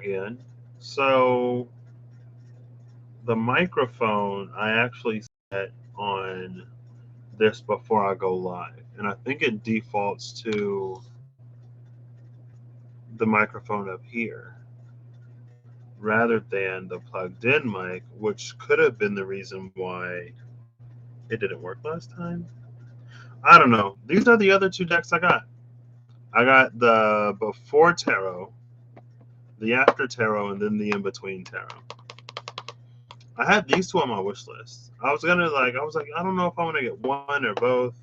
again. So the microphone, I actually set on this before I go live. And I think it defaults to the microphone up here rather than the plugged in mic, which could have been the reason why it didn't work last time. I don't know. These are the other two decks I got. I got the before tarot, the after tarot, and then the in between tarot. I had these two on my wish list. I was like, I don't know if I want to get one or both.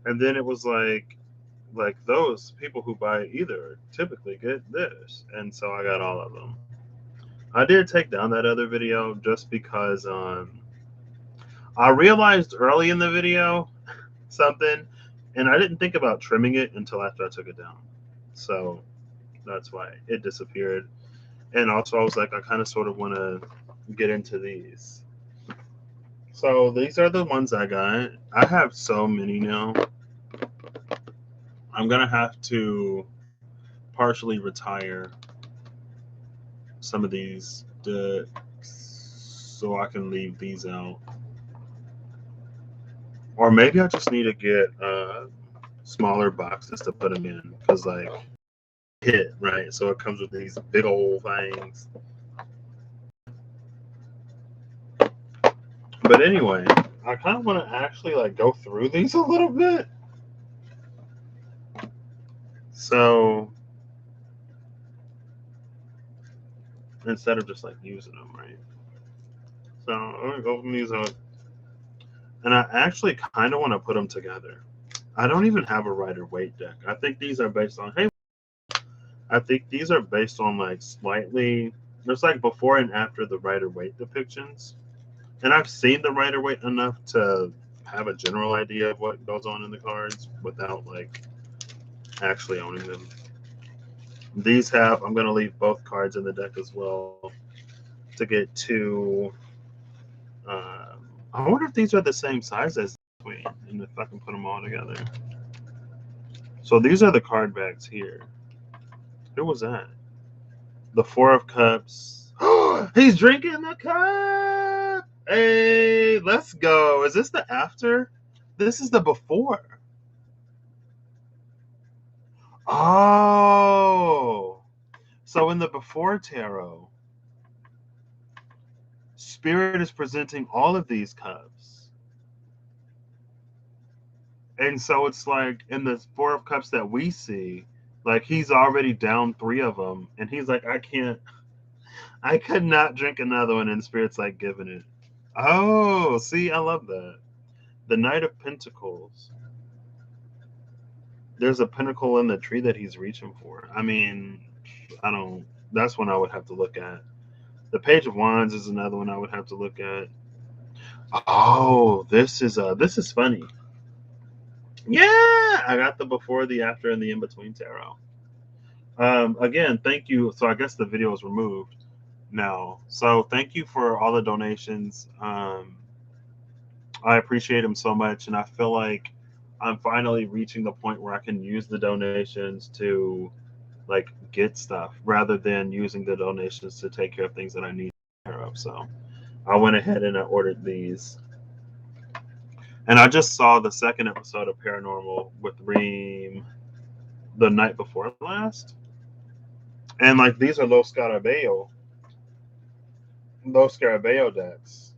And then it was like those people who buy either typically get this. And so I got all of them. I did take down that other video just because I realized early in the video something, and I didn't think about trimming it until after I took it down. So that's why it disappeared. And also, I was like, I kind of sort of want to get into these. So these are the ones I got. I have so many now. I'm going to have to partially retire some of these so I can leave these out. Or maybe I just need to get smaller boxes to put them in because, like, hit, right? So it comes with these big old things. But anyway, I kind of want to actually like go through these a little bit. So instead of just like using them, right? So I'm gonna open these up, and I actually kind of want to put them together. I don't even have a Rider-Waite deck. I think these are based on I think these are based on like slightly. There's like before and after the Rider-Waite depictions, and I've seen the Rider-Waite enough to have a general idea of what goes on in the cards without like actually owning them. These have, I'm going to leave both cards in the deck as well to get two. I wonder if these are the same size as the Queen, and if I can put them all together. So these are the card backs here. Who was that? The Four of Cups. He's drinking the cup. Hey, let's go. Is this the after? This is the before. Oh. So in the before tarot, Spirit is presenting all of these cups. And so it's like in the Four of Cups that we see, like he's already down three of them. And he's like, I could not drink another one. And Spirit's like giving it. Oh, see, I love that. The Knight of Pentacles. There's a pentacle in the tree that he's reaching for. I mean, that's one I would have to look at. The Page of Wands is another one I would have to look at. Oh, this is funny. Yeah, I got the before, the after, and the in between tarot. Again, thank you. So I guess the video is removed now. So thank you for all the donations. I appreciate them so much, and I feel like I'm finally reaching the point where I can use the donations to like get stuff rather than using the donations to take care of things that I need to take care of. So I went ahead and I ordered these. And I just saw the second episode of Paranormal with Reem the night before last. And like these are Los Scarabeo decks.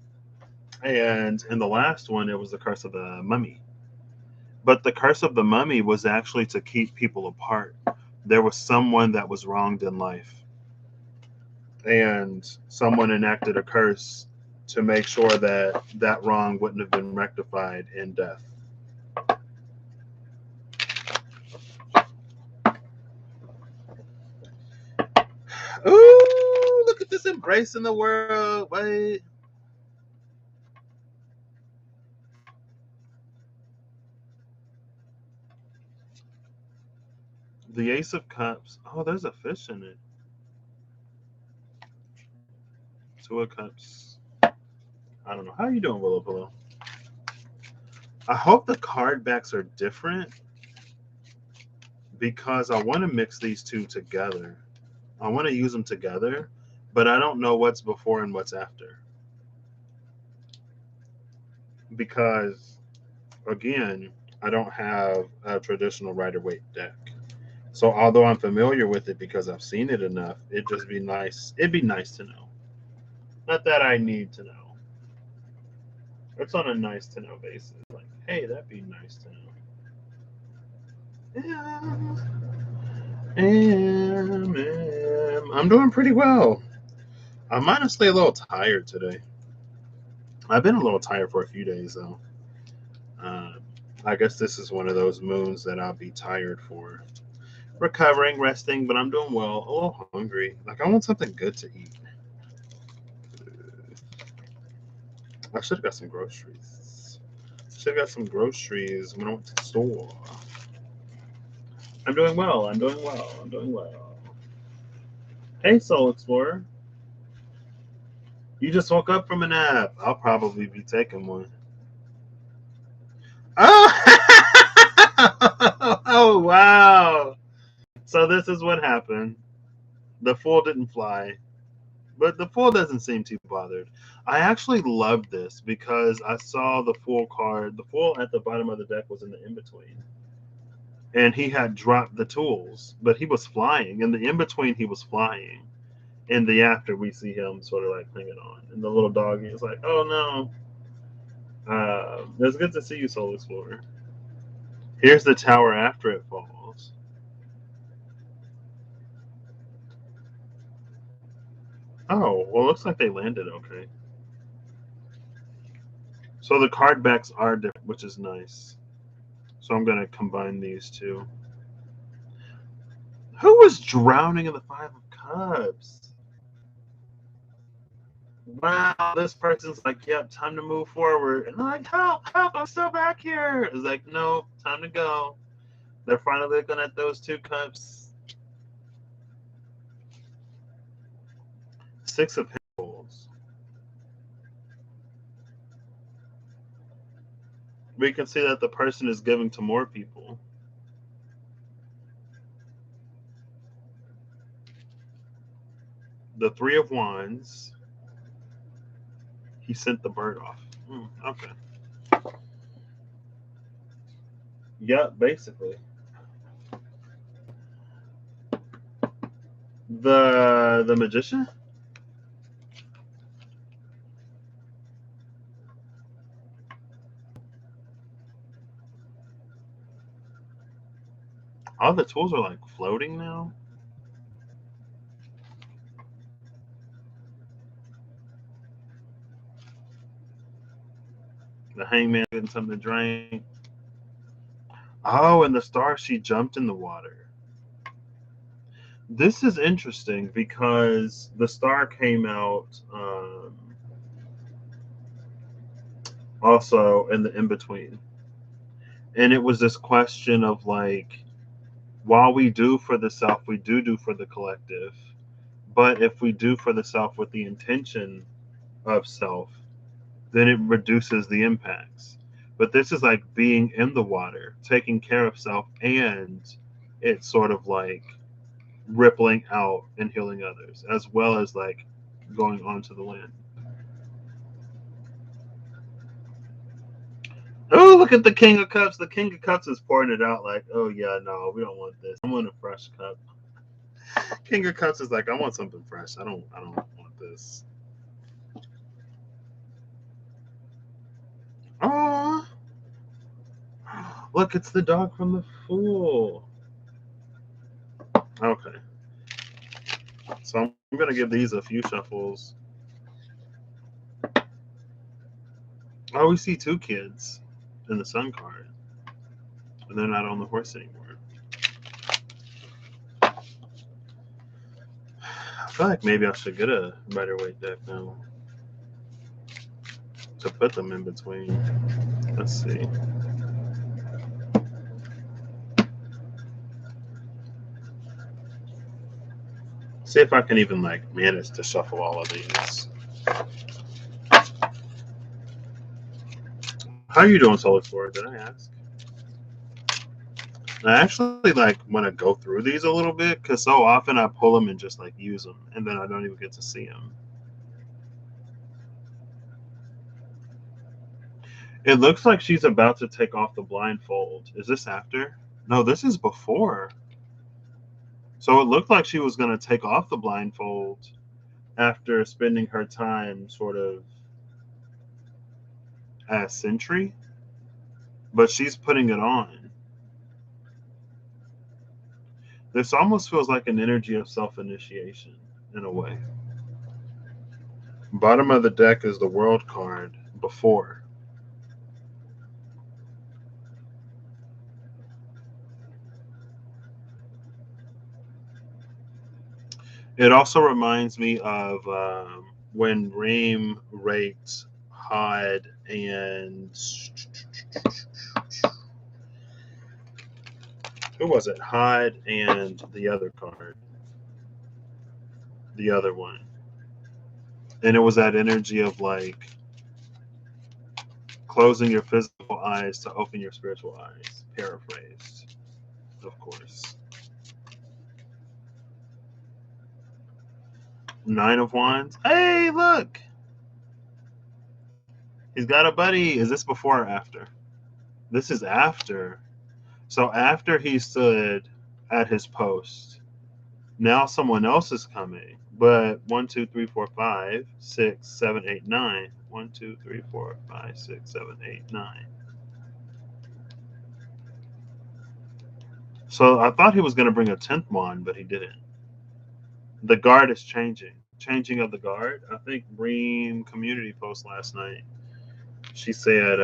And in the last one, it was the Curse of the Mummy. But the Curse of the Mummy was actually to keep people apart. There was someone that was wronged in life. And someone enacted a curse to make sure that that wrong wouldn't have been rectified in death. Ooh, look at this embrace in the world. Wait. The Ace of Cups. Oh, there's a fish in it. Two of Cups. I don't know. How are you doing, Willow Pillow? I hope the card backs are different because I want to mix these two together. I want to use them together, but I don't know what's before and what's after. Because, again, I don't have a traditional Rider-Waite deck. So although I'm familiar with it because I've seen it enough, it'd just be nice. It'd be nice to know. Not that I need to know. It's on a nice to know basis. Like, hey, that'd be nice to know. I'm doing pretty well. I'm honestly a little tired today. I've been a little tired for a few days though. Uh, I guess this is one of those moons that I'll be tired for. Recovering, resting, but I'm doing well. A little hungry. Like I want something good to eat. I should have got some groceries. Should have got some groceries when I went to the store. I'm doing well. I'm doing well. I'm doing well. Hey, Soul Explorer. You just woke up from a nap. I'll probably be taking one. Oh, oh wow. So this is what happened. The Fool didn't fly, but the Fool doesn't seem too bothered. I actually loved this because I saw the Fool card. The Fool at the bottom of the deck was in the in-between. And he had dropped the tools, but he was flying. In the in-between, he was flying. In the after, we see him sort of like hanging on. And the little doggy is like, oh no. It's good to see you, Soul Explorer. Here's the tower after it falls. Oh, well, looks like they landed okay. So the card backs are different, which is nice. So I'm going to combine these two. Who was drowning in the Five of Cups? Wow, this person's like, yep, time to move forward. And they're like, help, I'm still back here. It's like, no, time to go. They're finally looking at those two cups. Six of Pentacles. We can see that the person is giving to more people. The Three of Wands. He sent the bird off. Okay. Yep, basically. The Magician? All the tools are like floating now. The Hangman getting something to drink. Oh, and the Star, she jumped in the water. This is interesting because the Star came out also in the in-between. And it was this question of like, while we do for the self, we do for the collective. But if we do for the self with the intention of self, then it reduces the impacts. But this is like being in the water, taking care of self, and it's sort of like rippling out and healing others, as well as like going onto the land. Oh, look at the King of Cups. The King of Cups is pouring it out like, oh yeah, no, we don't want this. I want a fresh cup. King of Cups is like, I want something fresh. I don't want this. Oh, look, it's the dog from the Fool. Okay. So I'm going to give these a few shuffles. Oh, we see two kids in the Sun card. And they're not on the horse anymore. I feel like maybe I should get a Rider-Waite deck now to put them in between. Let's see. See if I can even like manage to shuffle all of these. How are you doing, Soul Explorer? Did I ask? I actually like want to go through these a little bit because so often I pull them and just like use them, and then I don't even get to see them. It looks like she's about to take off the blindfold. Is this after? No, this is before. So it looked like she was going to take off the blindfold after spending her time sort of as sentry, but she's putting it on. This almost feels like an energy of self-initiation in a way. Bottom of the deck is the World card before. It also reminds me of when Reem raped Hod and who was it? Hod and the other card, the other one, and it was that energy of like closing your physical eyes to open your spiritual eyes. Paraphrased, of course. Nine of Wands. Hey, look, he's got a buddy. Is this before or after? This is after. So after he stood at his post, now someone else is coming. But 1, 2, 3, 4, 5, 6, 7, 8, 9. 1, 2, 3, 4, 5, 6, 7, 8, 9. So I thought he was going to bring a 10th wand, but he didn't. The guard is changing. Changing of the guard. I think Reem community post last night. She said,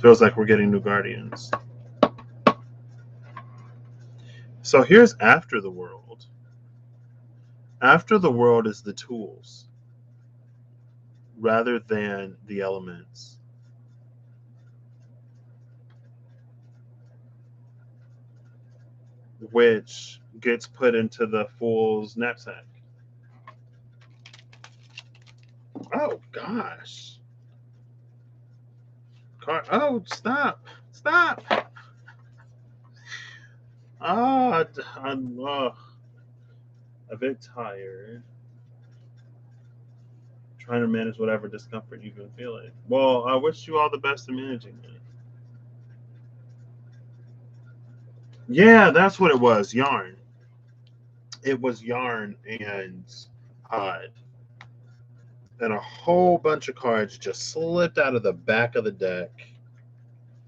feels like we're getting new guardians. So here's after the world. After the world is the tools rather than the elements. Which gets put into the fool's knapsack. Oh gosh. Oh, stop. Stop. Oh, I'm a bit tired. Trying to manage whatever discomfort you've been feeling. Well, I wish you all the best in managing it. Yeah, that's what it was. Yarn. It was yarn and odd. And a whole bunch of cards just slipped out of the back of the deck.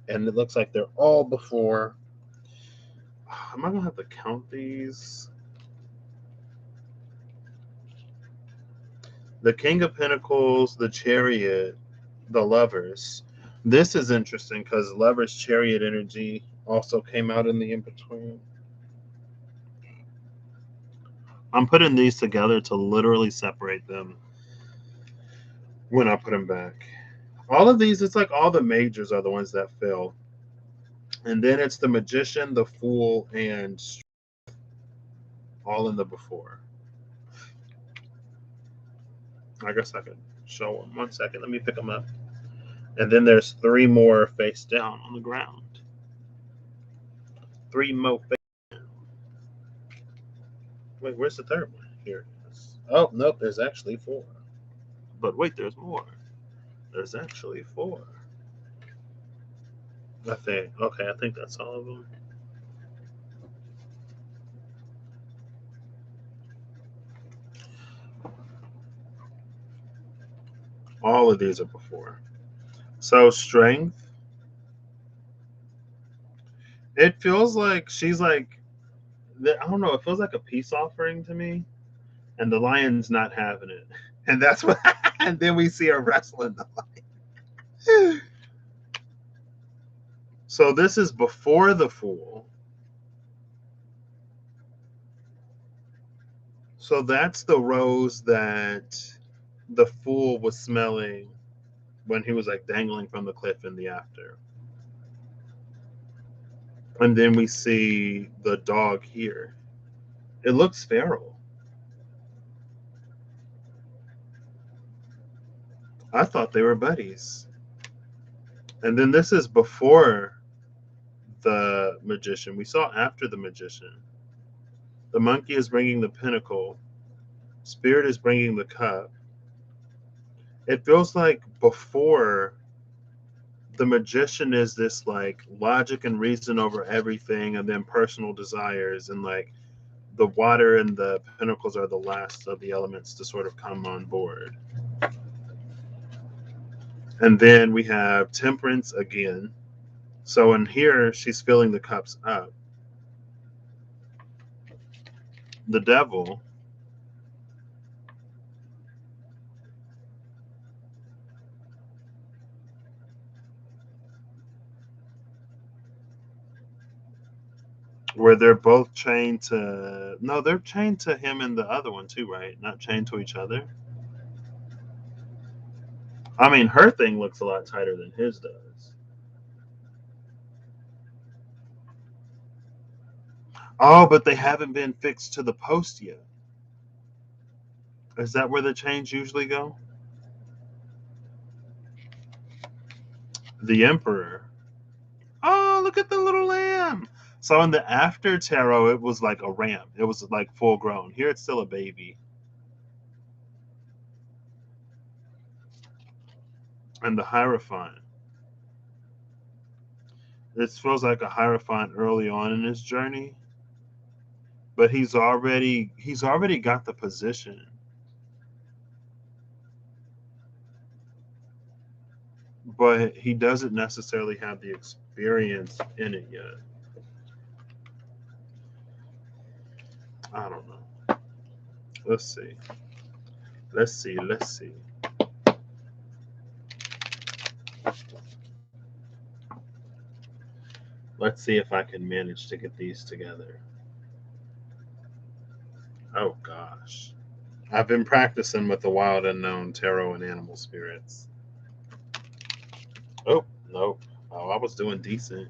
And it looks like they're all before. Am I going to have to count these? The King of Pentacles, the Chariot, the Lovers. This is interesting because Lovers Chariot energy also came out in the in-between. I'm putting these together to literally separate them when I put them back. All of these, it's like all the majors are the ones that fail. And then it's the Magician, the Fool, and all in the before. I guess I could show them. 1 second. Let me pick them up. And then there's 3 more face down on the ground. 3 more face down. Wait, where's the third one? Here it is. Oh, nope, there's actually 4. But wait, there's more. There's actually 4. I think. Okay, I think that's all of them. All of these are before. So strength. It feels like she's like, I don't know. It feels like a peace offering to me, and the lion's not having it, and that's what. And then we see her wrestling the lion. So this is before the Fool. So that's the rose that the Fool was smelling when he was like dangling from the cliff in the after. And then we see the dog here. It looks feral. I thought they were buddies. And then this is before the Magician. We saw after the Magician. The Monkey is bringing the Pentacle. Spirit is bringing the Cup. It feels like before, the Magician is this like logic and reason over everything, and then personal desires, and like the water and the Pentacles are the last of the elements to sort of come on board. And then we have Temperance again. So in here, she's filling the cups up. The Devil. Where they're both chained to... No, they're chained to him and the other one too, right? Not chained to each other. I mean, her thing looks a lot tighter than his does. Oh, but they haven't been fixed to the post yet. Is that where the chains usually go? The Emperor. Oh, look at the little lamb. So in the after tarot, it was like a ram. It was like full grown. Here it's still a baby. And the Hierophant. This feels like a Hierophant early on in his journey. But he's already got the position. But he doesn't necessarily have the experience in it yet. I don't know. Let's see. Let's see. Let's see if I can manage to get these together. Oh gosh. I've been practicing with the Wild Unknown Tarot and Animal Spirits. Oh, nope. Oh, I was doing decent.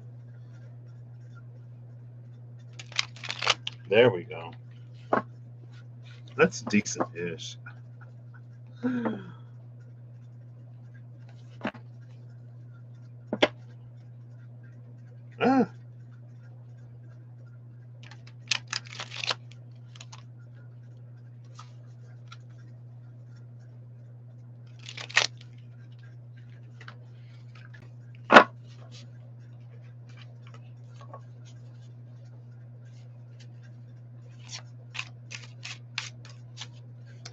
There we go. That's decent-ish. Ah.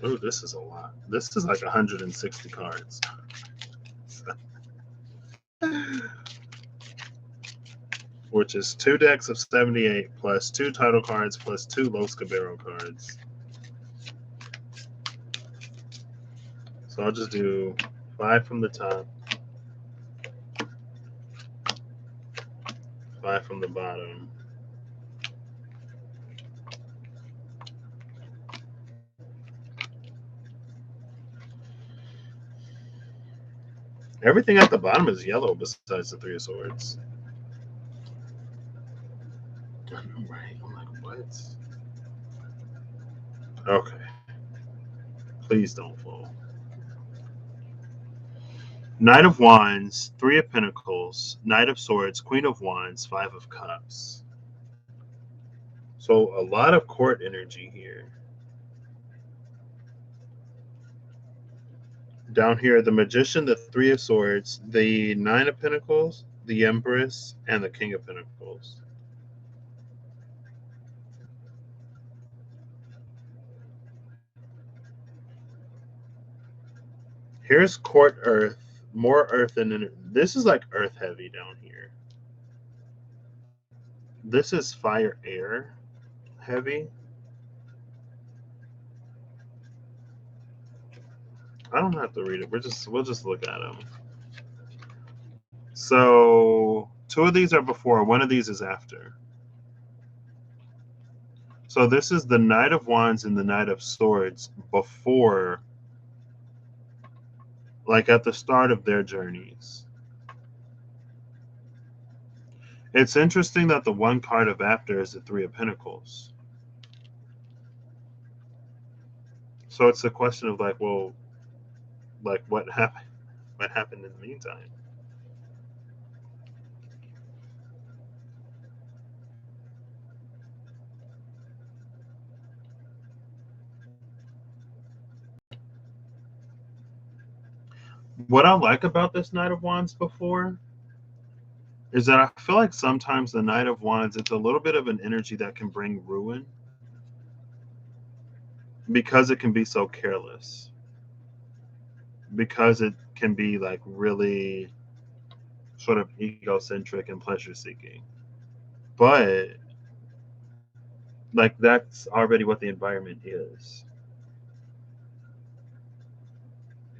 Oh, this is a lot. This is like 160 cards. Which is 2 decks of 78 plus 2 title cards plus 2 Los Cabero cards. So I'll just do 5 from the top, 5 from the bottom. Everything at the bottom is yellow besides the 3 of Swords. I know, right? I'm like, what? Okay. Please don't fall. Knight of Wands, 3 of Pentacles, Knight of Swords, Queen of Wands, 5 of Cups. So a lot of court energy here. Down here, the Magician, the 3 of Swords, the 9 of Pentacles, the Empress, and the King of Pentacles. Here's Court Earth, more Earth than... This is like Earth heavy down here. This is Fire Air heavy. I don't have to read it. We'll just look at them. So 2 of these are before, 1 of these is after. So this is the Knight of Wands and the Knight of Swords before, like at the start of their journeys. It's interesting that the 1 card of after is the 3 of Pentacles. So it's a question of like, well, like what happened? What happened in the meantime? What I like about this Knight of Wands before is that I feel like sometimes the Knight of Wands, it's a little bit of an energy that can bring ruin because it can be so careless, because it can be like really sort of egocentric and pleasure seeking. But like that's already what the environment is,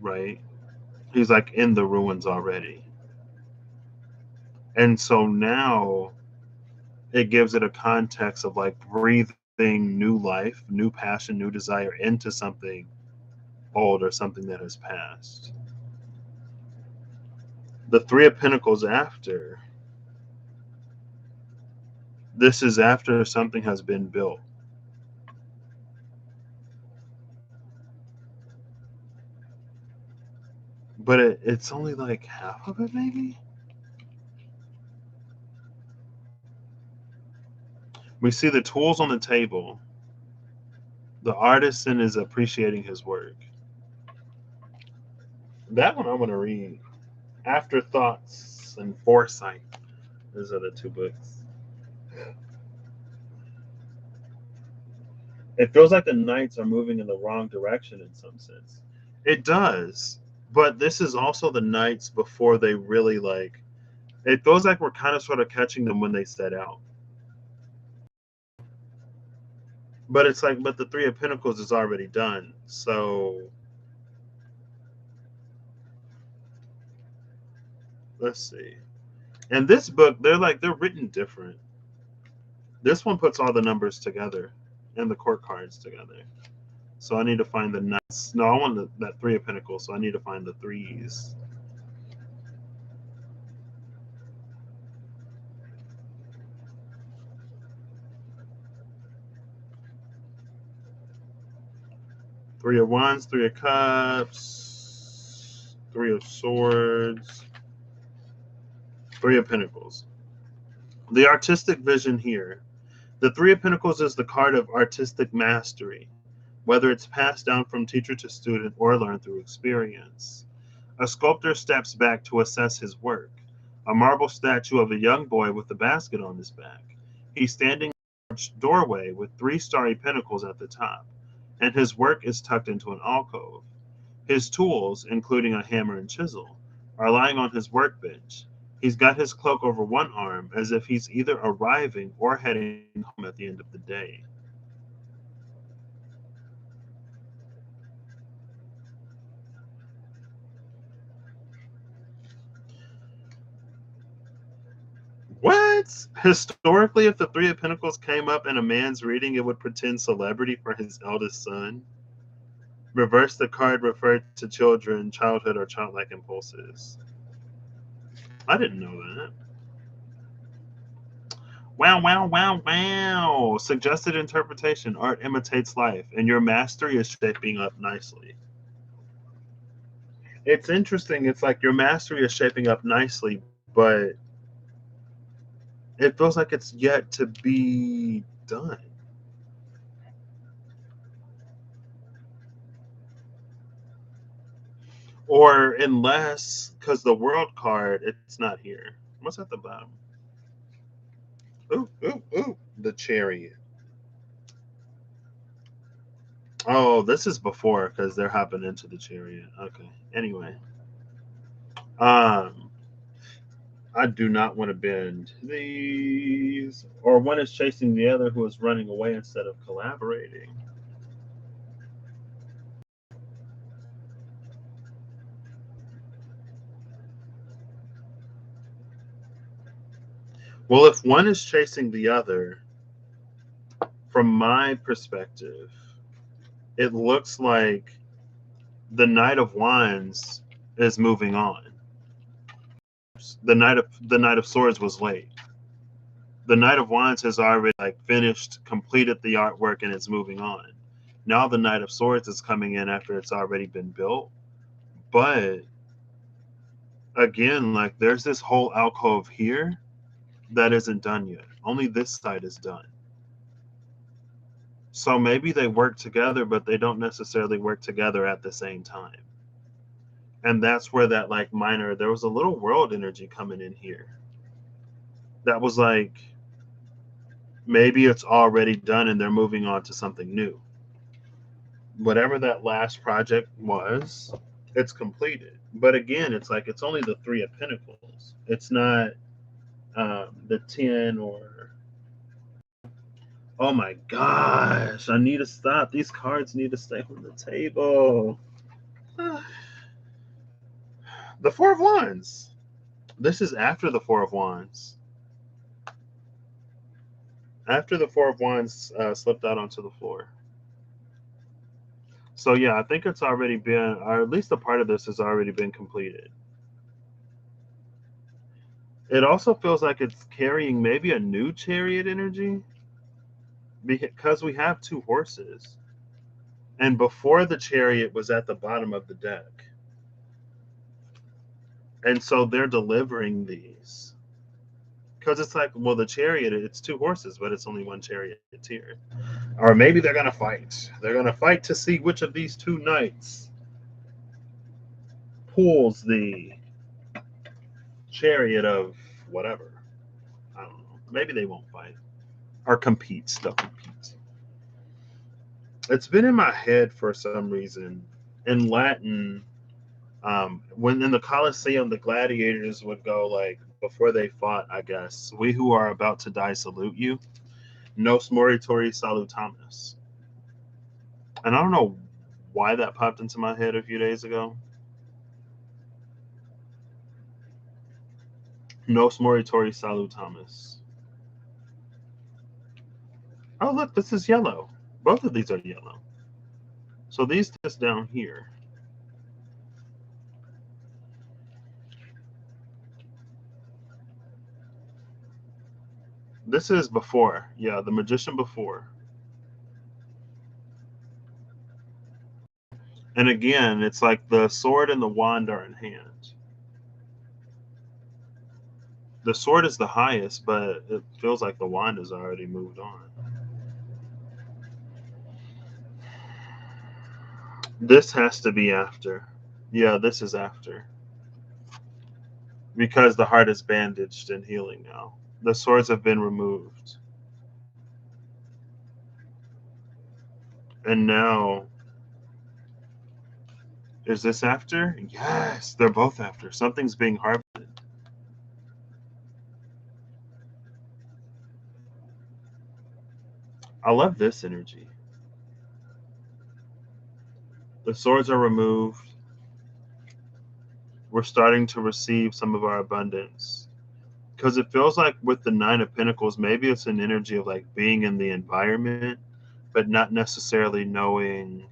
right? He's like in the ruins already. And so now it gives it a context of like breathing new life, new passion, new desire into something old or something that has passed. The Three of Pentacles after, this is after something has been built. But it's only like half of it, maybe? We see the tools on the table. The artisan is appreciating his work. That one I want to read. Afterthoughts and Foresight. Those are the two books. It feels like the knights are moving in the wrong direction in some sense. It does. But this is also the knights before they really like. It feels like we're kind of sort of catching them when they set out. But it's like, but the Three of Pentacles is already done. So let's see. And this book, they're written different. This one puts all the numbers together and the court cards together. So I need to find the nuts. No, I want that Three of Pentacles, so I need to find the threes. Three of Wands, Three of Cups, Three of Swords, Three of Pentacles. The artistic vision here. The Three of Pentacles is the card of artistic mastery, whether it's passed down from teacher to student or learned through experience. A sculptor steps back to assess his work. A marble statue of a young boy with a basket on his back. He's standing in a large doorway with three starry pentacles at the top, and his work is tucked into an alcove. His tools, including a hammer and chisel, are lying on his workbench. He's got his cloak over one arm as if he's either arriving or heading home at the end of the day. What? Historically, if the Three of Pentacles came up in a man's reading, it would pretend celebrity for his eldest son. Reverse the card referred to children, childhood, or childlike impulses. I didn't know that. Wow, wow, wow, wow. Suggested interpretation. Art imitates life, and your mastery is shaping up nicely. It's interesting. It's like your mastery is shaping up nicely, but it feels like it's yet to be done. Or unless, because the world card, it's not here. What's at the bottom? Ooh, ooh, ooh. The Chariot. Oh, this is before because they're hopping into the Chariot. Okay. Anyway. Um, I do not want to bend these. Or one is chasing the other who is running away instead of collaborating. Well, if one is chasing the other, from my perspective, it looks like the Knight of Wands is moving on. The Knight of Swords was late. The Knight of Wands has already like finished, completed the artwork, and it's moving on. Now the Knight of Swords is coming in after it's already been built. But again, like there's this whole alcove here that isn't done yet. Only this side is done. So maybe they work together, but they don't necessarily work together at the same time. And that's where that like minor, there was a little world energy coming in here. That was like, maybe it's already done and they're moving on to something new. Whatever that last project was, it's completed. But again, it's like it's only the Three of Pentacles. It's not the 10 or. Oh my gosh, I need to stop. These cards need to stay on the table. The Four of Wands. This is after the Four of Wands. After the Four of Wands slipped out onto the floor. So yeah, I think it's already been, or at least a part of this has already been completed. It also feels like it's carrying maybe a new Chariot energy because we have two horses. And before the Chariot was at the bottom of the deck. And so they're delivering these. Because it's like, well, the Chariot, it's two horses, but it's only one charioteer. Or maybe they're going to fight. They're going to fight to see which of these two knights pulls the chariot of whatever. I don't know. Maybe they won't fight. Or compete. They'll compete. It's been in my head for some reason. In Latin, when in the Colosseum, the gladiators would go like, before they fought, I guess, we who are about to die salute you. Nos moritori salutamus. And I don't know why that popped into my head a few days ago. Nos moritori salutamus. Oh, look, this is yellow. Both of these are yellow. So these just down here. This is before. Yeah, the Magician before. And again, it's like the sword and the wand are in hand. The sword is the highest, but it feels like the wand has already moved on. This has to be after. Yeah, this is after. Because the heart is bandaged and healing now. The swords have been removed. And now, is this after? Yes, they're both after. Something's being harvested. I love this energy. The swords are removed. We're starting to receive some of our abundance. Because it feels like with the Nine of Pentacles, maybe it's an energy of like being in the environment, but not necessarily knowing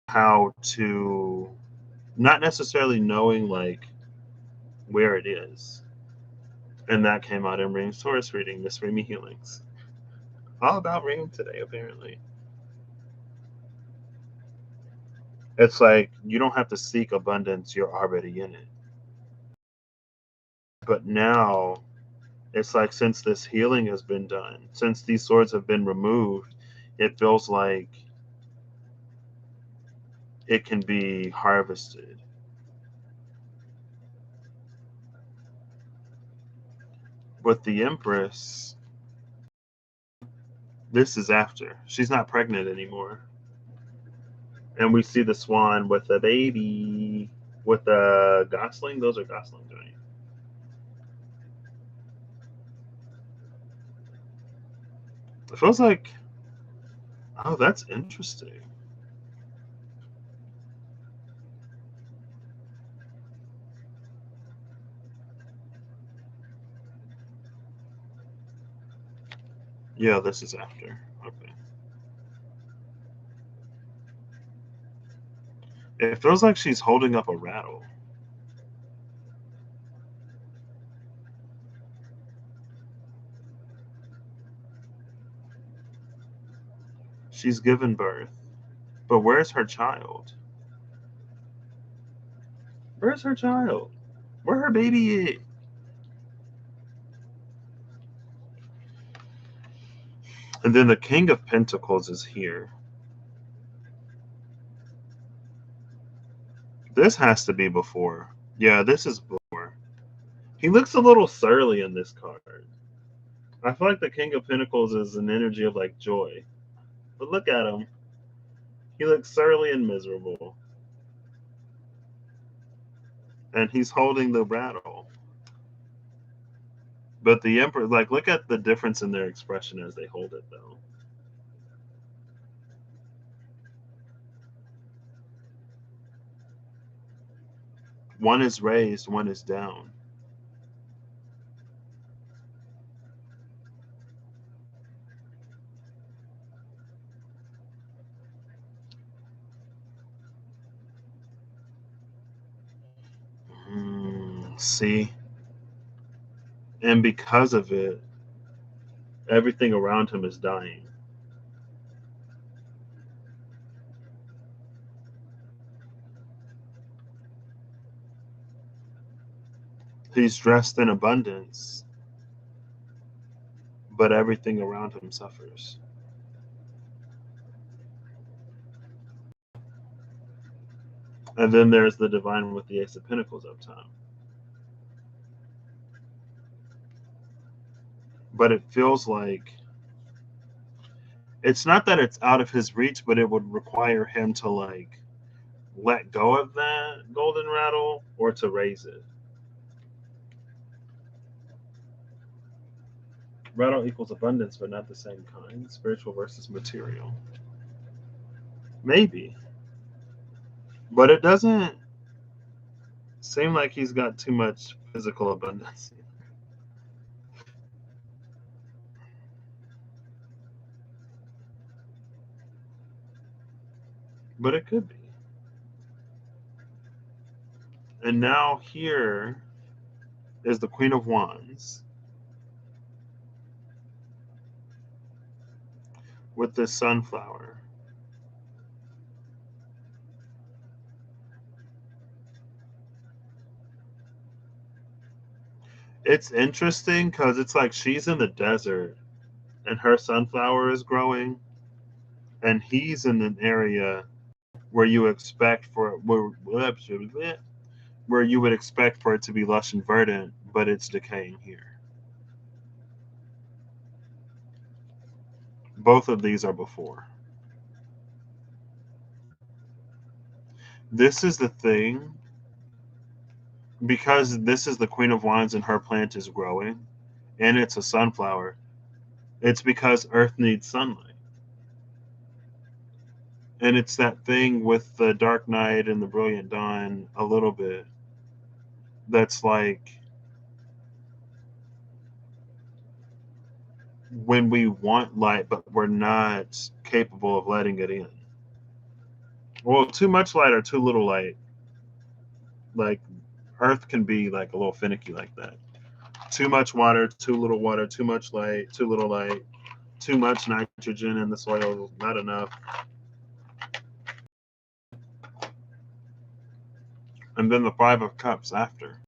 how to, not necessarily knowing like where it is. And that came out in Ream's Taurus reading, Miss Remy Healings. All about Ream today, apparently. It's like you don't have to seek abundance, you're already in it. But now it's like since this healing has been done, since these swords have been removed, it feels like it can be harvested. With the Empress, this is after. She's not pregnant anymore. And we see the swan with a baby, with a gosling. Those are goslings, right? It feels like, oh, that's interesting. Yeah, this is after. Okay. It feels like she's holding up a rattle. She's given birth. But where's her child? Where's her child? Where her baby is? And then the King of Pentacles is here. This has to be before. Yeah, this is before. He looks a little surly in this card. I feel like the King of Pentacles is an energy of like joy. But look at him. He looks surly and miserable. And he's holding the rattle. But the Emperor, like, look at the difference in their expression as they hold it, though. One is raised, one is down. See? And because of it, everything around him is dying. He's dressed in abundance, but everything around him suffers. And then there's the Divine with the Ace of Pentacles up top. But it feels like it's not that it's out of his reach, but it would require him to like let go of that golden rattle or to raise it. Rattle equals abundance, but not the same kind. Spiritual versus material. Maybe. But it doesn't seem like he's got too much physical abundance. But it could be. And now here is the Queen of Wands with this sunflower. It's interesting because it's like she's in the desert and her sunflower is growing, and he's in an area where you expect for where you would expect for it to be lush and verdant, but it's decaying here. Both of these are before. This is the thing, because this is the Queen of Wands and her plant is growing, and it's a sunflower. It's because Earth needs sunlight. And it's that thing with the dark night and the brilliant dawn a little bit. That's like when we want light, but we're not capable of letting it in. Well, too much light or too little light. Like Earth can be like a little finicky like that. Too much water, too little water, too much light, too little light, too much nitrogen in the soil, not enough. And then the Five of Cups after.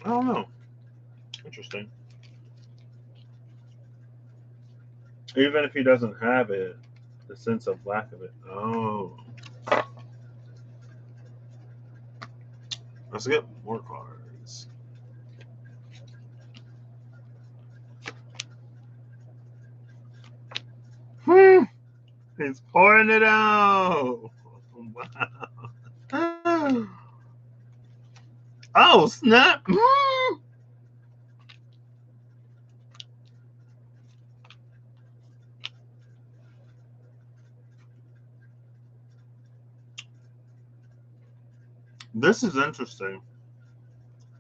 I don't know. Interesting. Even if he doesn't have it, the sense of lack of it. Oh. Let's get more cards. He's pouring it out. Wow. Oh, snap. This is interesting.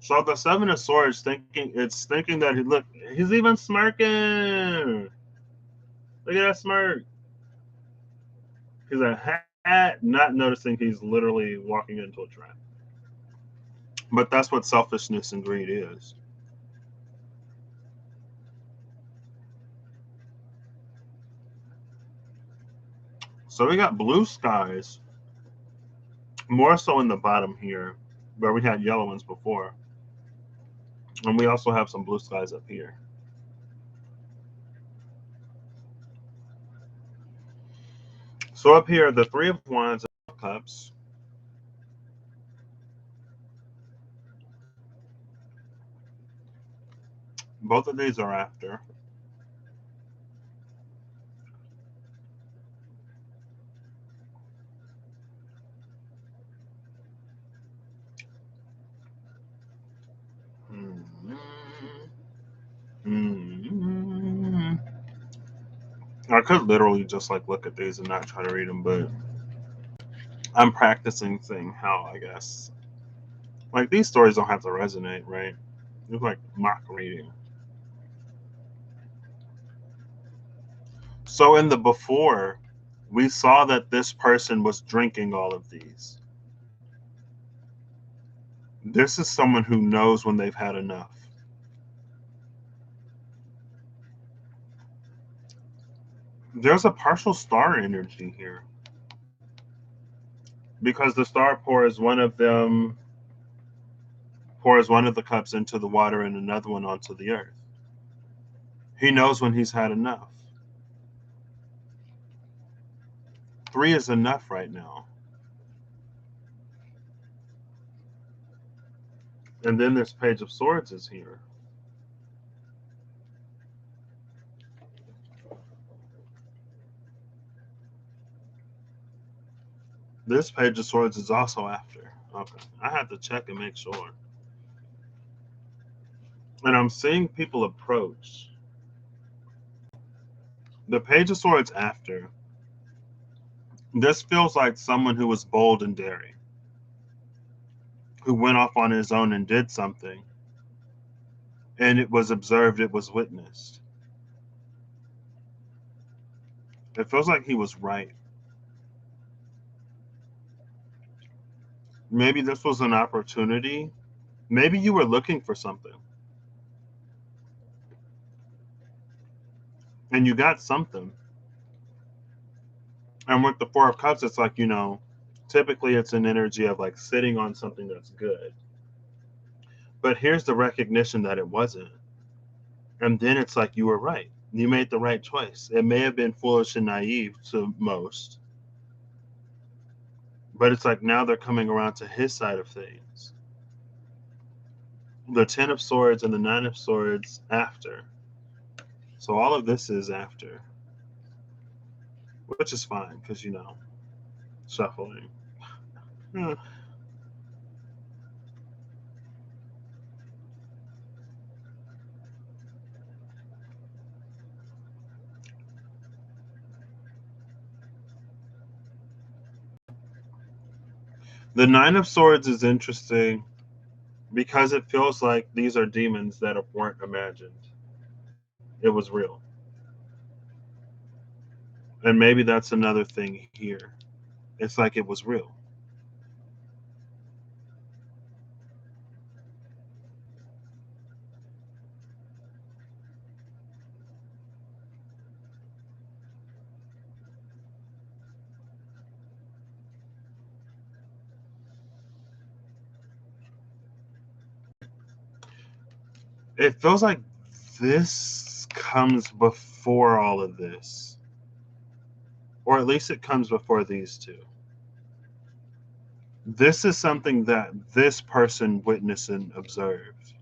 So the Seven of Swords thinking that he's even smirking. Look at that smirk. He's a hat, not noticing he's literally walking into a trap. But that's what selfishness and greed is. So we got blue skies, more so in the bottom here, where we had yellow ones before. And we also have some blue skies up here. So up here, the Three of Wands and Cups. Both of these are after. I could literally just like look at these and not try to read them, but I'm practicing seeing how, I guess. Like these stories don't have to resonate, right? It's like mock reading. So in the before, we saw that this person was drinking all of these. This is someone who knows when they've had enough. There's a partial star energy here because the star pours one of them, pours one of the cups into the water and another one onto the earth. He knows when he's had enough. 3 is enough right now. And then this Page of Swords is here. This Page of Swords is also after. Okay. I had to check and make sure. And I'm seeing people approach. The Page of Swords after. This feels like someone who was bold and daring, who went off on his own and did something, and it was observed, it was witnessed. It feels like he was right. Maybe this was an opportunity. Maybe you were looking for something and you got something. And with the Four of Cups, it's like, typically it's an energy of like sitting on something that's good. But here's the recognition that it wasn't. And then it's like you were right. You made the right choice. It may have been foolish and naive to most, but it's like now they're coming around to his side of things. The Ten of Swords and the Nine of Swords after. So all of this is after, which is fine because, shuffling. Hmm. The Nine of Swords is interesting because it feels like these are demons that weren't imagined. It was real. And maybe that's another thing here. It's like it was real. It feels like this comes before all of this, or at least it comes before these two. This is something that this person witnessed and observed.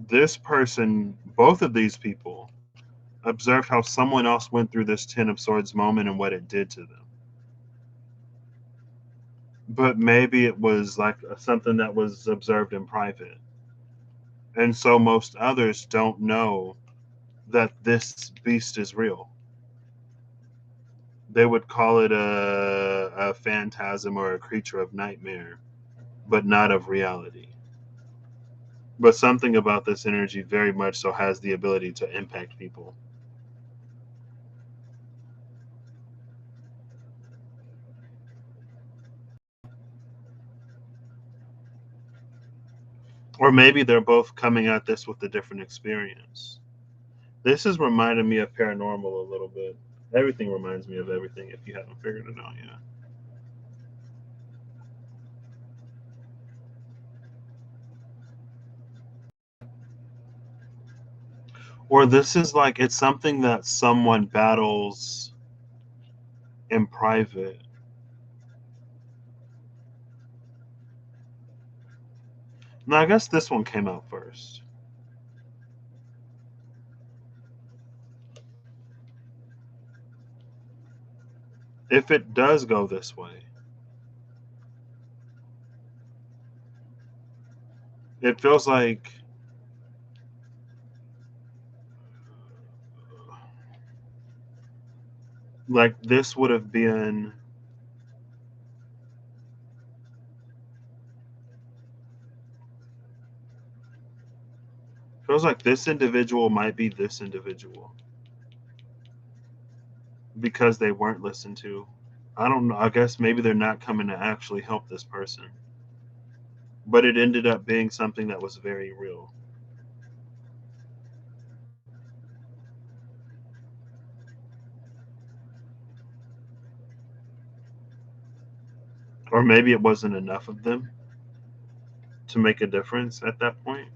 This person, both of these people, observed how someone else went through this Ten of Swords moment and what it did to them. But maybe it was like something that was observed in private. And so most others don't know that this beast is real. They would call it a phantasm or a creature of nightmare, but not of reality. But something about this energy very much so has the ability to impact people. Or maybe they're both coming at this with a different experience. This is reminding me of paranormal a little bit. Everything reminds me of everything if you haven't figured it out yet. Or this is like it's something that someone battles in private. Now, I guess this one came out first. If it does go this way, it feels like this would have been feels like this individual might be this individual because they weren't listened to. I don't know. I guess maybe they're not coming to actually help this person. But it ended up being something that was very real. Or maybe it wasn't enough of them to make a difference at that point.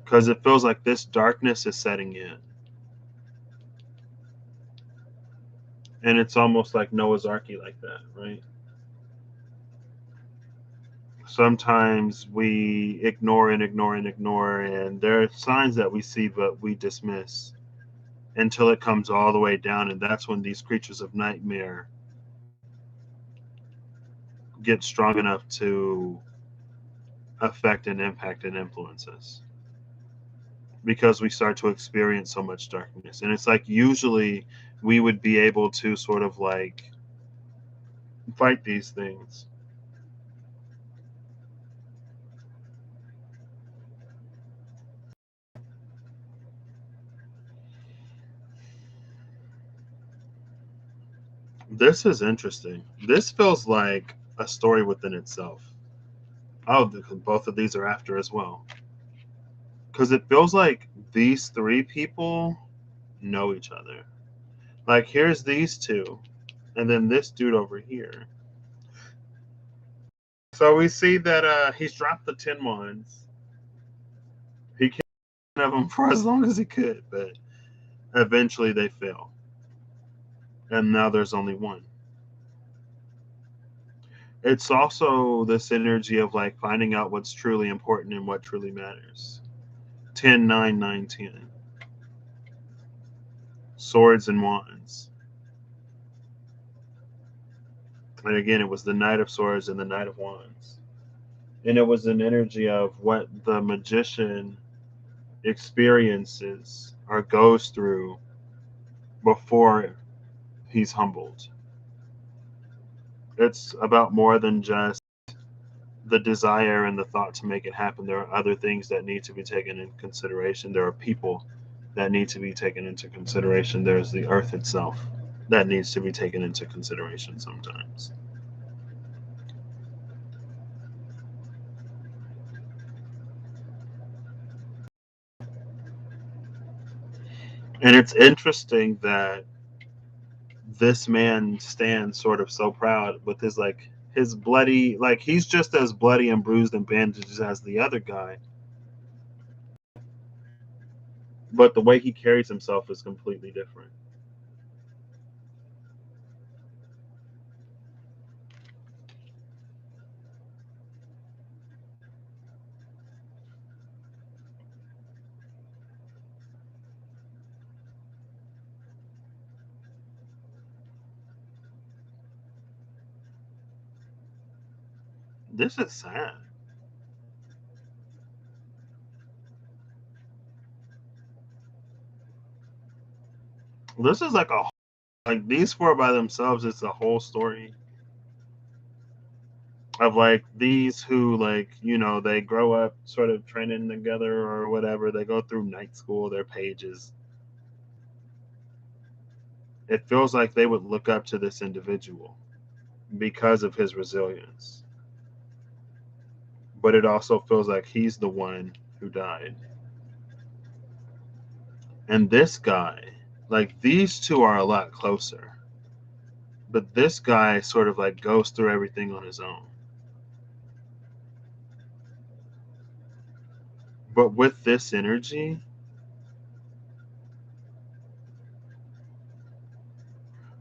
Because it feels like this darkness is setting in. And it's almost like Noah's Arky like that, right? Sometimes we ignore and ignore and ignore, and there are signs that we see but we dismiss until it comes all the way down, and that's when these creatures of nightmare get strong enough to affect and impact and influence us because we start to experience so much darkness. And it's like usually we would be able to sort of like fight these things. This is interesting. This feels like a story within itself. Oh, both of these are after as well. Because it feels like these three people know each other. Like, here's these two, and then this dude over here. So we see that he's dropped the 10 wands. He can't have them for as long as he could, but eventually they fail. And now there's only one. It's also this energy of like finding out what's truly important and what truly matters. 10, 9, 9, 10. Swords and wands. And again, it was the Knight of Swords and the Knight of Wands. And it was an energy of what the magician experiences or goes through before he's humbled. It's about more than just the desire and the thought to make it happen. There are other things that need to be taken into consideration. There are people that need to be taken into consideration. There's the earth itself that needs to be taken into consideration sometimes. And it's interesting that this man stands sort of so proud with his like his bloody, like he's just as bloody and bruised and bandages as the other guy, but the way he carries himself is completely different. This is sad. This is like a like these four by themselves. It's a whole story of like these who like they grow up sort of training together or whatever. They go through night school. Their pages. It feels like they would look up to this individual because of his resilience, but it also feels like he's the one who died. And this guy, like these two are a lot closer, but this guy sort of like goes through everything on his own. But with this energy,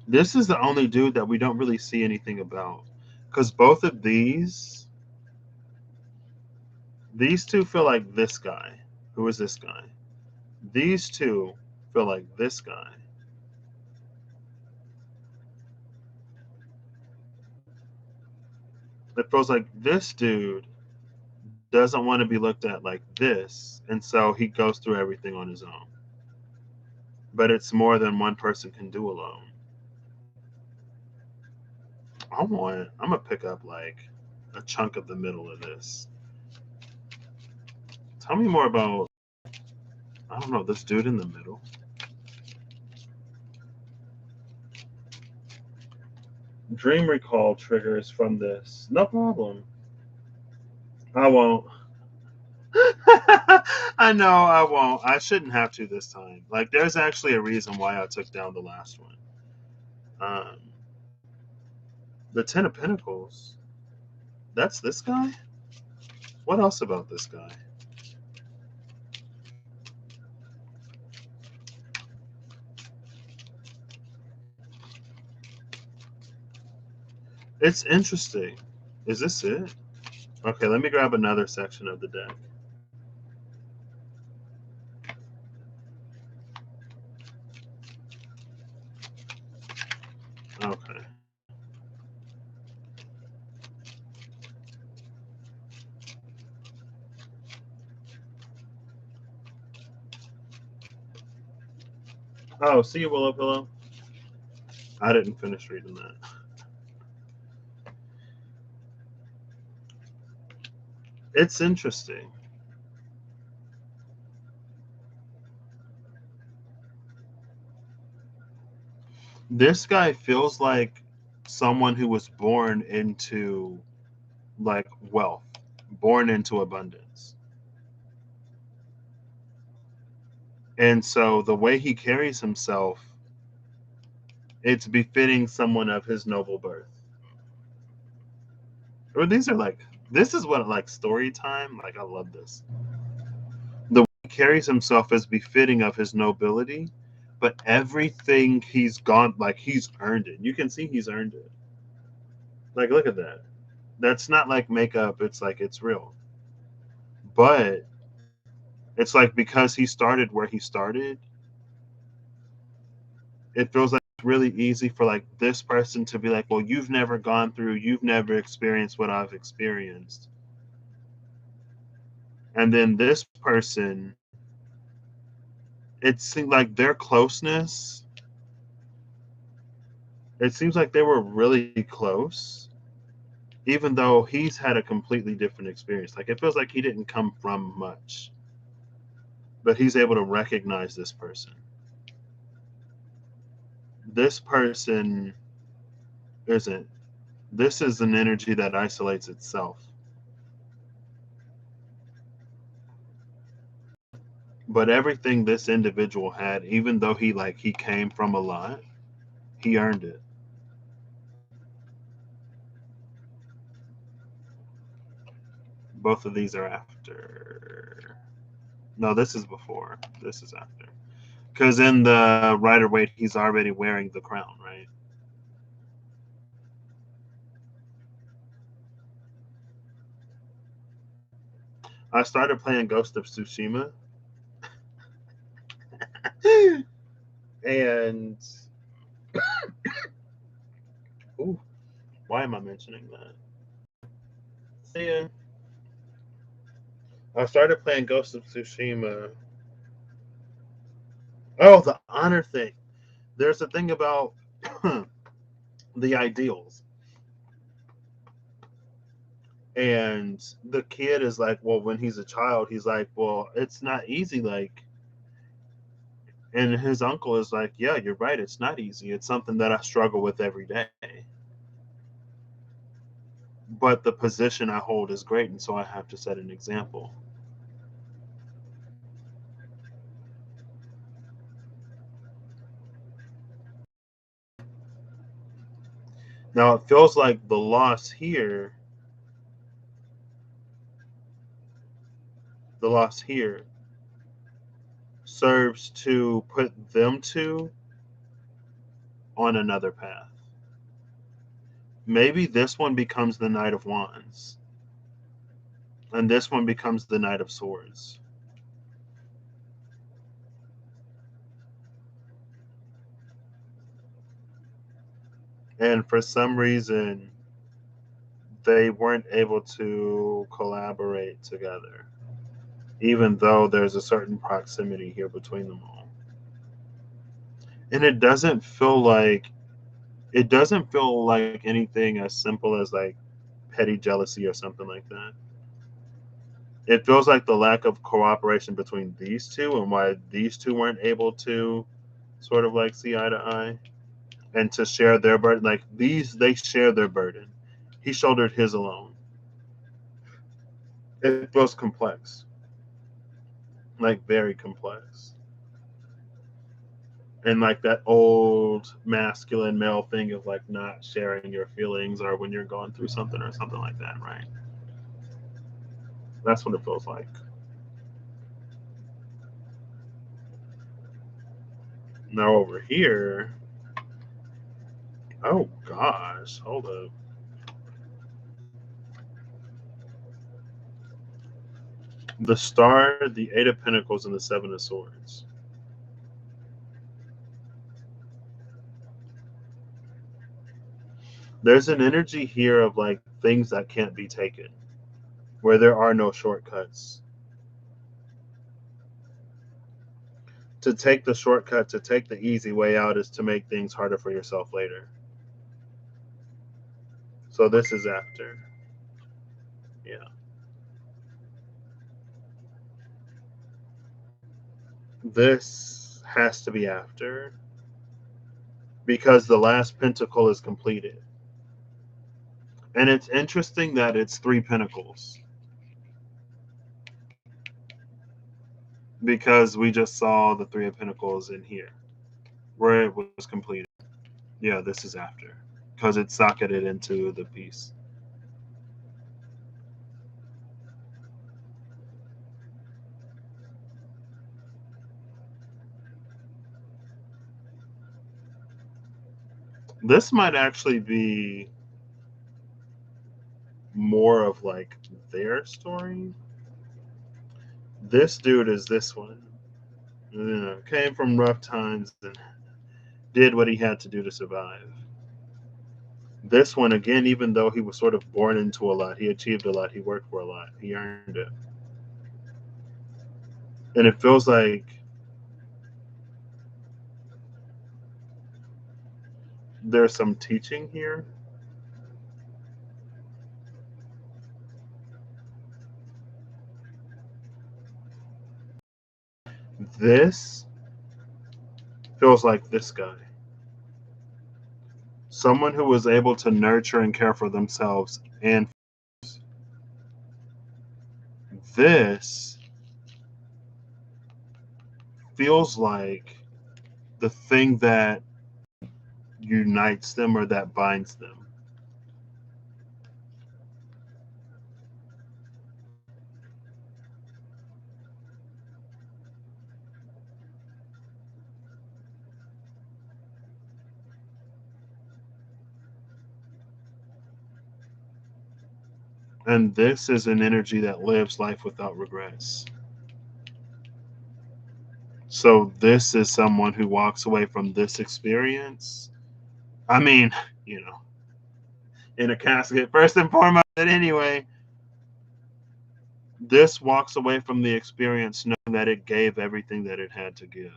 this is the only dude that we don't really see anything about. Because both of these two feel like this guy. Who is this guy? These two feel like this guy. It feels like this dude doesn't want to be looked at like this, and so he goes through everything on his own. But it's more than one person can do alone. I'm gonna pick up like a chunk of the middle of this. Tell me more about, I don't know, this dude in the middle. Dream recall triggers from this. No problem. I won't. I know I won't. I shouldn't have to this time. Like, there's actually a reason why I took down the last one. Um, the Ten of Pentacles. That's this guy? What else about this guy? It's interesting. Is this it? Okay, let me grab another section of the deck. Okay. Oh, see you, Willow Pillow. I didn't finish reading that. It's interesting. This guy feels like someone who was born into like wealth, born into abundance. And so the way he carries himself, it's befitting someone of his noble birth. Or these are like, this is what like story time. Like, I love this. The way he carries himself is befitting of his nobility, but everything he's gone, like he's earned it. You can see he's earned it. Like, look at that. That's not like makeup. It's like, it's real. But it's like, because he started where he started, it feels like it's really easy for like this person to be like, well, you've never gone through, you've never experienced what I've experienced. And then this person, it seemed like their closeness, it seems like they were really close, even though he's had a completely different experience. Like, it feels like he didn't come from much, but he's able to recognize this person. This person isn't. This is an energy that isolates itself. But everything this individual had, even though he came from a lot, he earned it. Both of these are after. No, this is before. This is after. Because in the Rider Waite, he's already wearing the crown, right? I started playing Ghost of Tsushima, and ooh, why am I mentioning that? See ya. I started playing Ghost of Tsushima. Oh, the honor thing. There's a thing about the ideals. And the kid is like, well, when he's a child, he's like, well, it's not easy. Like, and his uncle is like, yeah, you're right. It's not easy. It's something that I struggle with every day. But the position I hold is great. And so I have to set an example. Now, it feels like the loss here the loss here serves to put them two on another path. Maybe this one becomes the Knight of Wands, and this one becomes the Knight of Swords. And for some reason, they weren't able to collaborate together, even though there's a certain proximity here between them all. And it doesn't feel like anything as simple as like petty jealousy or something like that. It feels like the lack of cooperation between these two and why these two weren't able to sort of like see eye to eye and to share their burden. Like they share their burden. He shouldered his alone. It feels complex, like very complex. And like that old masculine male thing of like not sharing your feelings or when you're going through something or something like that, right? That's what it feels like. Now over here, oh gosh, hold up. The Star, the Eight of Pentacles, and the Seven of Swords. There's an energy here of like things that can't be taken, where there are no shortcuts. To take the shortcut, to take the easy way out, is to make things harder for yourself later. So this is after. Yeah. This has to be after because the last pentacle is completed. And it's interesting that it's 3 pentacles because we just saw the 3 of pentacles in here where it was completed. Yeah, this is after because it socketed into the piece. This might actually be more of like their story. This dude is this one. Came from rough times and did what he had to do to survive. This one, again, even though he was sort of born into a lot, he achieved a lot, he worked for a lot, he earned it. And it feels like there's some teaching here. This feels like this guy. Someone who was able to nurture and care for themselves. And this feels like the thing that unites them or that binds them. And this is an energy that lives life without regrets. So this is someone who walks away from this experience. I mean, you know, in a casket first and foremost. But anyway, this walks away from the experience knowing that it gave everything that it had to give.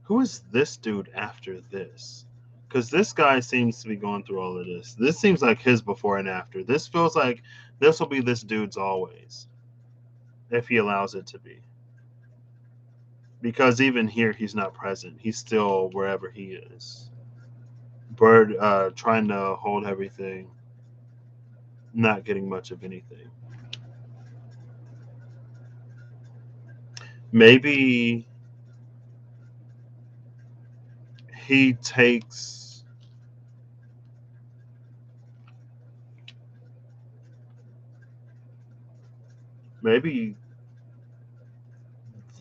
Who is this dude after this? Because this guy seems to be going through all of this. This seems like his before and after. This feels like this will be this dude's always, if he allows it to be. Because even here, he's not present. He's still wherever he is. Bird trying to hold everything, not getting much of anything. Maybe he takes Maybe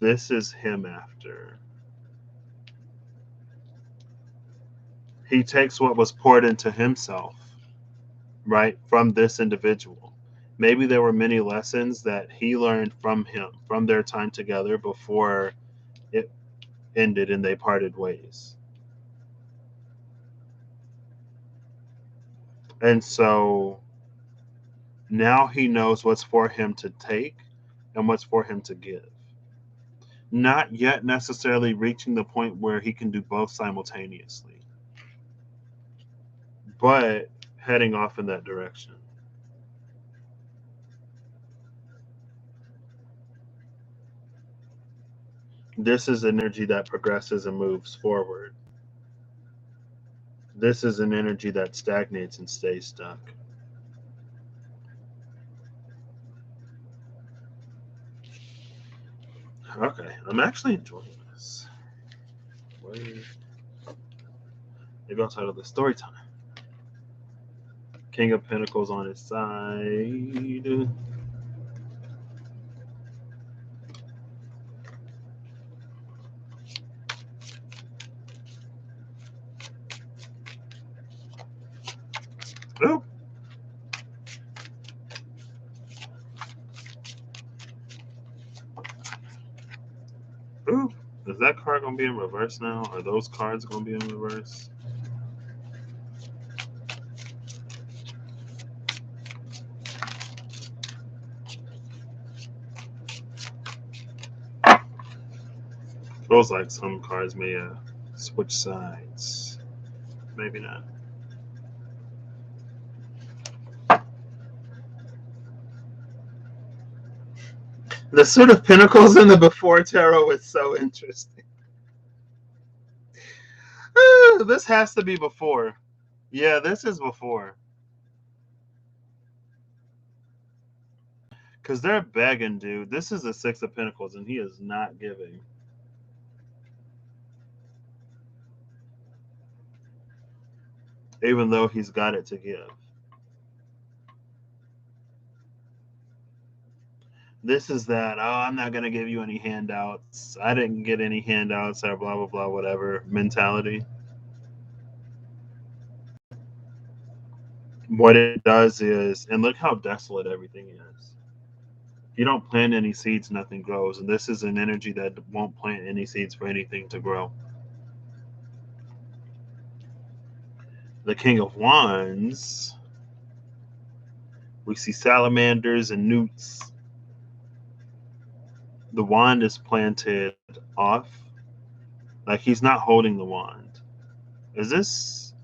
this is him after. He takes what was poured into himself, right, from this individual. Maybe there were many lessons that he learned from him, from their time together before it ended and they parted ways. And so now he knows what's for him to take and what's for him to give. Not yet necessarily reaching the point where he can do both simultaneously, but heading off in that direction. This is energy that progresses and moves forward. This is an energy that stagnates and stays stuck. Okay, I'm actually enjoying this. Maybe I'll title this Story Time. King of Pentacles on his side. Oh. Ooh. Is that card going to be in reverse now? Are those cards going to be in reverse? Feels like some cards may switch sides. Maybe not. The Suit of Pentacles in the Before Tarot is so interesting. This has to be before. Yeah, this is before. Because they're begging, dude. This is the Six of Pentacles, and he is not giving. Even though he's got it to give. This is that, oh, I'm not going to give you any handouts. I didn't get any handouts or blah, blah, blah, whatever mentality. What it does is, and look how desolate everything is. If you don't plant any seeds, nothing grows. And this is an energy that won't plant any seeds for anything to grow. The King of Wands, we see salamanders and newts. The wand is planted off. Like he's not holding the wand. Is this,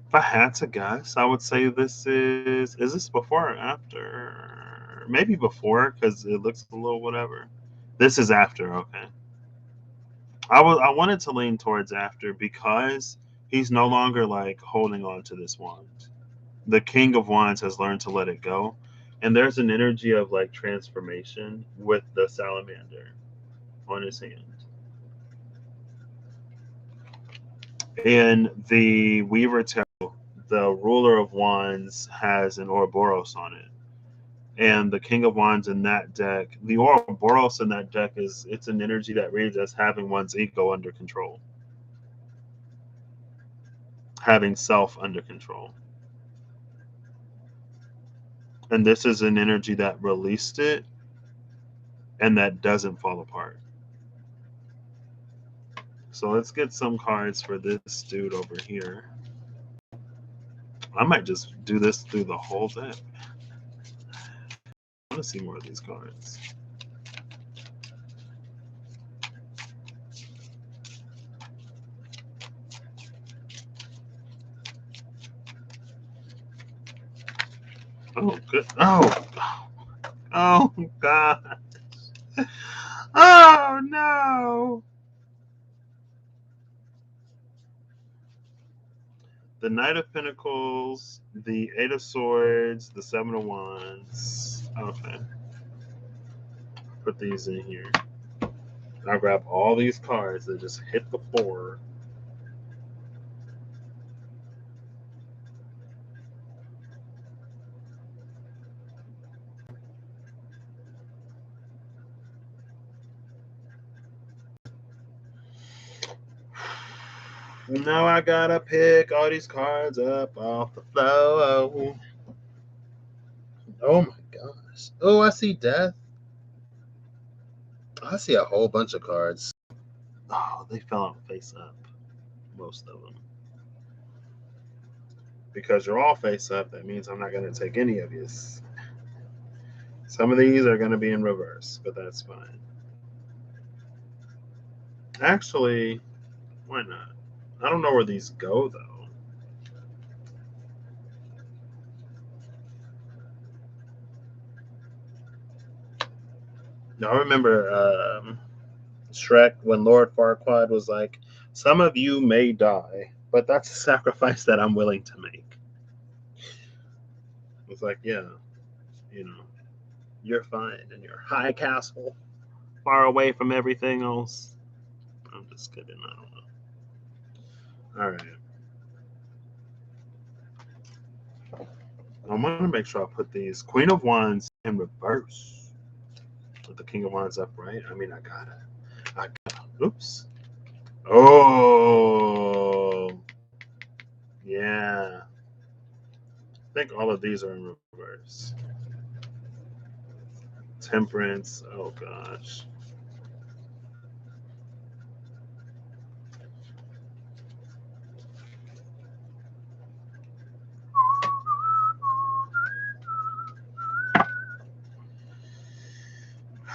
if I had to guess, I would say this is this before or after? Maybe before because it looks a little whatever. This is after, okay. I wanted to lean towards after because he's no longer like holding on to this wand. The King of Wands has learned to let it go. And there's an energy of like transformation with the salamander on his hand. And the Weaver Tarot, the ruler of wands, has an Ouroboros on it. And the King of Wands in that deck, the Ouroboros in that deck it's an energy that reads as having one's ego under control. Having self under control. And this is an energy that released it and that doesn't fall apart. So let's get some cards for this dude over here. I might just do this through the whole deck. I want to see more of these cards. Oh, good. Oh, God. Oh, no. The Knight of Pentacles, the Eight of Swords, the Seven of Wands. Okay. Put these in here. I grab all these cards that just hit the floor. Now I gotta pick all these cards up off the floor. Oh my gosh. Oh, I see death. I see a whole bunch of cards. Oh, they fell out face up. Most of them. Because you're all face up, that means I'm not going to take any of these. Some of these are going to be in reverse, but that's fine. Actually, why not? I don't know where these go, though. Now, I remember Shrek when Lord Farquaad was like, some of you may die, but that's a sacrifice that I'm willing to make. It's like, yeah, you know, you're fine in your high castle, far away from everything else. I'm just kidding. I don't know. All right. I want to make sure I put these Queen of Wands in reverse with the King of Wands upright. I mean, I gotta. Oops. Oh, yeah. I think all of these are in reverse. Temperance. Oh gosh.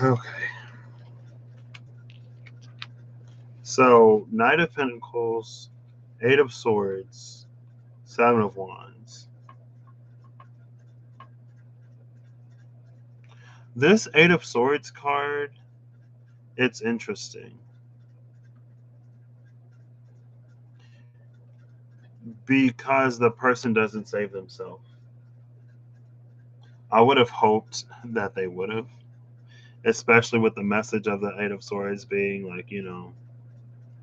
Okay. So Knight of Pentacles, Eight of Swords, Seven of Wands. This Eight of Swords card, it's interesting. Because the person doesn't save themselves. I would have hoped that they would have, especially with the message of the Eight of Swords being like, you know,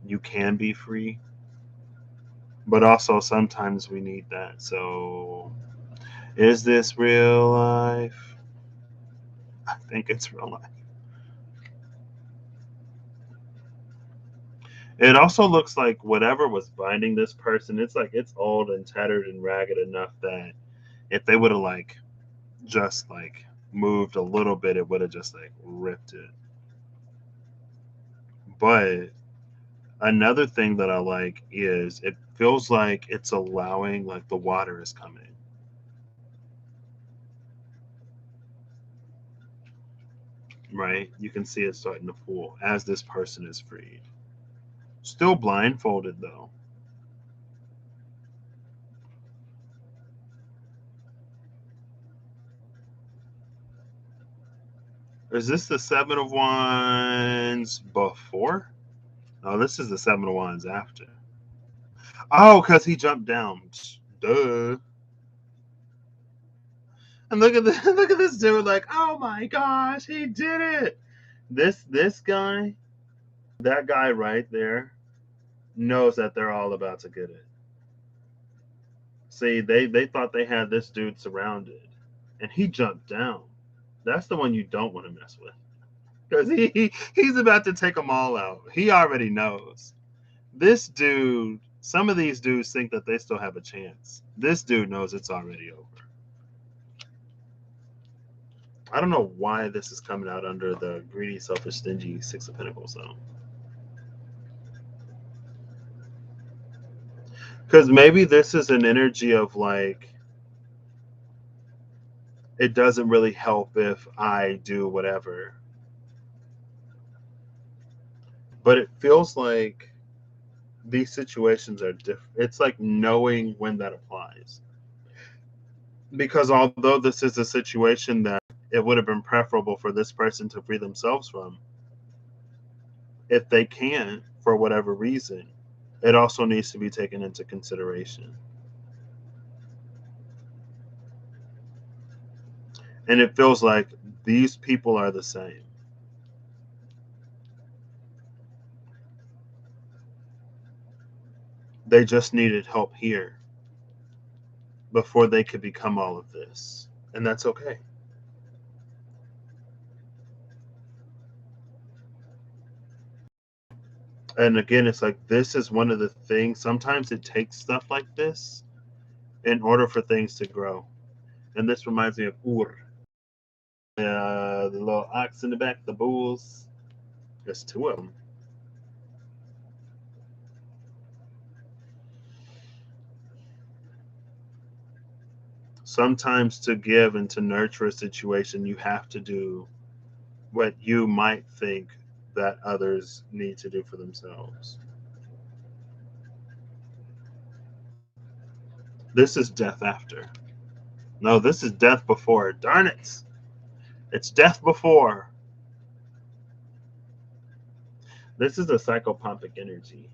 you can be free. But also sometimes we need that. So is this real life? I think it's real life. It also looks like whatever was binding this person, it's like it's old and tattered and ragged enough that if they would have like just like moved a little bit, it would have just like ripped it. But another thing that I like is it feels like it's allowing like the water is coming. Right? You can see it starting to pool as this person is freed. Still blindfolded though. Is this the Seven of Wands before? Oh, this is the Seven of Wands after. Oh, because he jumped down. Duh. And look at this, look at this dude, like, oh my gosh, he did it. This guy, that guy right there, knows that they're all about to get it. See, they thought they had this dude surrounded, and he jumped down. That's the one you don't want to mess with, because he's about to take them all out. He already knows. This dude, some of these dudes think that they still have a chance. This dude knows it's already over. I don't know why this is coming out under the greedy, selfish, stingy Six of Pentacles, though. Because maybe this is an energy of like, it doesn't really help if I do whatever. But it feels like these situations are different. It's like knowing when that applies. Because although this is a situation that it would have been preferable for this person to free themselves from, if they can't, for whatever reason, it also needs to be taken into consideration. And it feels like these people are the same. They just needed help here before they could become all of this. And that's okay. And again, it's like this is one of the things. Sometimes it takes stuff like this in order for things to grow. And this reminds me of Ur, the little ox in the back, the bulls. There's two of them. Sometimes to give and to nurture a situation, you have to do what you might think that others need to do for themselves. This is death after. No, this is death before. Darn it. It's death before. This is a psychopompic energy.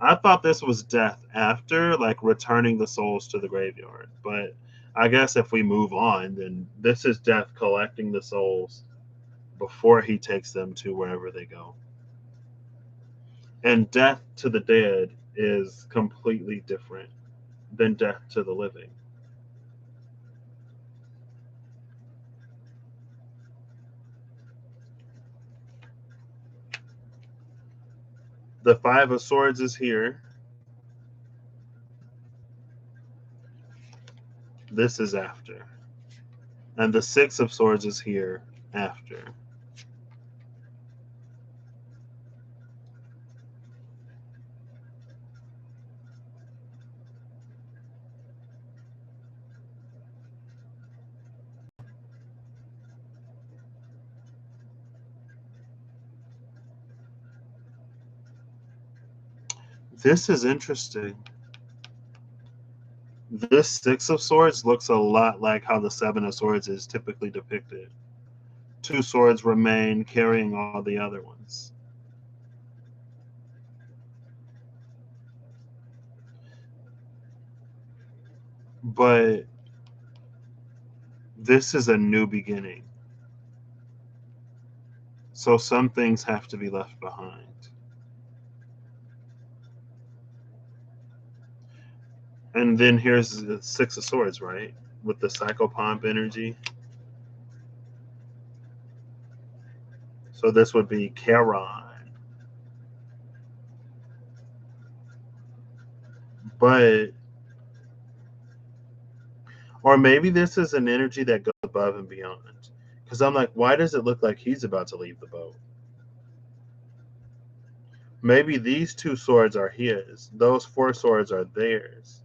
I thought this was death after, like returning the souls to the graveyard. But I guess if we move on, then this is death collecting the souls before he takes them to wherever they go. And death to the dead is completely different than death to the living. The Five of Swords is here. This is after. And the Six of Swords is here after. This is interesting. This Six of Swords looks a lot like how the Seven of Swords is typically depicted. Two swords remain carrying all the other ones. But this is a new beginning. So some things have to be left behind. And then here's the Six of Swords, right? With the psychopomp energy. So this would be Charon. But, or maybe this is an energy that goes above and beyond. Because I'm like, why does it look like he's about to leave the boat? Maybe these two swords are his. Those four swords are theirs.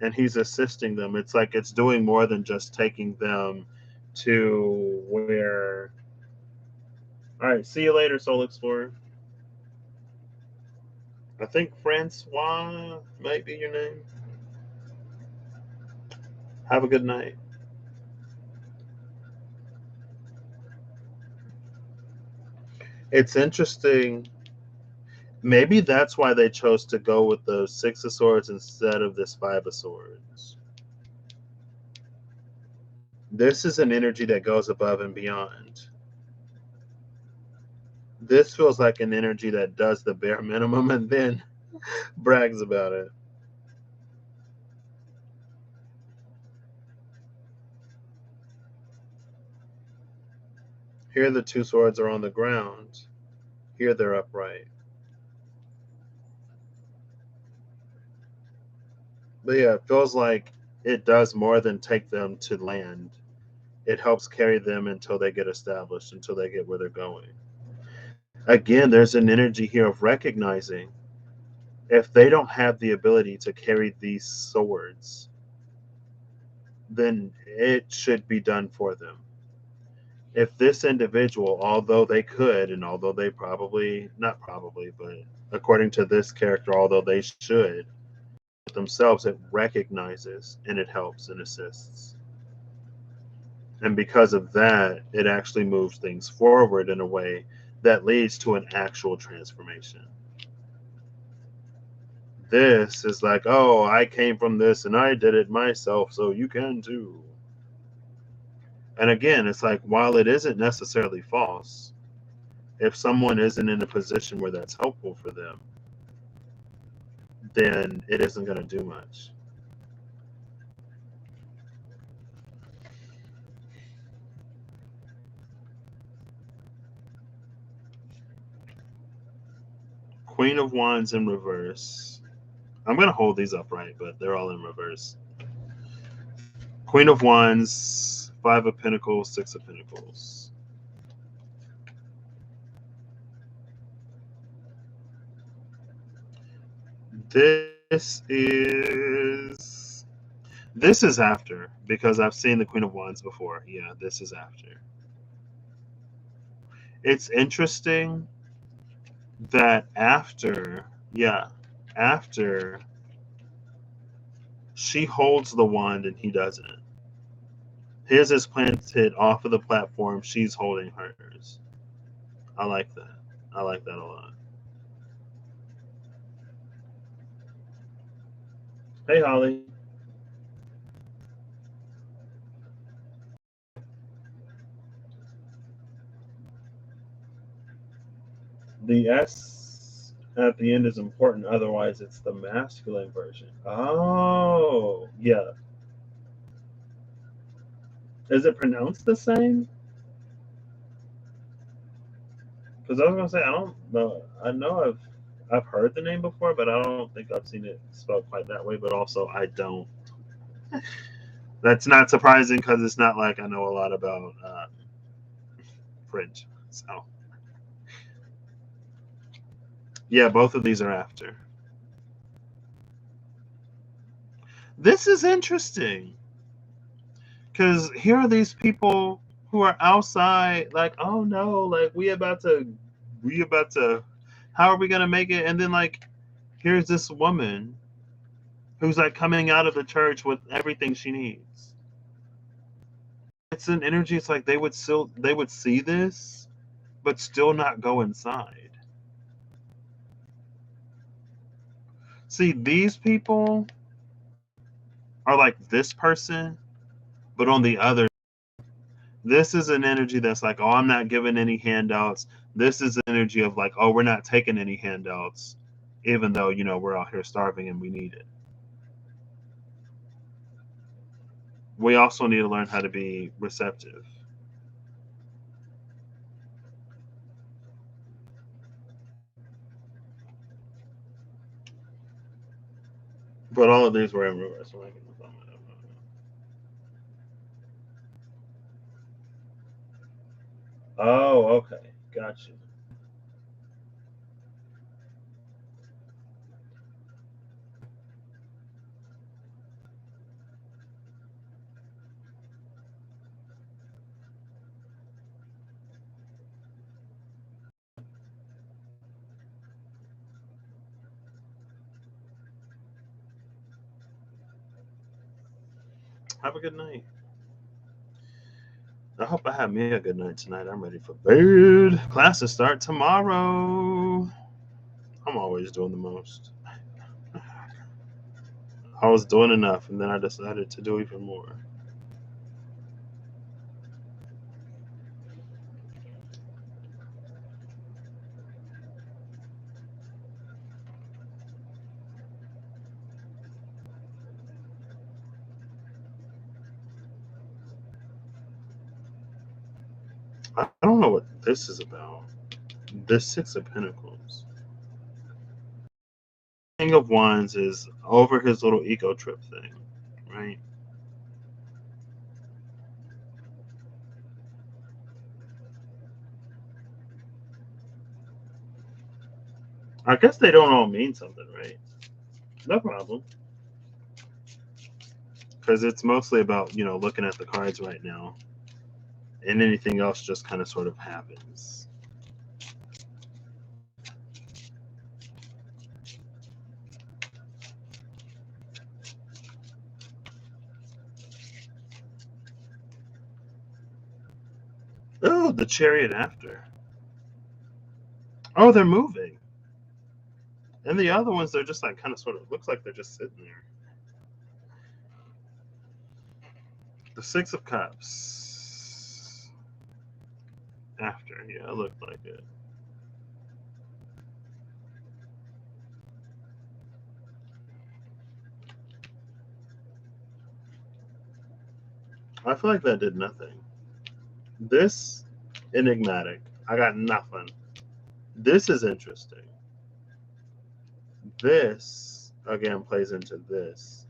And he's assisting them. It's like it's doing more than just taking them to where. All right, see you later, Soul Explorer. I think Francois might be your name. Have a good night. It's interesting. Maybe that's why they chose to go with the Six of Swords instead of this Five of Swords. This is an energy that goes above and beyond. This feels like an energy that does the bare minimum and then brags about it. Here the two swords are on the ground. Here they're upright. But yeah, it feels like it does more than take them to land. It helps carry them until they get established, until they get where they're going. Again, there's an energy here of recognizing if they don't have the ability to carry these swords, then it should be done for them. If this individual, although they could, and although they probably, not probably, but according to this character, although they should, themselves, it recognizes and it helps and assists. And because of that, it actually moves things forward in a way that leads to an actual transformation. This is like, oh, I came from this and I did it myself, so you can too. And again, it's like, while it isn't necessarily false, if someone isn't in a position where that's helpful for them, then it isn't going to do much. Queen of Wands in reverse. I'm going to hold these upright, but they're all in reverse. Queen of Wands, Five of Pentacles, Six of Pentacles. This is after, because I've seen the Queen of Wands before. Yeah, this is after. It's interesting that after she holds the wand and he doesn't. His is planted off of the platform. She's holding hers. I like that. I like that a lot. Hey, Holly. The S at the end is important. Otherwise, it's the masculine version. Oh, yeah. Is it pronounced the same? Because I was gonna say I don't know. I know I've heard the name before, but I don't think I've seen it spelled quite that way. But also, I don't. That's not surprising because it's not like I know a lot about French. So yeah, both of these are after. This is interesting because here are these people who are outside, like, oh no, like we about to, how are we gonna make it? And then like, here's this woman who's like coming out of the church with everything she needs. It's an energy. It's like they would see this, but still not go inside. See, these people are like this person, but on the other, this is an energy that's like, oh, I'm not giving any handouts. This is an energy of like, oh, we're not taking any handouts, even though, we're out here starving and we need it. We also need to learn how to be receptive. But all of these were in reverse. Oh, okay. Gotcha. Have a good night. I hope I have me a good night tonight. I'm ready for bed. Classes start tomorrow. I'm always doing the most. I was doing enough, and then I decided to do even more. I don't know what this is about. This Six of Pentacles. King of Wands is over his little ego trip thing, right? I guess they don't all mean something, right? No problem. Because it's mostly about, looking at the cards right now. And anything else just kind of sort of happens. Oh, the Chariot after. Oh, they're moving. And the other ones, they're just like kind of sort of looks like they're just sitting there. The Six of Cups. After, yeah, it looked like it. I feel like that did nothing. This, enigmatic. I got nothing. This is interesting. This, again, plays into this.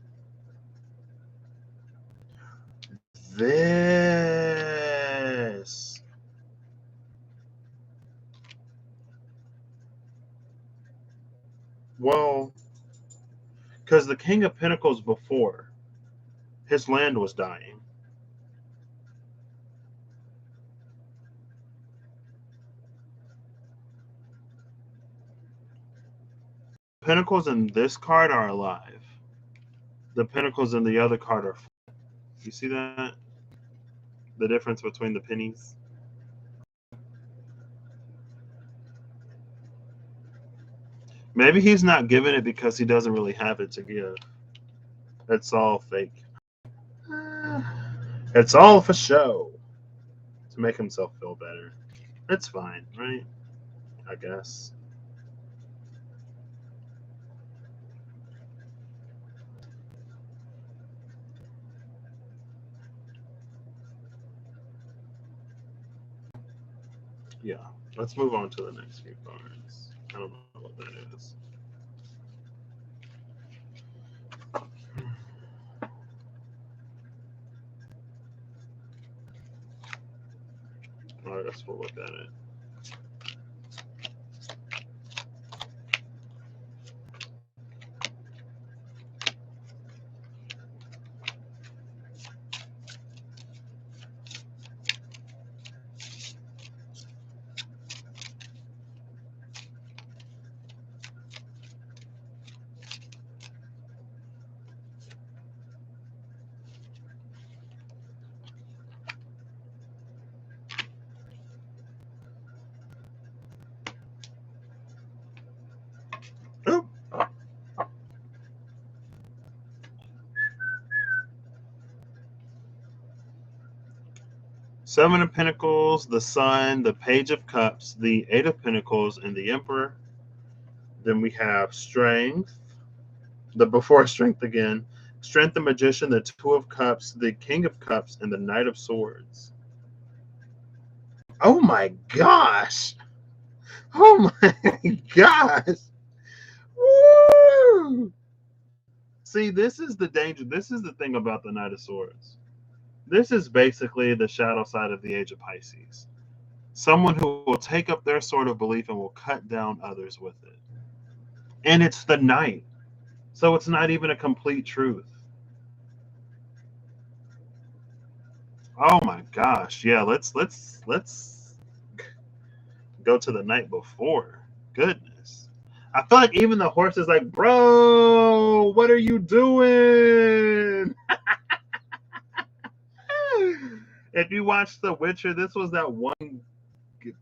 This. Well, because the King of Pentacles before, his land was dying. Pentacles in this card are alive. The Pentacles in the other card are. You see that? The difference between the pennies? Maybe he's not giving it because he doesn't really have it to give. It's all fake. It's all for show. To make himself feel better. It's fine, right? I guess. Yeah. Let's move on to the next few cards. I don't know what that is. I guess we'll look at it. Oh. Seven of Pentacles, the Sun, the Page of Cups, the Eight of Pentacles, and the Emperor. Then we have Strength, the before Strength again, Strength, the Magician, the Two of Cups, the King of Cups, and the Knight of Swords. Oh my gosh! Oh my gosh! Woo! See, this is the danger. This is the thing about the Knight of Swords. This is basically the shadow side of the Age of Pisces. Someone who will take up their sword of belief and will cut down others with it. And it's the Knight. So it's not even a complete truth. Oh my gosh. Yeah, let's go to the night before. Goodness. I feel like even the horse is like, bro, what are you doing? If you watch The Witcher, this was that one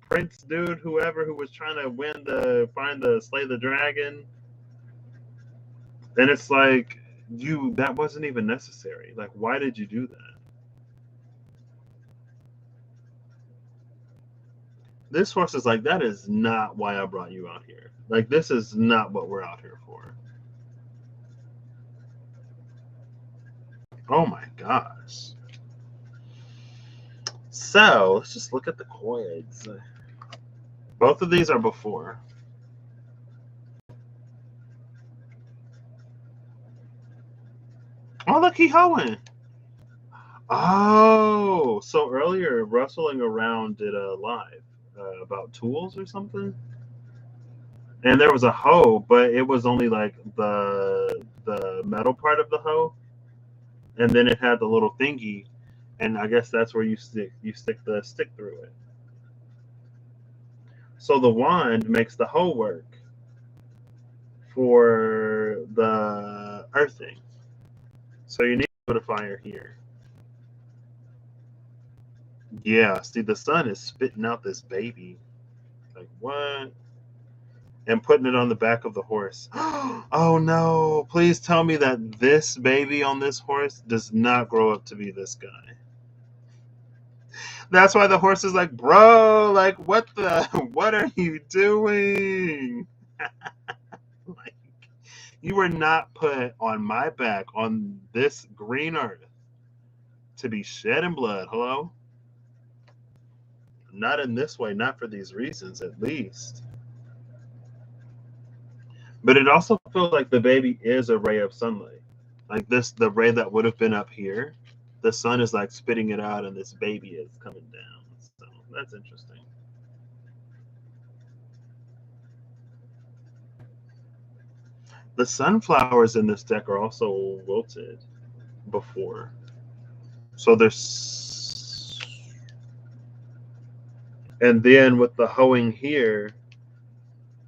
prince dude, whoever, who was trying to slay the dragon. And it's like, that wasn't even necessary. Like, why did you do that? This horse is like, that is not why I brought you out here. Like, this is not what we're out here for. Oh my gosh. So let's just look at the coins. Both of these are before. Oh, look, he hoeing. Oh, so earlier, Rustling Around did a live about tools or something. And there was a hoe, but it was only like the metal part of the hoe. And then it had the little thingy. And I guess that's where you stick the stick through it. So the wand makes the hoe work for the earthing. So you need to put a fire here. Yeah, see, the sun is spitting out this baby. Like, what? And putting it on the back of the horse. Oh no, please tell me that this baby on this horse does not grow up to be this guy. That's why the horse is like, bro, like, what are you doing? Like, you were not put on my back on this green earth to be shed in blood. Hello? Not in this way, not for these reasons, at least. But it also feels like the baby is a ray of sunlight. Like this, the ray that would have been up here, the sun is like spitting it out, and this baby is coming down. So that's interesting. The sunflowers in this deck are also wilted before. So there's, and then with the hoeing here,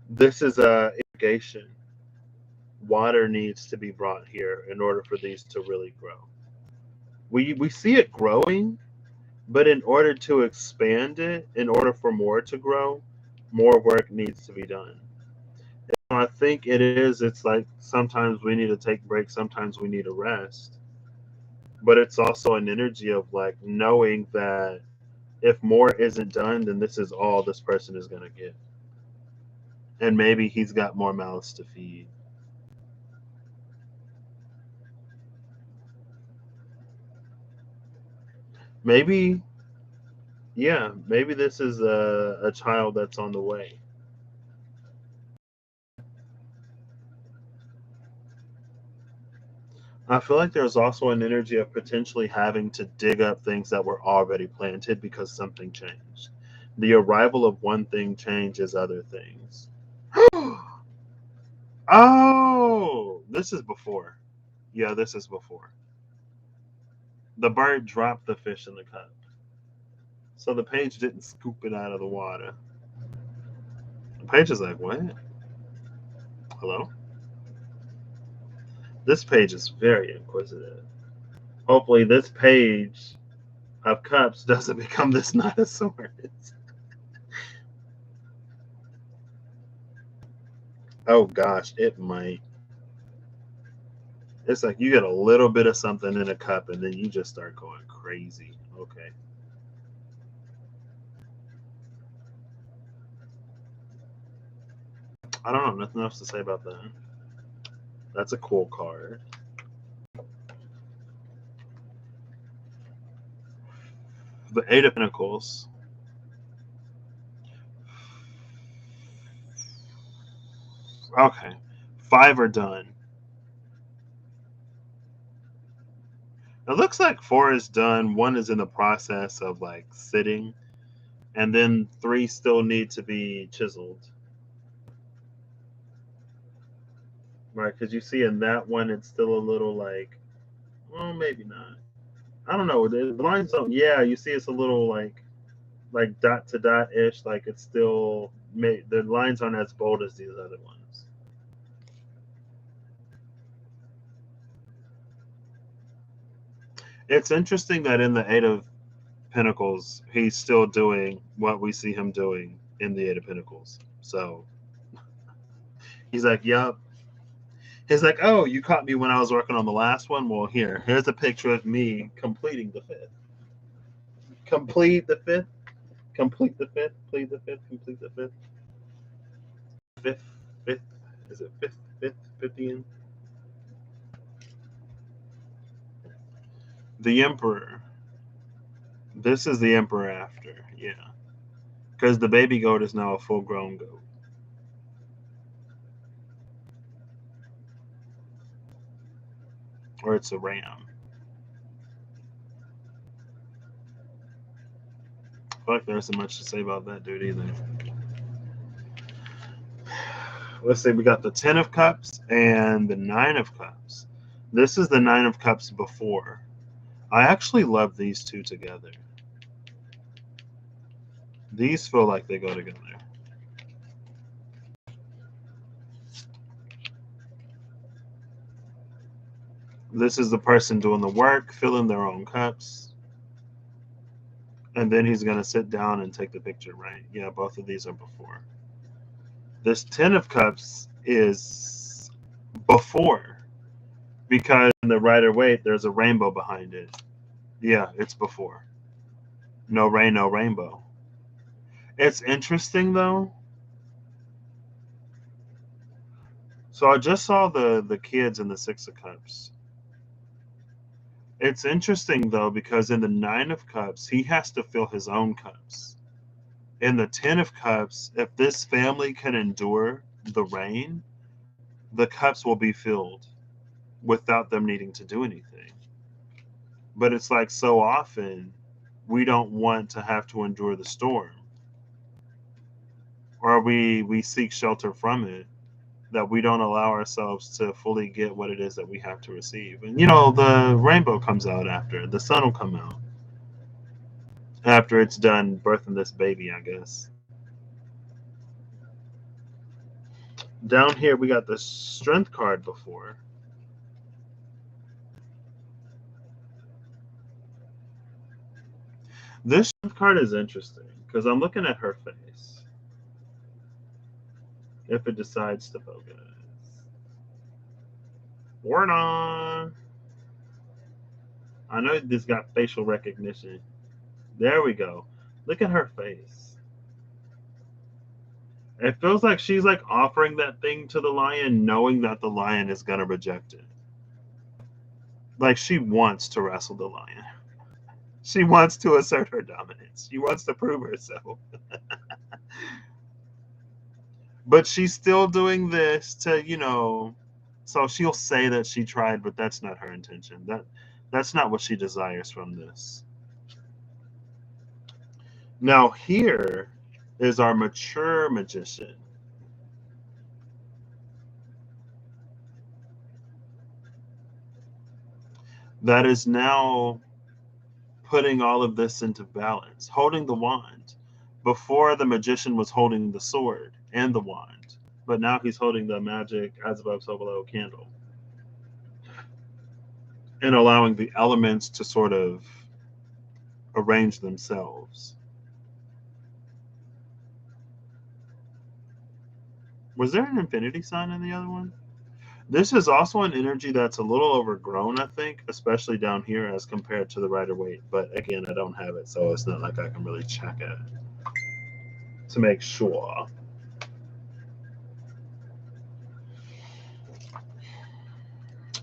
this is a irrigation. Water needs to be brought here in order for these to really grow. We see it growing, but in order to expand it, in order for more to grow, more work needs to be done. And I think it is, it's like sometimes we need to take breaks, sometimes we need a rest. But it's also an energy of like knowing that if more isn't done, then this is all this person is going to get. And maybe he's got more mouths to feed. Maybe, yeah, maybe this is a child that's on the way. I feel like there's also an energy of potentially having to dig up things that were already planted because something changed. The arrival of one thing changes other things. Oh, this is before. Yeah, this is before. The bird dropped the fish in the cup. So the page didn't scoop it out of the water. The page is like, what? Hello? This page is very inquisitive. Hopefully, this page of cups doesn't become this Knight of Swords. Oh gosh, it might. It's like you get a little bit of something in a cup and then you just start going crazy. Okay. I don't know. Nothing else to say about that. That's a cool card. The Eight of Pentacles. Okay. Five are done. It looks like four is done. One is in the process of like sitting. And then three still need to be chiseled. Right? Because you see in that one, it's still a little like, well, maybe not. I don't know. The lines don't. Yeah, you see, it's a little like dot to dot ish. Like it's still the lines aren't as bold as these other ones. It's interesting that in the Eight of Pentacles, he's still doing what we see him doing in the Eight of Pentacles. So he's like, "Yep." He's like, "Oh, you caught me when I was working on the last one. Well, here's a picture of me completing the fifth. Complete the fifth. Complete the fifth. Complete the fifth. Complete the fifth. Fifth. Fifth. Is it fifth? Fifth. 50th? The Emperor. This is the Emperor after, yeah. Because the baby goat is now a full grown goat. Or it's a ram. I feel like there isn't much to say about that dude either. Let's see, we got the Ten of Cups and the Nine of Cups. This is the Nine of Cups before. I actually love these two together. These feel like they go together. This is the person doing the work, filling their own cups. And then he's going to sit down and take the picture, right? Yeah, both of these are before. This Ten of Cups is before because in the Rider Waite, there's a rainbow behind it. Yeah, it's before. No rain, no rainbow. It's interesting though. So I just saw the kids in the Six of Cups. It's interesting though because in the Nine of Cups, he has to fill his own cups. In the Ten of Cups, if this family can endure the rain, the cups will be filled without them needing to do anything. But it's like so often we don't want to have to endure the storm, or we seek shelter from it, that we don't allow ourselves to fully get what it is that we have to receive. And the rainbow comes out after, the sun will come out after it's done birthing this baby, I guess. Down here we got the strength card before. This strength card is interesting because I'm looking at her face. If it decides to focus. Word on. I know this got facial recognition. There we go. Look at her face. It feels like she's like offering that thing to the lion, knowing that the lion is gonna reject it. Like she wants to wrestle the lion. She wants to assert her dominance. She wants to prove herself. But she's still doing this to. So she'll say that she tried, but that's not her intention. That's not what she desires from this. Now here is our mature magician. That is now putting all of this into balance, holding the wand. Before, the magician was holding the sword and the wand, but now he's holding the magic as above, so below candle, and allowing the elements to sort of arrange themselves. Was there an infinity sign in the other one? This is also an energy that's a little overgrown, I think, especially down here as compared to the Rider-Waite. But again, I don't have it, so it's not like I can really check it to make sure.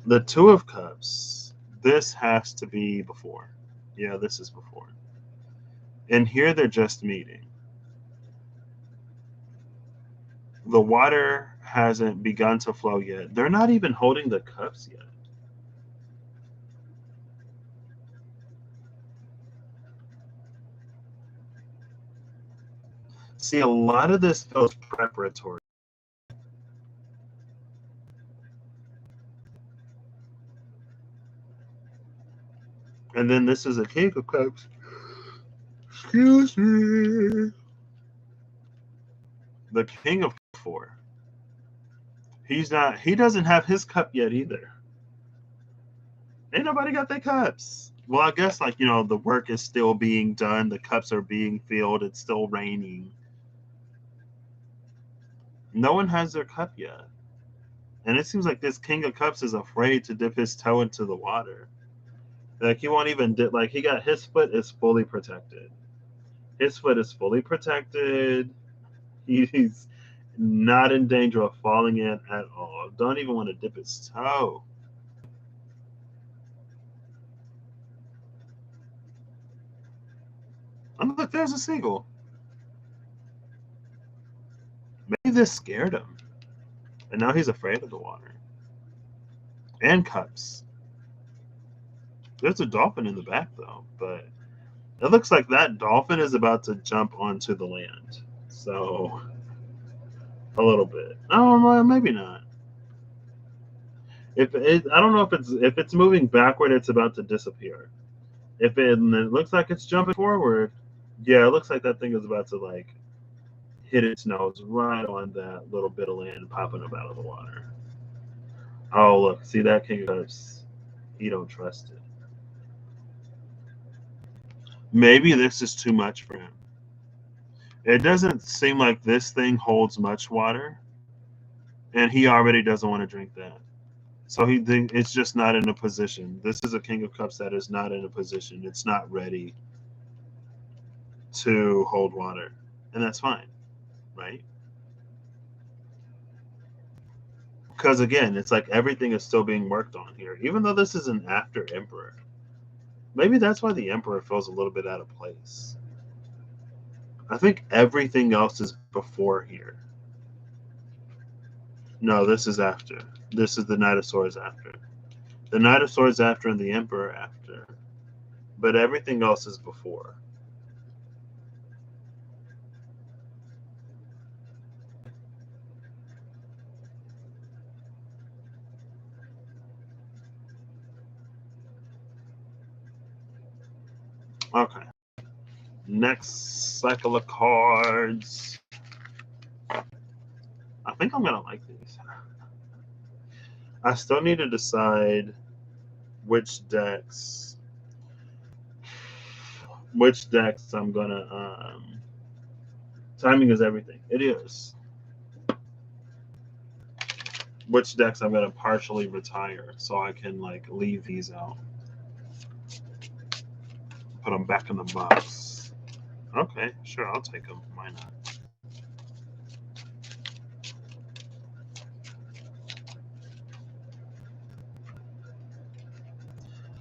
The Two of Cups, this has to be before. Yeah, this is before. And here they're just meeting. The water hasn't begun to flow yet. They're not even holding the cups yet. See, a lot of this feels preparatory. And then this is a King of Cups. Excuse me. The King of 4. He doesn't have his cup yet either. Ain't nobody got their cups. Well, I guess the work is still being done. The cups are being filled. It's still raining. No one has their cup yet. And it seems like this King of Cups is afraid to dip his toe into the water. Like he won't even dip. Like his foot is fully protected. His foot is fully protected. He's not in danger of falling in at all. Don't even want to dip his toe. Oh, look, there's a seagull. Maybe this scared him. And now he's afraid of the water. And cups. There's a dolphin in the back, though. But it looks like that dolphin is about to jump onto the land. So, a little bit. Oh, maybe not. I don't know if it's moving backward, it's about to disappear. If it looks like it's jumping forward, yeah, it looks like that thing is about to hit its nose right on that little bit of land popping up out of the water. Oh, look, see that King of Cups? He don't trust it. Maybe this is too much for him. It doesn't seem like this thing holds much water, and he already doesn't want to drink that. So it's just not in a position. This is a King of Cups that is not in a position. It's not ready to hold water, and that's fine, right? Because again, it's like everything is still being worked on here, even though this is an after Emperor. Maybe that's why the Emperor feels a little bit out of place. I think everything else is before here. No, this is after. This is the Knight of Swords after. The Knight of Swords after and the Emperor after. But everything else is before. Okay. Next cycle of cards. I think I'm gonna like these. I still need to decide which decks I'm gonna timing is everything. It is. Which decks I'm gonna partially retire so I can like leave these out. Put them back in the box. Okay, sure, I'll take them. Why not?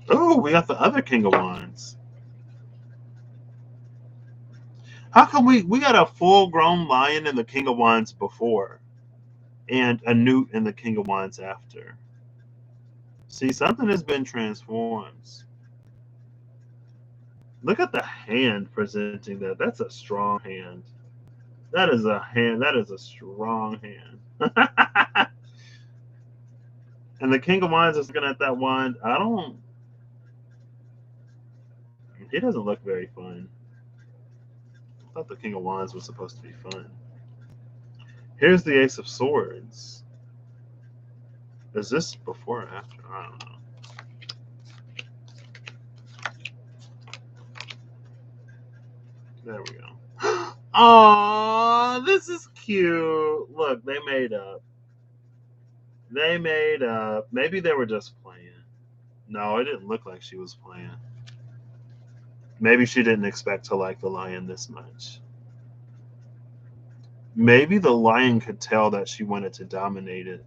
Oh, we got the other King of Wands. How come we got a full grown lion in the King of Wands before and a newt in the King of Wands after? See, something has been transformed. Look at the hand presenting that. That's a strong hand. That is a hand. That is a strong hand. And the King of Wands is looking at that wand. I don't. He doesn't look very fun. I thought the King of Wands was supposed to be fun. Here's the Ace of Swords. Is this before or after? I don't know. There we go. Aww, this is cute. Look, they made up. They made up. Maybe they were just playing. No, it didn't look like she was playing. Maybe she didn't expect to like the lion this much. Maybe the lion could tell that she wanted to dominate it.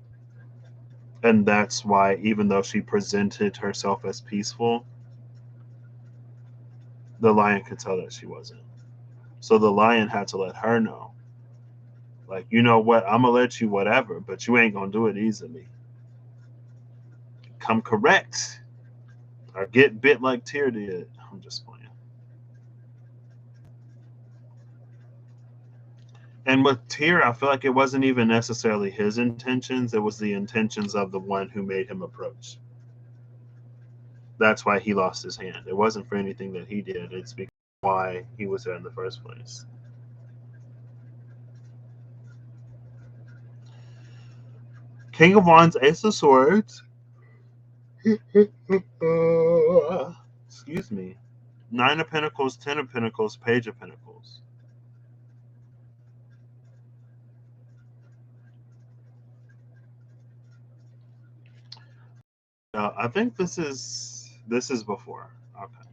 And that's why, even though she presented herself as peaceful, the lion could tell that she wasn't. So the lion had to let her know, like, you know what, I'm going to let you whatever, but you ain't going to do it easily. Come correct or get bit like Tyr did. I'm just playing. And with Tyr, I feel like it wasn't even necessarily his intentions. It was the intentions of the one who made him approach. That's why he lost his hand. It wasn't for anything that he did. It's because why he was there in the first place. King of Wands, Ace of Swords. Excuse me. Nine of Pentacles, Ten of Pentacles, Page of Pentacles. I think this is before. Okay.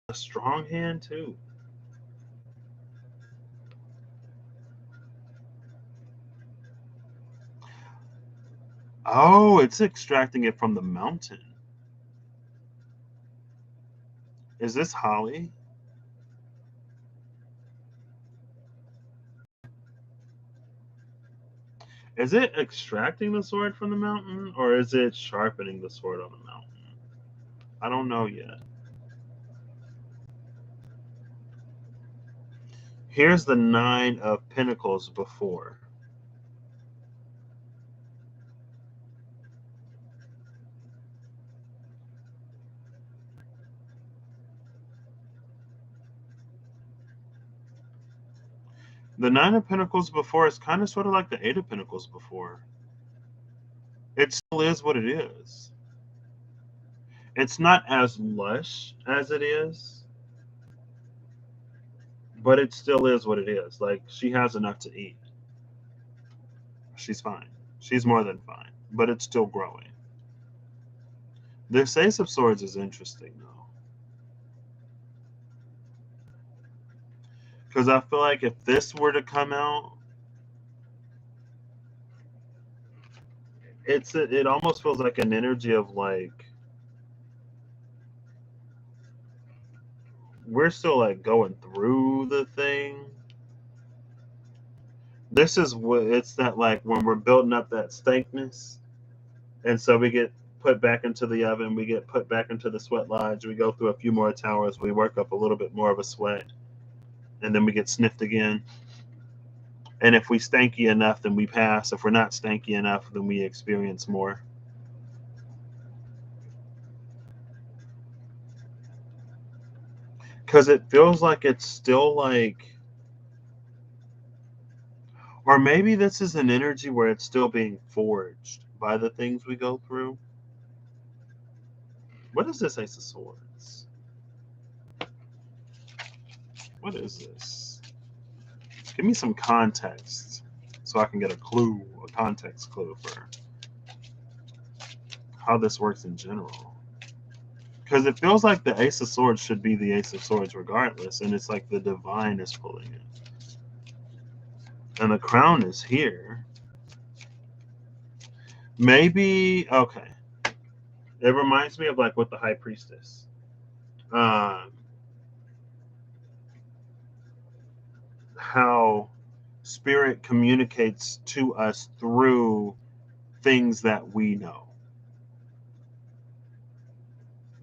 A strong hand too. Oh, it's extracting it from the mountain. Is this Holly? Is it extracting the sword from the mountain, or is it sharpening the sword on the mountain? I don't know yet. Here's the Nine of Pentacles before. The Nine of Pentacles before is kind of sort of like the Eight of Pentacles before. It still is what it is. It's not as lush as it is, but it still is what it is. Like, she has enough to eat. She's fine. She's more than fine, but it's still growing. This Ace of Swords is interesting, though. Because I feel like if this were to come out, it almost feels like an energy of like, we're still like going through the thing, This is what it's that like when we're building up that stankness, and so we get put back into the oven, we get put back into the sweat lodge, we go through a few more towers, we work up a little bit more of a sweat, and then we get sniffed again. And if we stanky enough, then we pass. If we're not stanky enough, then we experience more. Because it feels like it's still like, or maybe this is an energy where it's still being forged by the things we go through. What is this Ace of Swords? What is this? Give me some context so I can get a clue, a context clue for how this works in general. Because it feels like the Ace of Swords should be the Ace of Swords regardless, and it's like the divine is pulling it. And the crown is here. Maybe, okay. It reminds me of like with the High Priestess. How spirit communicates to us through things that we know,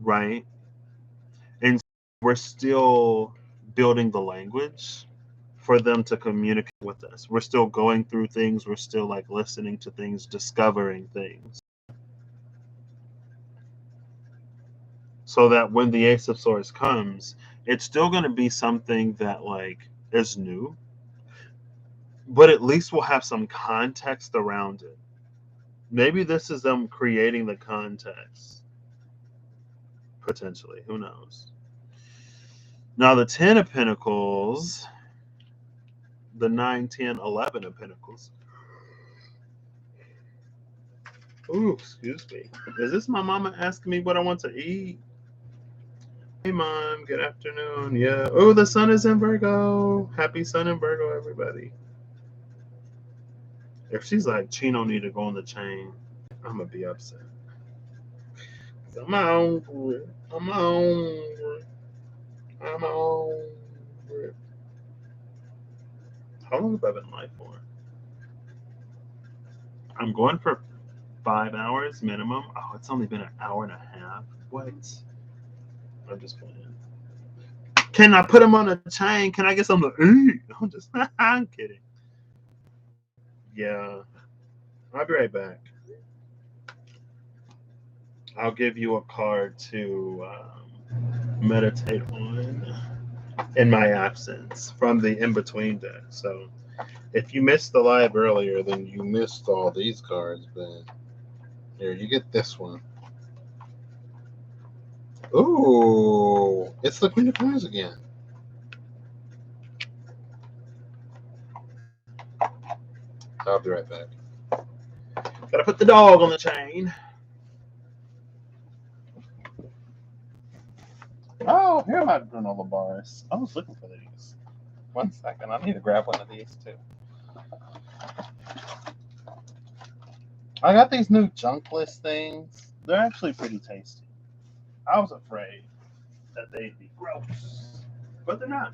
right? And we're still building the language for them to communicate with us. We're still going through things, we're still like listening to things, discovering things. So that when the Ace of Swords comes, it's still going to be something that like is new, but at least we'll have some context around it. Maybe this is them creating the context. Potentially. Who knows? Now, the 10 of Pentacles, the 9, 10, 11 of Pentacles. Ooh, excuse me. Is this my mama asking me what I want to eat? Hey, Mom. Good afternoon. Yeah. Oh, the sun is in Virgo. Happy sun in Virgo, everybody. If she's like, Chino need to go on the chain, I'm going to be upset. I'm hungry. I'm hungry. I'm hungry. How long have I been live for? I'm going for 5 hours minimum. Oh, it's only been an hour and a half. What? I'm just playing. Can I put him on a chain? Can I get something to eat? I'm just, I'm kidding. Yeah. I'll be right back. I'll give you a card to meditate on in my absence from the in between deck. So if you missed the live earlier, then you missed all these cards. But here, you get this one. Ooh, it's the Queen of Coins again. I'll be right back. Gotta put the dog on the chain. Oh, here are my granola bars. I was looking for these. 1 second. I need to grab one of these too. I got these new junkless things. They're actually pretty tasty. I was afraid that they'd be gross, but they're not.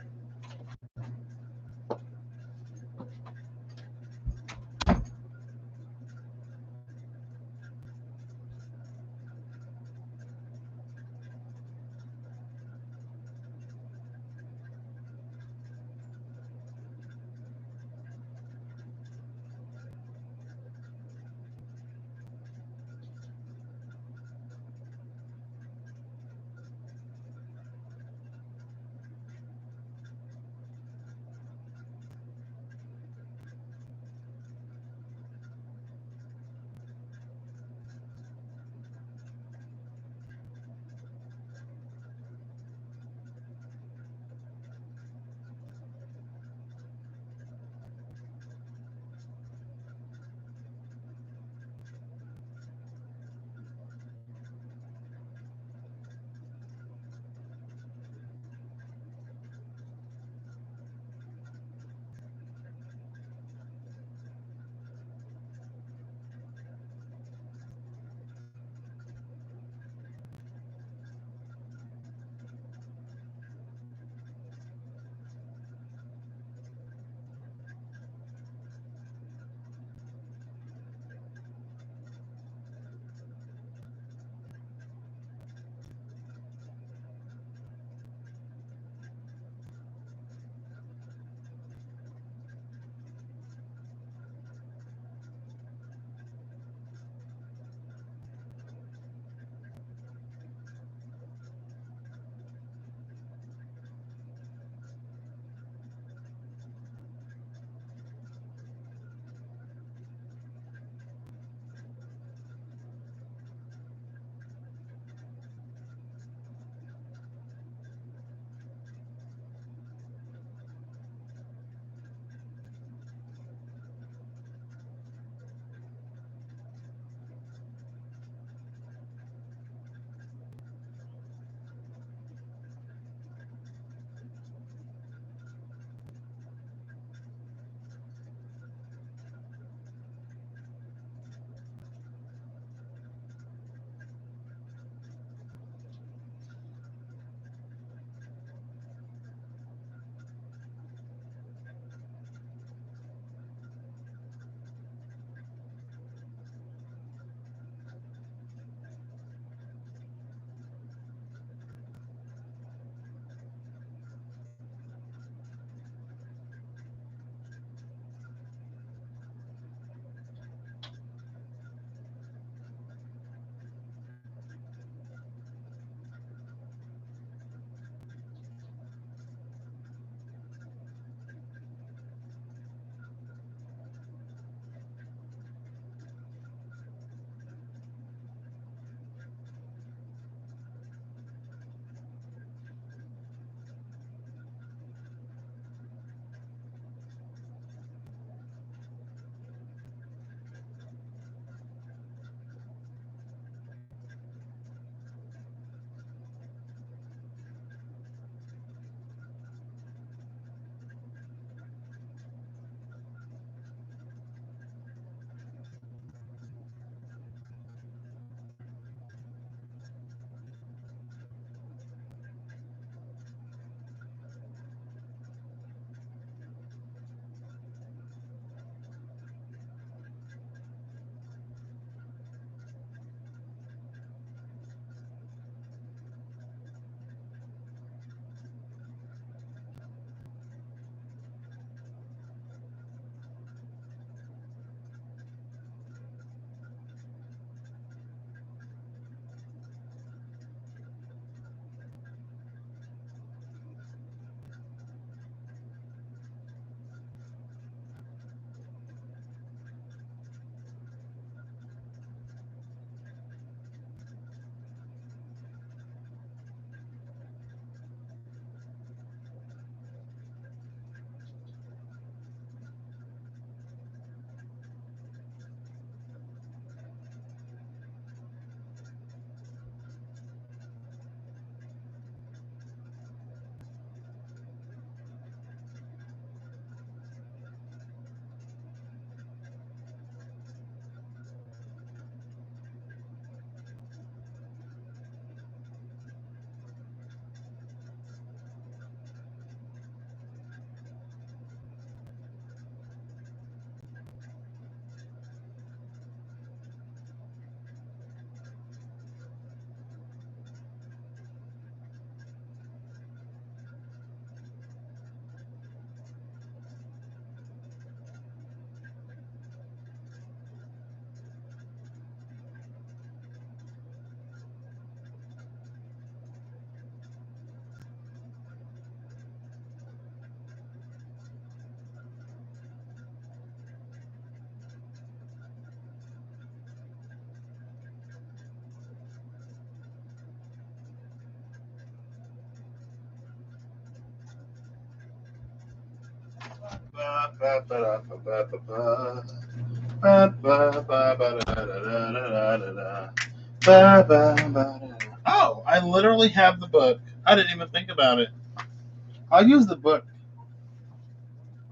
Oh, I literally have the book. I didn't even think about it. I'll use the book.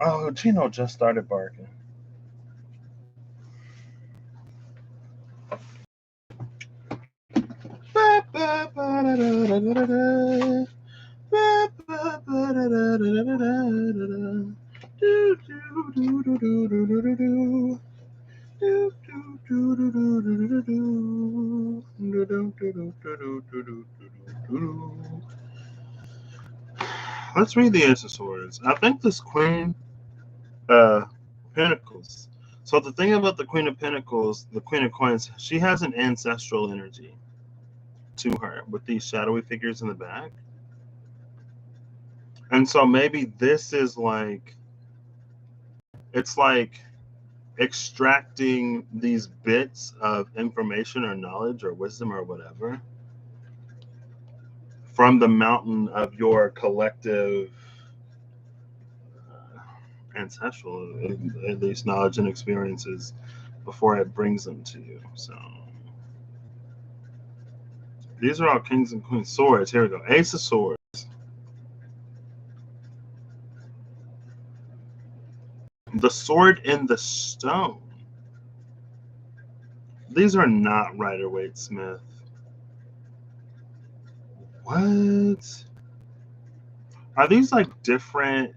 Oh, Gino just started barking. Let's read the Ace of Swords. I think this Queen Pentacles. So the thing about the Queen of Pentacles, the Queen of Coins, she has an ancestral energy to her with these shadowy figures in the back. And so maybe this is like, it's like extracting these bits of information or knowledge or wisdom or whatever from the mountain of your collective ancestral, at least knowledge and experiences before it brings them to you. So these are all kings and queens swords. Here we go. Ace of Swords. The sword in the stone. These are not Rider-Waite-Smith. What? Are these like different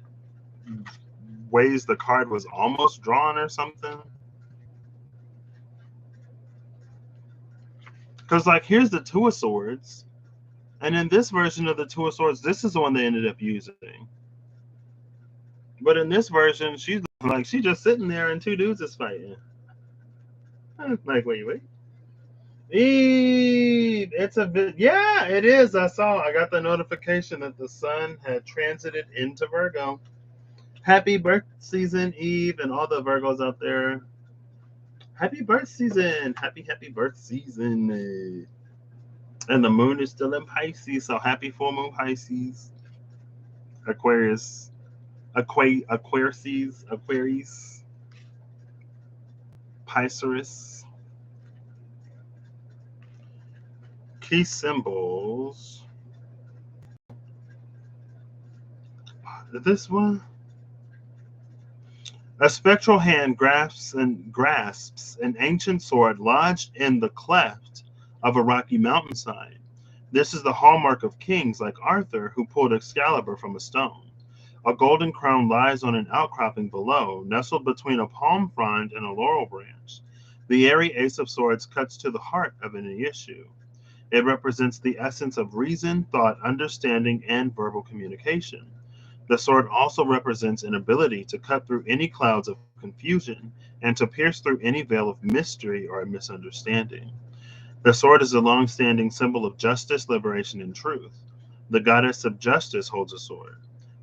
ways the card was almost drawn or something? Because like here's the Two of Swords. And in this version of the Two of Swords, this is the one they ended up using. But in this version, she's like she's just sitting there and two dudes is fighting. Like, wait. It's a bit, yeah, it is. I got the notification that the sun had transited into Virgo. Happy birth season, Eve, and all the Virgos out there. Happy birth season. Happy birth season. And the moon is still in Pisces, so happy full moon Pisces. Aquarius. Aquarius. Pisces. Key symbols. This one. A spectral hand grasps an ancient sword lodged in the cleft of a rocky mountainside. This is the hallmark of kings like Arthur, who pulled Excalibur from a stone. A golden crown lies on an outcropping below, nestled between a palm frond and a laurel branch. The airy Ace of Swords cuts to the heart of any issue. It represents the essence of reason, thought, understanding, and verbal communication. The sword also represents an ability to cut through any clouds of confusion and to pierce through any veil of mystery or misunderstanding. The sword is a long-standing symbol of justice, liberation, and truth. The goddess of justice holds a sword.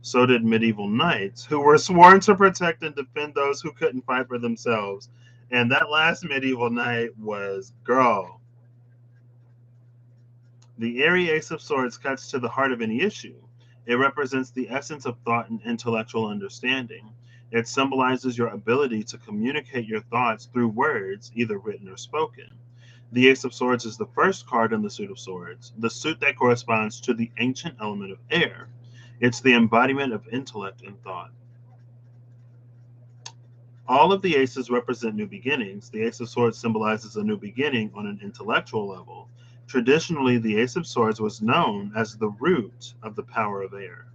So did medieval knights, who were sworn to protect and defend those who couldn't fight for themselves. And that last medieval knight was girl. The airy Ace of Swords cuts to the heart of any issue. It represents the essence of thought and intellectual understanding. It symbolizes your ability to communicate your thoughts through words, either written or spoken. The Ace of Swords is the first card in the suit of swords, the suit that corresponds to the ancient element of air. It's the embodiment of intellect and thought. All of the aces represent new beginnings. The Ace of Swords symbolizes a new beginning on an intellectual level. Traditionally, the Ace of Swords was known as the root of the power of air.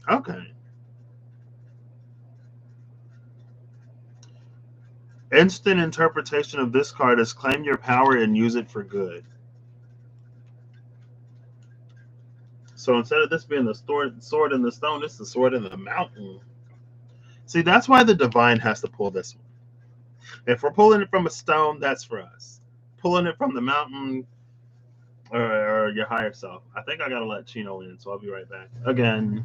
Okay. Instant interpretation of this card is claim your power and use it for good. So instead of this being the sword in the stone, it's the sword in the mountain. See, that's why the divine has to pull this one. If we're pulling it from a stone, that's for us. Pulling it from the mountain or your higher self. I think I gotta let Chino in, so I'll be right back. Again.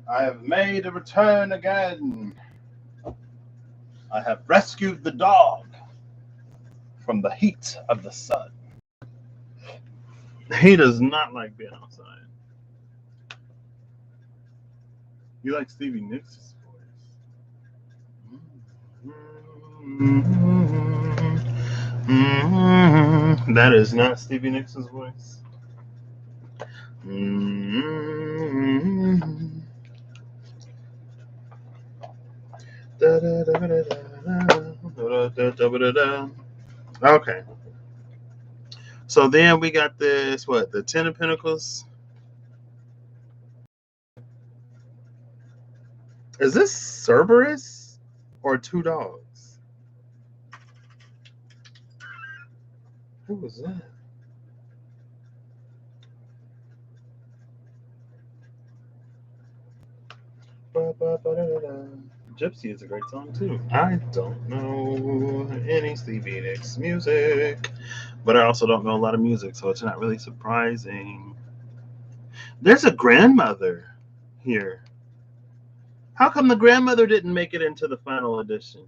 I have made a return again. I have rescued the dog from the heat of the sun. He does not like being outside. You like Stevie Nicks' voice. That is not Stevie Nicks' voice. Okay. So then we got this, what, the Ten of Pentacles? Is this Cerberus or two dogs? Who was that? Gypsy is a great song too. I don't know any Stevie Nicks music, but I also don't know a lot of music, so it's not really surprising. There's a grandmother here. How come the grandmother didn't make it into the final edition?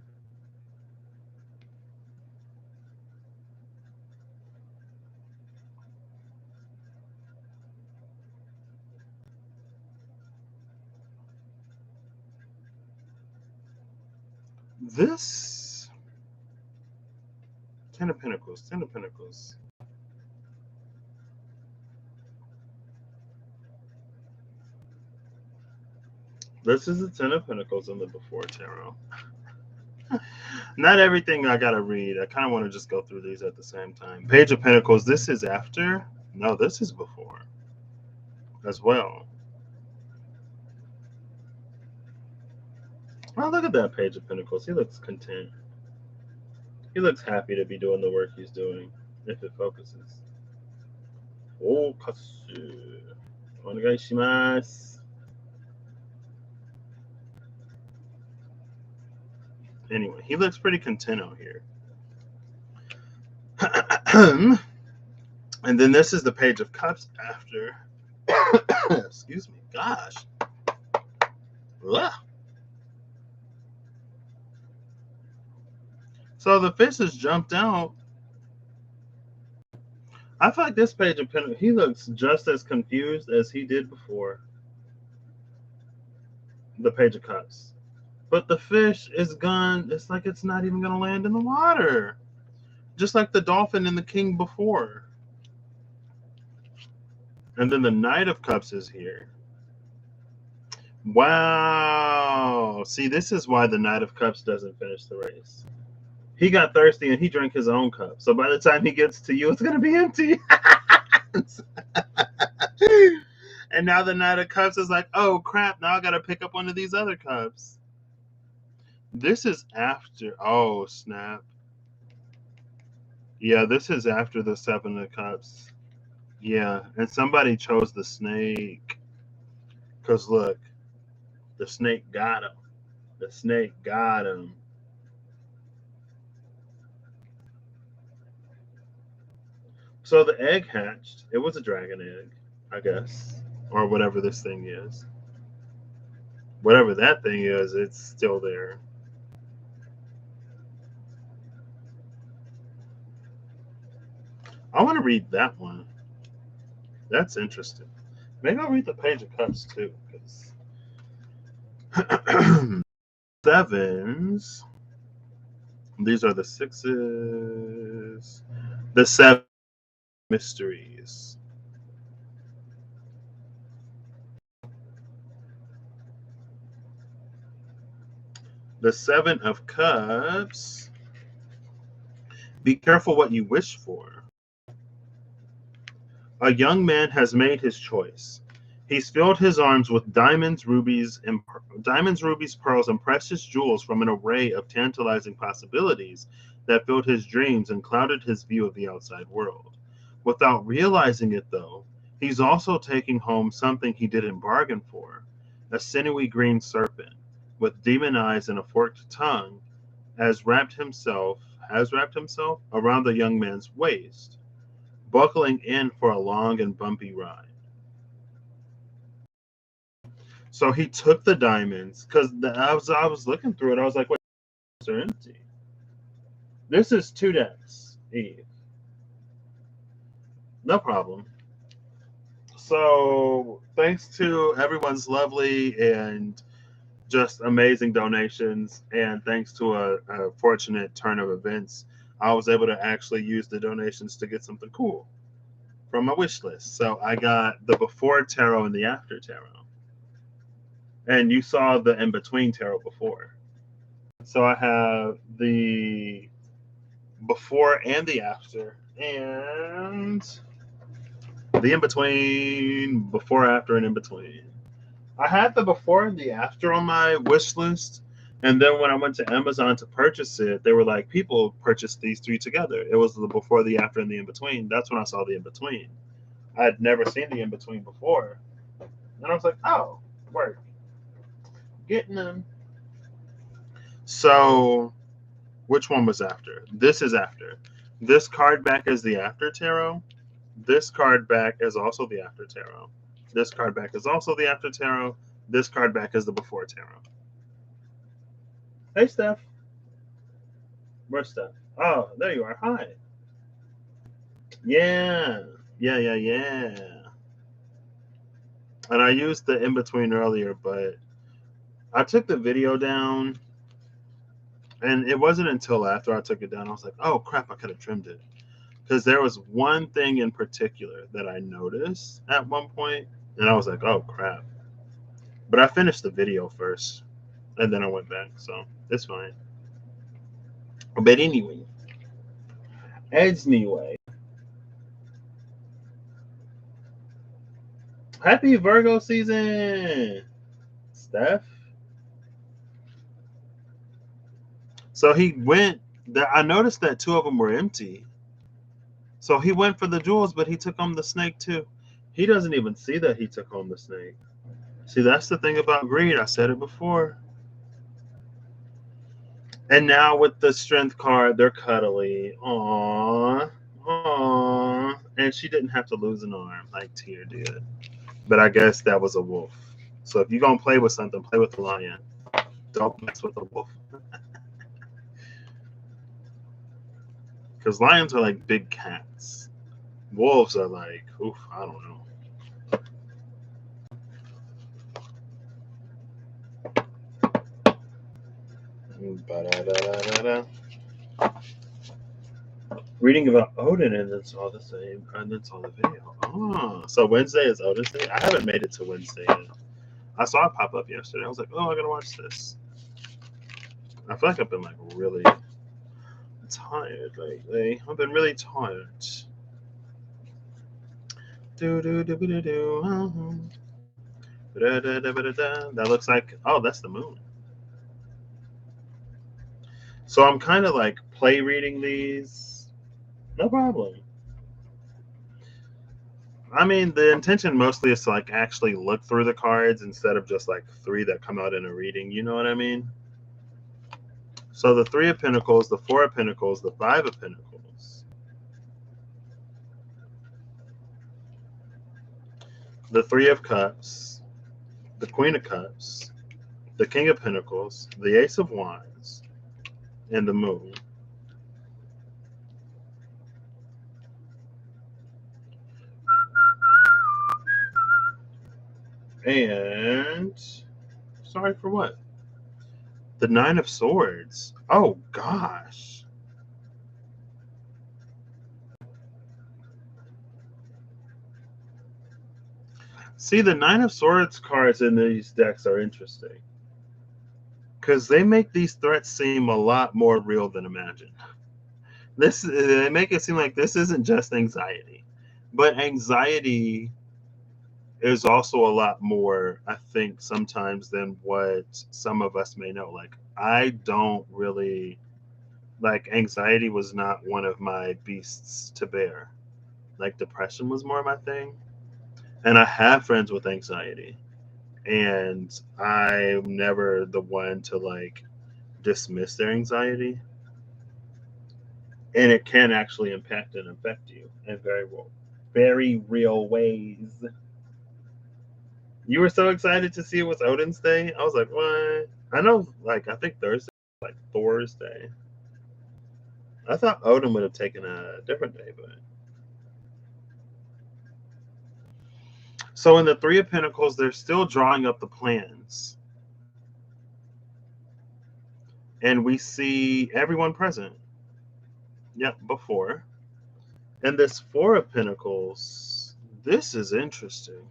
This Ten of Pentacles, Ten of Pentacles. This is the Ten of Pentacles in the Before Tarot. Not everything I gotta read. I kind of want to just go through these at the same time. Page of Pentacles. This is after. No, this is before as well. Oh, look at that Page of Pentacles. He looks content. He looks happy to be doing the work he's doing. If it focuses. Focus. Onegaishimasu. Anyway, he looks pretty content out here. And then this is the Page of Cups after. Excuse me. Gosh. Ugh. So the fish has jumped out. I feel like this Page of Pentacles, he looks just as confused as he did before. The Page of Cups. But the fish is gone. It's like it's not even going to land in the water. Just like the Dolphin and the King before. And then the Knight of Cups is here. Wow. See, this is why the Knight of Cups doesn't finish the race. He got thirsty and he drank his own cup. So by the time he gets to you, it's going to be empty. And now the Knight of Cups is like, oh crap, now I got to pick up one of these other cups. This is after. Oh, snap. Yeah, this is after the Seven of Cups. Yeah, and somebody chose the snake. Because look, the snake got him. The snake got him. So the egg hatched. It was a dragon egg, I guess. Or whatever this thing is. Whatever that thing is, it's still there. I want to read that one. That's interesting. Maybe I'll read the Page of Cups too. Sevens. These are the sixes. The seven mysteries. The Seven of Cups. Be careful what you wish for. A young man has made his choice. He's filled his arms with diamonds, rubies, pearls, and precious jewels from an array of tantalizing possibilities that filled his dreams and clouded his view of the outside world. Without realizing it, though, he's also taking home something he didn't bargain for, a sinewy green serpent with demon eyes and a forked tongue has wrapped himself around the young man's waist, buckling in for a long and bumpy ride. So he took the diamonds because I was looking through it. I was like, wait, they're empty. This is 2 decks, Eve. No problem. So thanks to everyone's lovely and just amazing donations, and thanks to a fortunate turn of events, I was able to actually use the donations to get something cool from my wish list. So I got the before tarot and the after tarot. And you saw the in between tarot before. So I have the before and the after, and the in between, before, after, and in between. I had the before and the after on my wish list. And then when I went to Amazon to purchase it, they were like, people purchased these 3 together. It was the before, the after, and the in between. That's when I saw the in between. I had never seen the in between before. And I was like, oh, work. Getting them. So, which one was after? This is after. This card back is the after tarot. This card back is also the after tarot. This card back is also the after tarot. This card back is the before tarot. Hey, Steph. Where's Steph? Oh, there you are. Hi. Yeah. Yeah. And I used the in between earlier, but I took the video down, and it wasn't until after I took it down I was like, oh crap, I could have trimmed it. Because there was one thing in particular that I noticed at one point, and I was like, oh crap. But I finished the video first, and then I went back, so it's fine. But anyway, happy Virgo season, Steph. So he went. I noticed that 2 of them were empty. So he went for the jewels, but he took home the snake too. He doesn't even see that he took home the snake. See, that's the thing about greed. I said it before. And now with the strength card, they're cuddly. Aww. Aww. And she didn't have to lose an arm like Tia did. But I guess that was a wolf. So if you're going to play with something, play with the lion. Don't mess with the wolf. Because lions are like big cats. Wolves are like, oof, I don't know. Ba-da-da-da-da-da. Reading about Odin and then saw the same, and then saw the video. Oh, so Wednesday is Odin's Day? I haven't made it to Wednesday yet. I saw it pop up yesterday. I was like, oh, I gotta watch this. I feel like I've been like really tired lately. I've been really tired. That looks like, oh, that's the moon. So I'm kind of like play reading these. No problem. I mean, the intention mostly is to like actually look through the cards instead of just like 3 that come out in a reading. You know what I mean? So the 3 of Pentacles, the 4 of Pentacles, the 5 of Pentacles, the 3 of Cups, the Queen of Cups, the King of Pentacles, the Ace of Wands, and the Moon. And sorry for what? The 9 of Swords. Oh gosh. See, the 9 of Swords cards in these decks are interesting because they make these threats seem a lot more real than imagined. They make it seem like this isn't just anxiety, but anxiety is also a lot more, I think, sometimes than what some of us may know. Like, I don't really like anxiety was not one of my beasts to bear. Like, depression was more my thing. And I have friends with anxiety, and I'm never the one to like dismiss their anxiety. And it can actually impact and affect you in very real ways. You were so excited to see it was Odin's Day. I was like, what? I know, like, I think Thursday, like Thor's Day. I thought Odin would have taken a different day, but. So in the Three of Pentacles, they're still drawing up the plans. And we see everyone present. Yep, before. And this Four of Pentacles, this is interesting.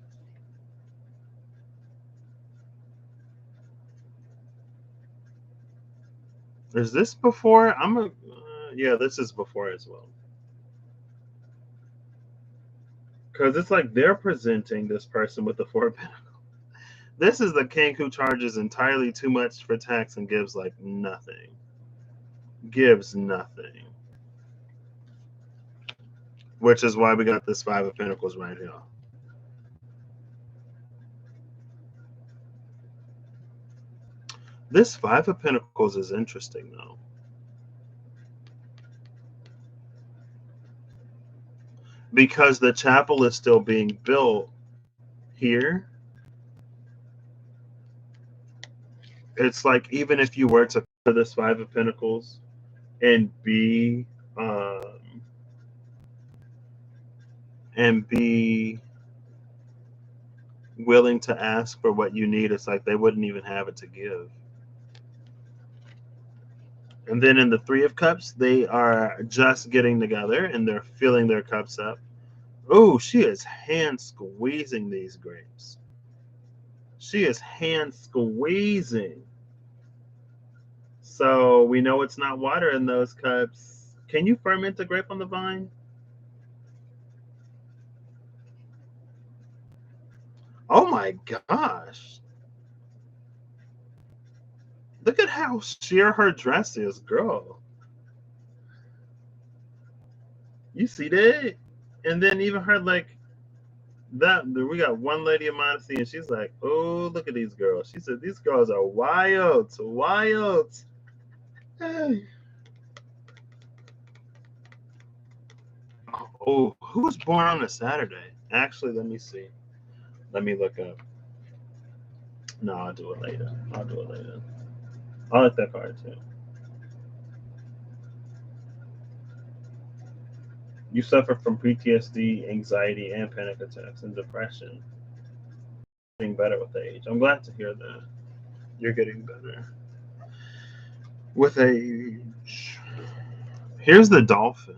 Is this before? Yeah, this is before as well. Because it's like they're presenting this person with the Four of Pentacles. This is the king who charges entirely too much for tax and gives like nothing. Gives nothing. Which is why we got this Five of Pentacles right here. This Five of Pentacles is interesting though. Because the chapel is still being built here. It's like even if you were to put this Five of Pentacles and be willing to ask for what you need, it's like they wouldn't even have it to give. And then in the Three of Cups, they are just getting together and they're filling their cups up. Oh, she is hand squeezing these grapes. She is hand squeezing. So we know it's not water in those cups. Can you ferment a grape on the vine? Oh my gosh. Look at how sheer her dress is, girl. You see that? And then even her, like, that we got one lady in modesty, and she's like, oh, look at these girls. She said, these girls are wild, wild. Oh, who was born on a Saturday? Actually, let me see. Let me look up. No, I'll do it later. I like that card too. You suffer from PTSD, anxiety, and panic attacks and depression. Getting better with age. I'm glad to hear that. You're getting better with age. Here's the Dolphin.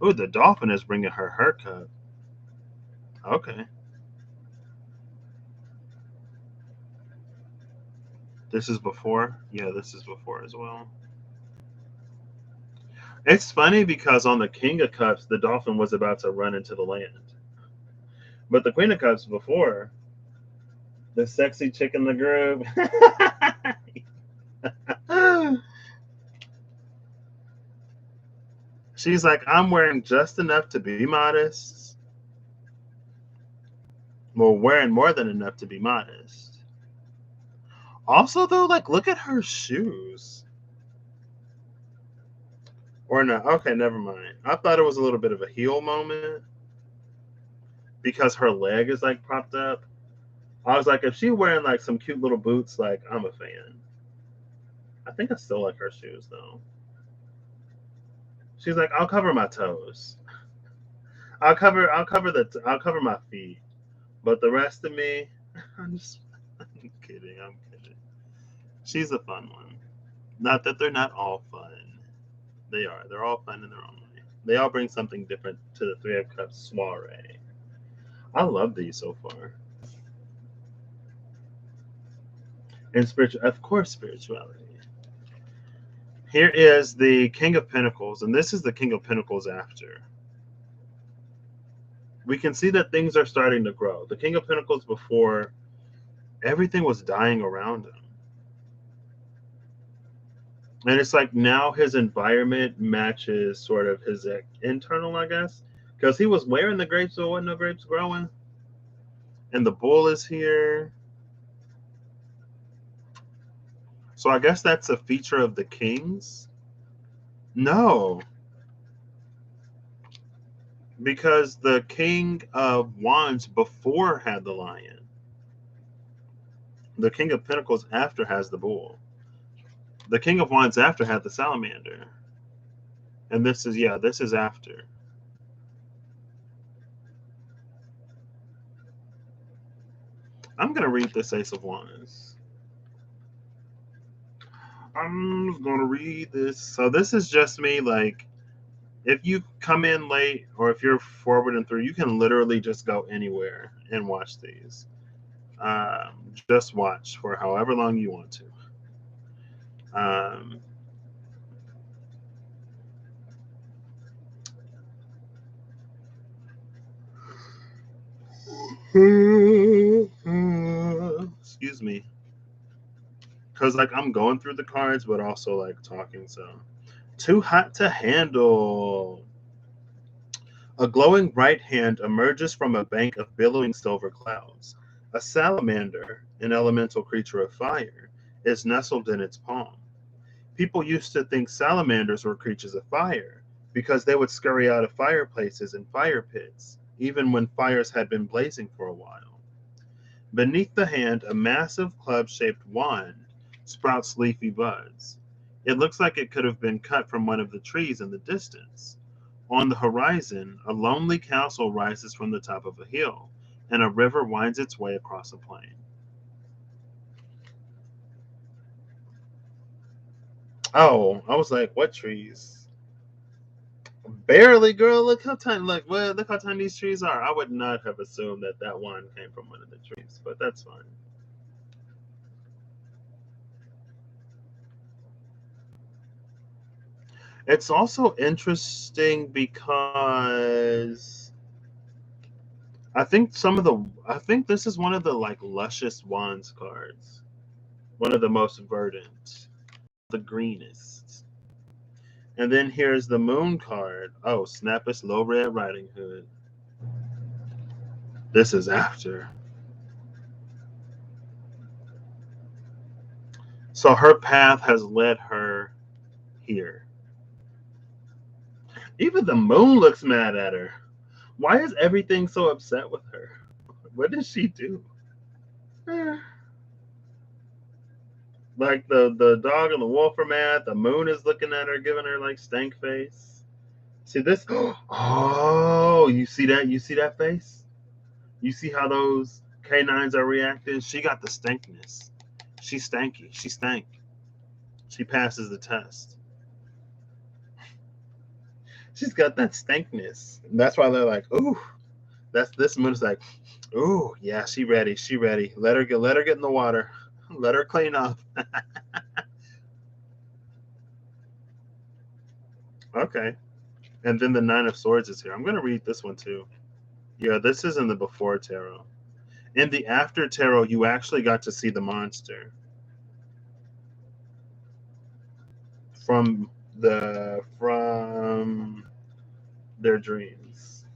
Oh, the Dolphin is bringing her haircut. Okay. This is before? Yeah, this is before as well. It's funny because on the King of Cups, the Dolphin was about to run into the land. But the Queen of Cups before, the sexy chick in the group. She's like, I'm wearing just enough to be modest. Well, wearing more than enough to be modest. Also, though, like, look at her shoes. Or no, okay, never mind. I thought it was a little bit of a heel moment because her leg is like propped up. I was like, if she wearing like some cute little boots, like I'm a fan. I think I still like her shoes though. She's like, I'll cover my toes. I'll cover my feet, but the rest of me, I'm kidding. She's a fun one. Not that they're not all fun. They are. They're all fun in their own way. They all bring something different to the Three of Cups soiree. I love these so far. And of course, spirituality. Here is the King of Pentacles, and this is the King of Pentacles after. We can see that things are starting to grow. The King of Pentacles before, everything was dying around him. And it's like now his environment matches sort of his internal, I guess. Because he was wearing the grapes, so there wasn't no grapes growing. And the bull is here. So I guess that's a feature of the kings. No. Because the King of Wands before had the lion. The King of Pentacles after has the Bull. The King of Wands after had the Salamander. And this is, yeah, this is after. I'm going to read this Ace of Wands. I'm going to read this. So this is just me, like, if you come in late or if you're forward and through, you can literally just go anywhere and watch these. Just watch for however long you want to. Excuse me. Because, like, I'm going through the cards, but also, like, talking, so. Too hot to handle. A glowing right hand emerges from a bank of billowing silver clouds. A salamander, an elemental creature of fire, is nestled in its palm. People used to think salamanders were creatures of fire because they would scurry out of fireplaces and fire pits, even when fires had been blazing for a while. Beneath the hand, a massive club-shaped wand sprouts leafy buds. It looks like it could have been cut from one of the trees in the distance. On the horizon, a lonely castle rises from the top of a hill, and a river winds its way across a plain. Oh, I was like, what trees? Barely, girl. Look how tiny. Look how tiny these trees are. I would not have assumed that that one came from one of the trees, but that's fine. It's also interesting because I think this is one of the like luscious wands cards, one of the most verdant, the greenest. And then here's the moon card. Oh, Snappest Low Red Riding Hood. This is after. So her path has led her here. Even the moon looks mad at her. Why is everything so upset with her? What did she do? Like the dog and the wolf are mad. The moon is looking at her, giving her like stank face. See this? Oh, you see that? You see that face? You see how those canines are reacting? She got the stankness. She's stanky. She stank. She passes the test. She's got that stankness. And that's why they're like, ooh. That's this moon's like, ooh, yeah, she ready. She ready. Let her get in the water. Let her clean up. Okay. And then the Nine of Swords is here. I'm gonna read this one too. Yeah, this is in the before tarot. In the after tarot, you actually got to see the monster from their dreams.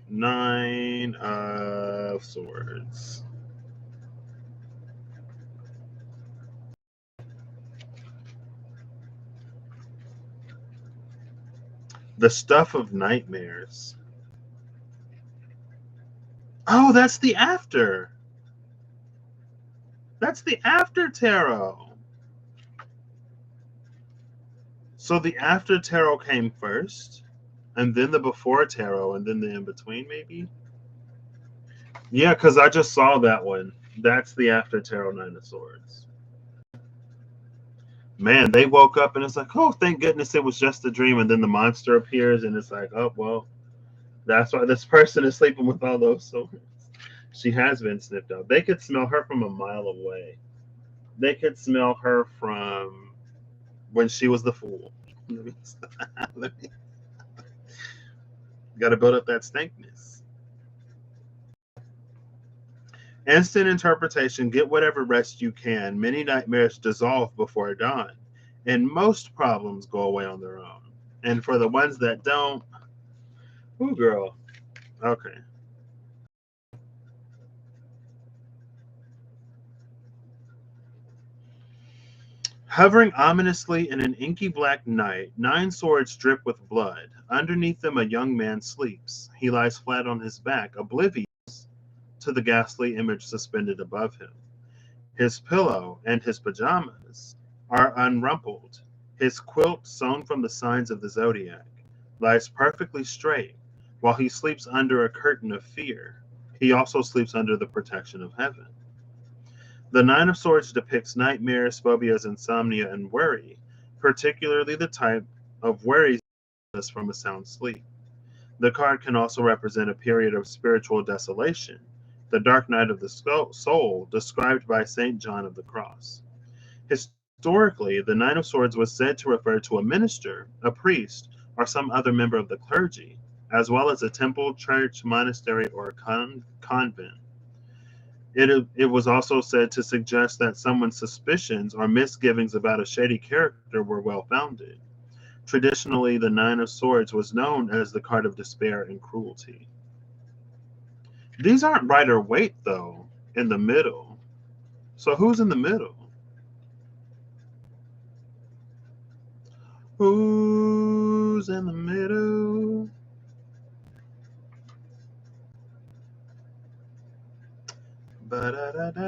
Nine of Swords. The Stuff of Nightmares. Oh, that's the after. That's the after tarot. So the after tarot came first, and then the before tarot, and then the in between, maybe? Yeah, because I just saw that one. That's the after tarot Nine of Swords. Man, they woke up and it's like, oh, thank goodness it was just a dream. And then the monster appears, and it's like, oh, well, that's why this person is sleeping with all those swords. She has been sniffed out. They could smell her from a mile away. They could smell her from when she was the fool. Got to build up that stankness. Instant interpretation. Get whatever rest you can. Many nightmares dissolve before dawn, and most problems go away on their own. And for the ones that don't, ooh, girl. Okay. Hovering ominously in an inky black night, 9 swords drip with blood. Underneath them, a young man sleeps. He lies flat on his back, oblivious to the ghastly image suspended above him. His pillow and his pajamas are unrumpled. His quilt, sewn from the signs of the zodiac, lies perfectly straight, while he sleeps under a curtain of fear. He also sleeps under the protection of heaven. The Nine of Swords depicts nightmares, phobias, insomnia, and worry, particularly the type of worry from a sound sleep. The card can also represent a period of spiritual desolation, the dark night of the soul described by St. John of the Cross. Historically, the Nine of Swords was said to refer to a minister, a priest, or some other member of the clergy, as well as a temple, church, monastery, or convent. It was also said to suggest that someone's suspicions or misgivings about a shady character were well founded. Traditionally, the Nine of Swords was known as the card of despair and cruelty. These aren't Rider Waite, though, in the middle. So who's in the middle? Who's in the middle? Ba-da-da-da.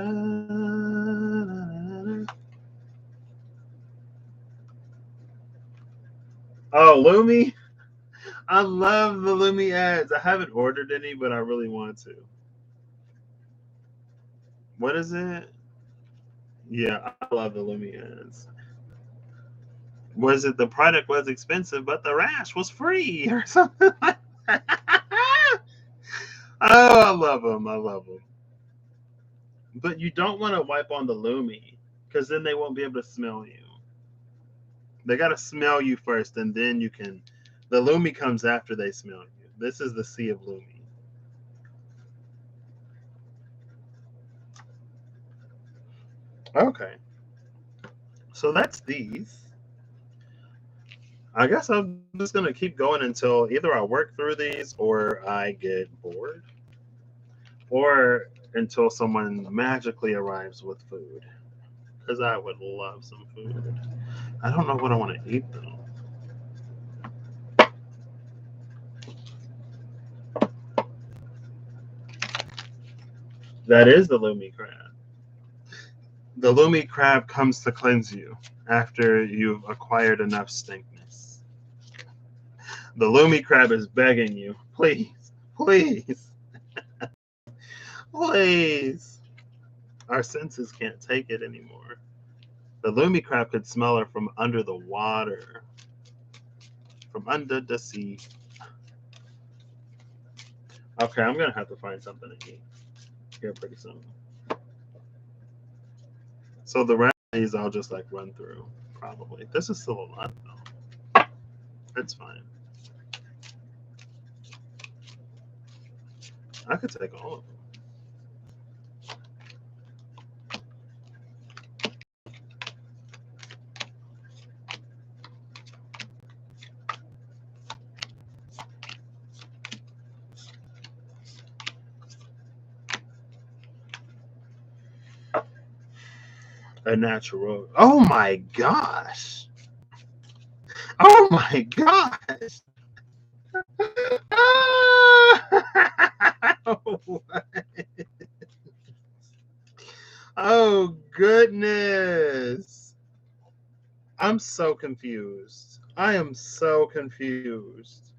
Oh, Lumi? I love the Lumi ads. I haven't ordered any, but I really want to. What is it? Yeah, I love the Lumi ads. Was it the product was expensive, but the rash was free or something like that? Oh, I love them. I love them. But you don't want to wipe on the Lumi because then they won't be able to smell you. They got to smell you first, and then you can. The Lumi comes after they smell you. This is the sea of Lumi. Okay. So that's these. I guess I'm just going to keep going until either I work through these or I get bored. Or until someone magically arrives with food. Because I would love some food. I don't know what I want to eat, though. That is the Lumi crab. The Lumi crab comes to cleanse you after you've acquired enough stinkness. The Lumi crab is begging you, please, please, please. Our senses can't take it anymore. The Lumi crab could smell her from under the water, from under the sea. Okay, I'm going to have to find something to eat here pretty soon. So the rest of these I'll just like run through, probably. This is still a lot, though. It's fine. I could take all of them. A natural. Oh my gosh. Oh my gosh. Oh goodness. I'm so confused. I am so confused.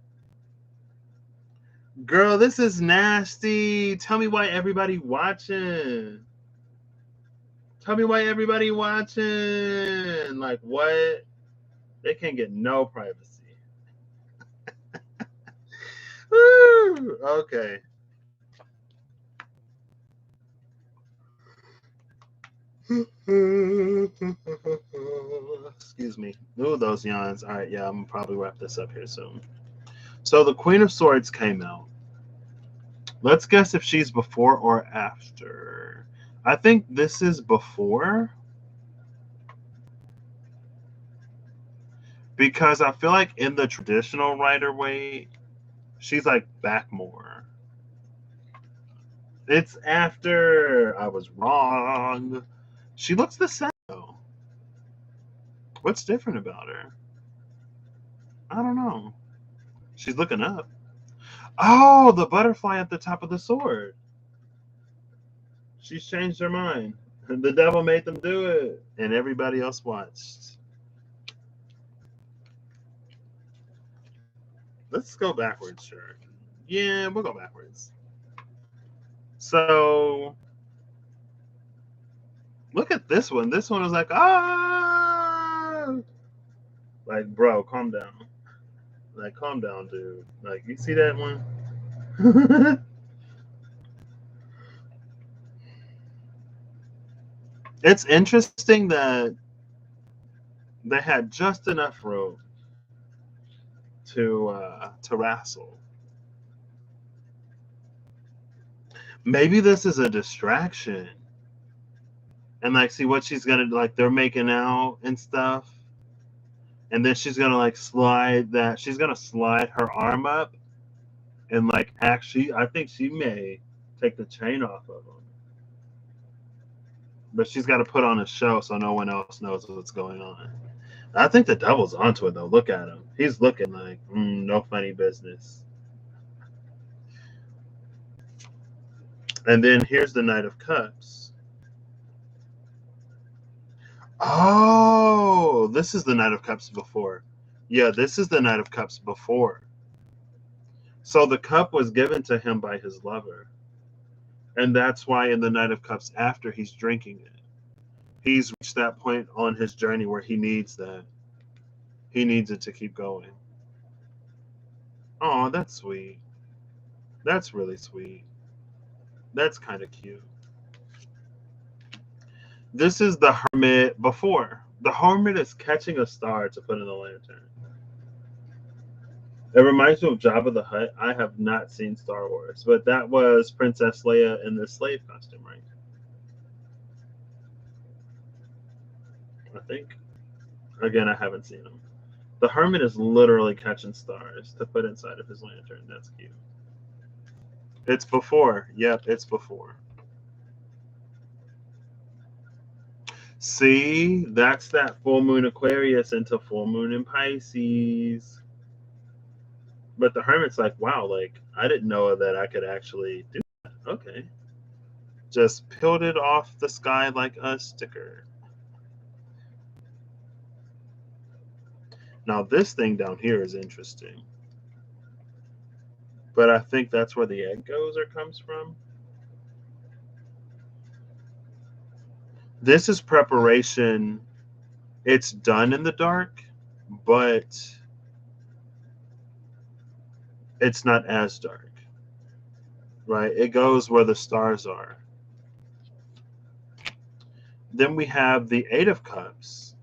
Girl, this is nasty. Tell me why everybody watching. Tell me why everybody watching. Like what? They can't get no privacy. Woo! Okay. Excuse me. Ooh, those yawns. All right, yeah, I'm gonna probably wrap this up here soon. So the Queen of Swords came out. Let's guess if she's before or after. I think this is before. Because I feel like in the traditional Rider Waite, she's like back more. It's after. I was wrong. She looks the same though. What's different about her? I don't know. She's looking up. Oh, the butterfly at the top of the sword. She's changed her mind. The devil made them do it, and everybody else watched. Let's go backwards, sure. Yeah, we'll go backwards. So, look at this one. This one was like, ah! Like, bro, calm down. Like, calm down, dude. Like, you see that one? It's interesting that they had just enough room to wrestle. Maybe this is a distraction, and like, see what she's gonna like. They're making out and stuff, and then she's gonna like slide that. She's gonna slide her arm up, and like, actually, I think she may take the chain off of him, but she's got to put on a show so no one else knows what's going on. I think the devil's onto it though. Look at him. He's looking like no funny business. And then here's the Knight of Cups. Oh, this is the Knight of Cups before. Yeah, this is the Knight of Cups before. So the cup was given to him by his lover. And that's why in the Knight of Cups after, he's drinking it. He's reached that point on his journey where he needs that. He needs it to keep going. Oh, that's sweet. That's really sweet. That's kind of cute. This is the Hermit before. The Hermit is catching a star to put in the lantern. It reminds me of Jabba the Hutt. I have not seen Star Wars, but that was Princess Leia in the slave costume, right? I think. Again, I haven't seen them. The Hermit is literally catching stars to put inside of his lantern. That's cute. It's before. Yep, it's before. See, that's that full moon Aquarius into full moon in Pisces. But the Hermit's like, wow, like, I didn't know that I could actually do that. Okay. Just peeled it off the sky like a sticker. Now, this thing down here is interesting. But I think that's where the egg goes or comes from. This is preparation. It's done in the dark, but it's not as dark, right? It goes where the stars are. Then we have the Eight of Cups.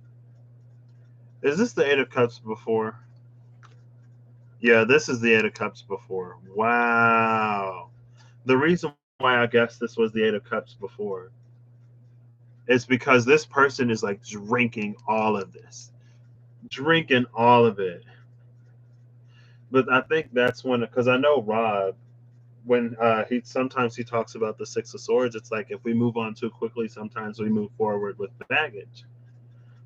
Is this the Eight of Cups before? Yeah, this is the Eight of Cups before. Wow. The reason why I guess this was the Eight of Cups before is because this person is like drinking all of this. Drinking all of it. But I think that's when, because I know Rob, when he talks about the Six of Swords, it's like if we move on too quickly, sometimes we move forward with baggage.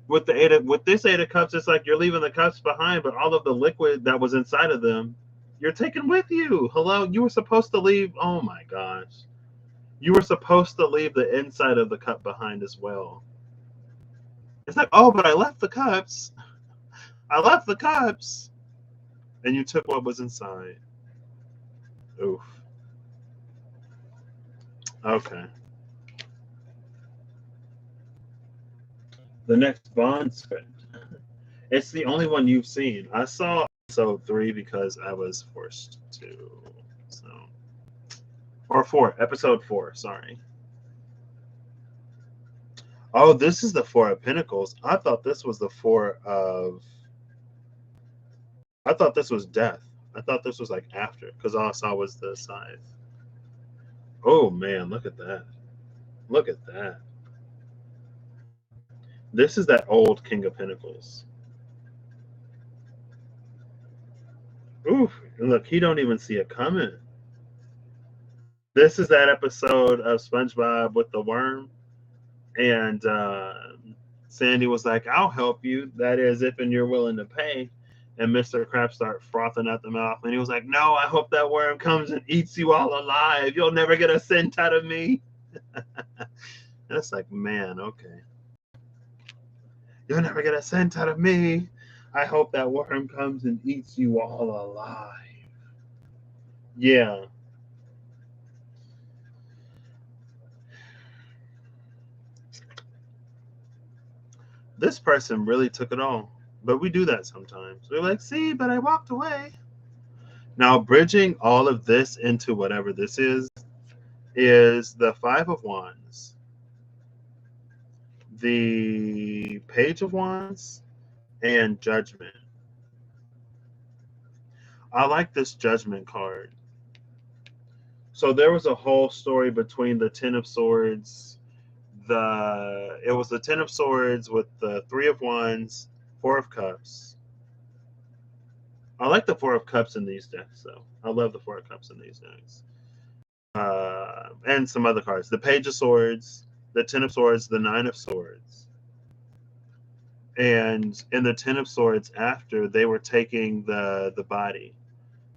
With this Eight of Cups, it's like you're leaving the cups behind, but all of the liquid that was inside of them, you're taking with you. Hello, you were supposed to leave. Oh my gosh, you were supposed to leave the inside of the cup behind as well. It's like, oh, but I left the cups. I left the cups, and you took what was inside. Oof. Okay. The next Bond script. It's the only one you've seen. I saw episode 3 because I was forced to. So, or 4, episode 4. Sorry. Oh, this is the Four of Pentacles. I thought this was the Four of. I thought this was death. I thought this was like after, because all I saw was the scythe. Oh man, look at that. Look at that. This is that old King of Pentacles. Oof, and look, he don't even see it coming. This is that episode of SpongeBob with the worm. And Sandy was like, I'll help you. That is, if and you're willing to pay. And Mr. Krabs started frothing at the mouth. And he was like, no, I hope that worm comes and eats you all alive. You'll never get a cent out of me. It's like, man, okay. You'll never get a cent out of me. I hope that worm comes and eats you all alive. Yeah. This person really took it all. But we do that sometimes. We're like, see, but I walked away. Now, bridging all of this into whatever this is the Five of Wands, the Page of Wands, and Judgment. I like this Judgment card. So there was a whole story between the Ten of Swords. It was the Ten of Swords with the Three of Wands, Four of Cups. I like the Four of Cups in these decks, though. I love the Four of Cups in these decks. And some other cards. The Page of Swords, the Ten of Swords, the Nine of Swords. And in the Ten of Swords after, they were taking the body.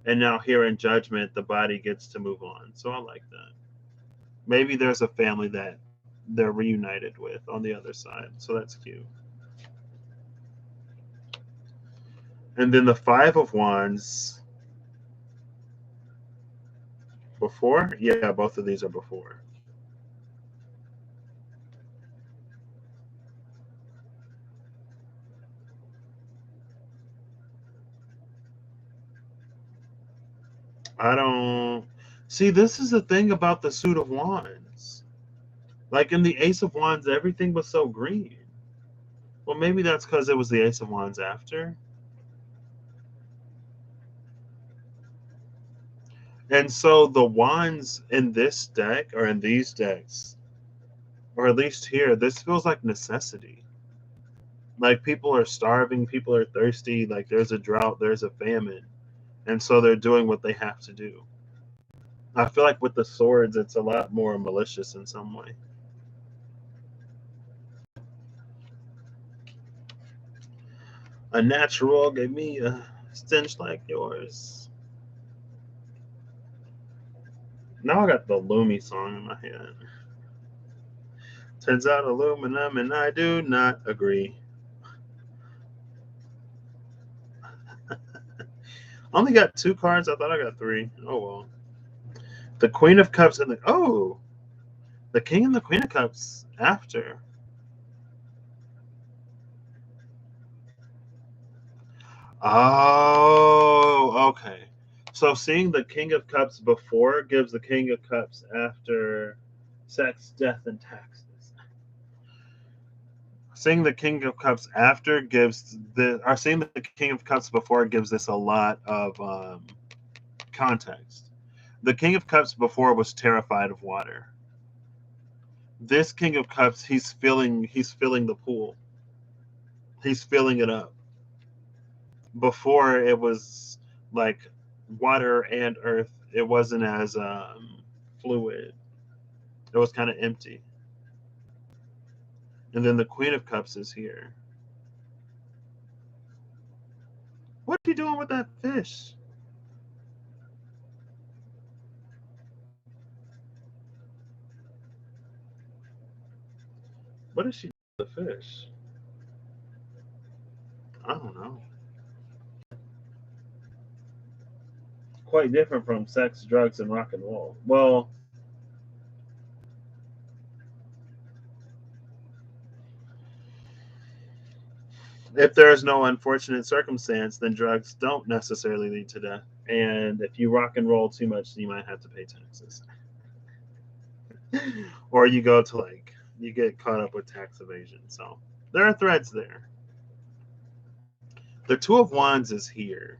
And now here in Judgment, the body gets to move on. So I like that. Maybe there's a family that they're reunited with on the other side. So that's cute. And then the Five of Wands. Before? Yeah, both of these are before. I don't see. This is the thing about the Suit of Wands. Like in the Ace of Wands, everything was so green. Well, maybe that's because it was the Ace of Wands after. And so the wands in this deck or in these decks, or at least here, this feels like necessity. Like people are starving, people are thirsty, like there's a drought, there's a famine. And so they're doing what they have to do. I feel like with the swords, it's a lot more malicious in some way. A natural gave me a stench like yours. Now I got the Lumi song in my head. Turns out aluminum, and I do not agree. I only got 2 cards. I thought I got 3. Oh well. The Queen of Cups and the King and the Queen of Cups after. Oh, okay. So seeing the King of Cups before gives the King of Cups after sex, death, and taxes. Seeing the King of Cups after gives or seeing the King of Cups before gives this a lot of context. The King of Cups before was terrified of water. This King of Cups, he's filling the pool. He's filling it up. Before it was like water and earth. It wasn't as fluid. It was kind of empty. And then the Queen of Cups is here. What are you doing with that fish? What is she doing with the fish? I don't know. Quite different from sex, drugs, and rock and roll. Well, if there is no unfortunate circumstance, then drugs don't necessarily lead to death. And if you rock and roll too much, you might have to pay taxes. Or you go to you get caught up with tax evasion. So there are threads there. The Two of Wands is here.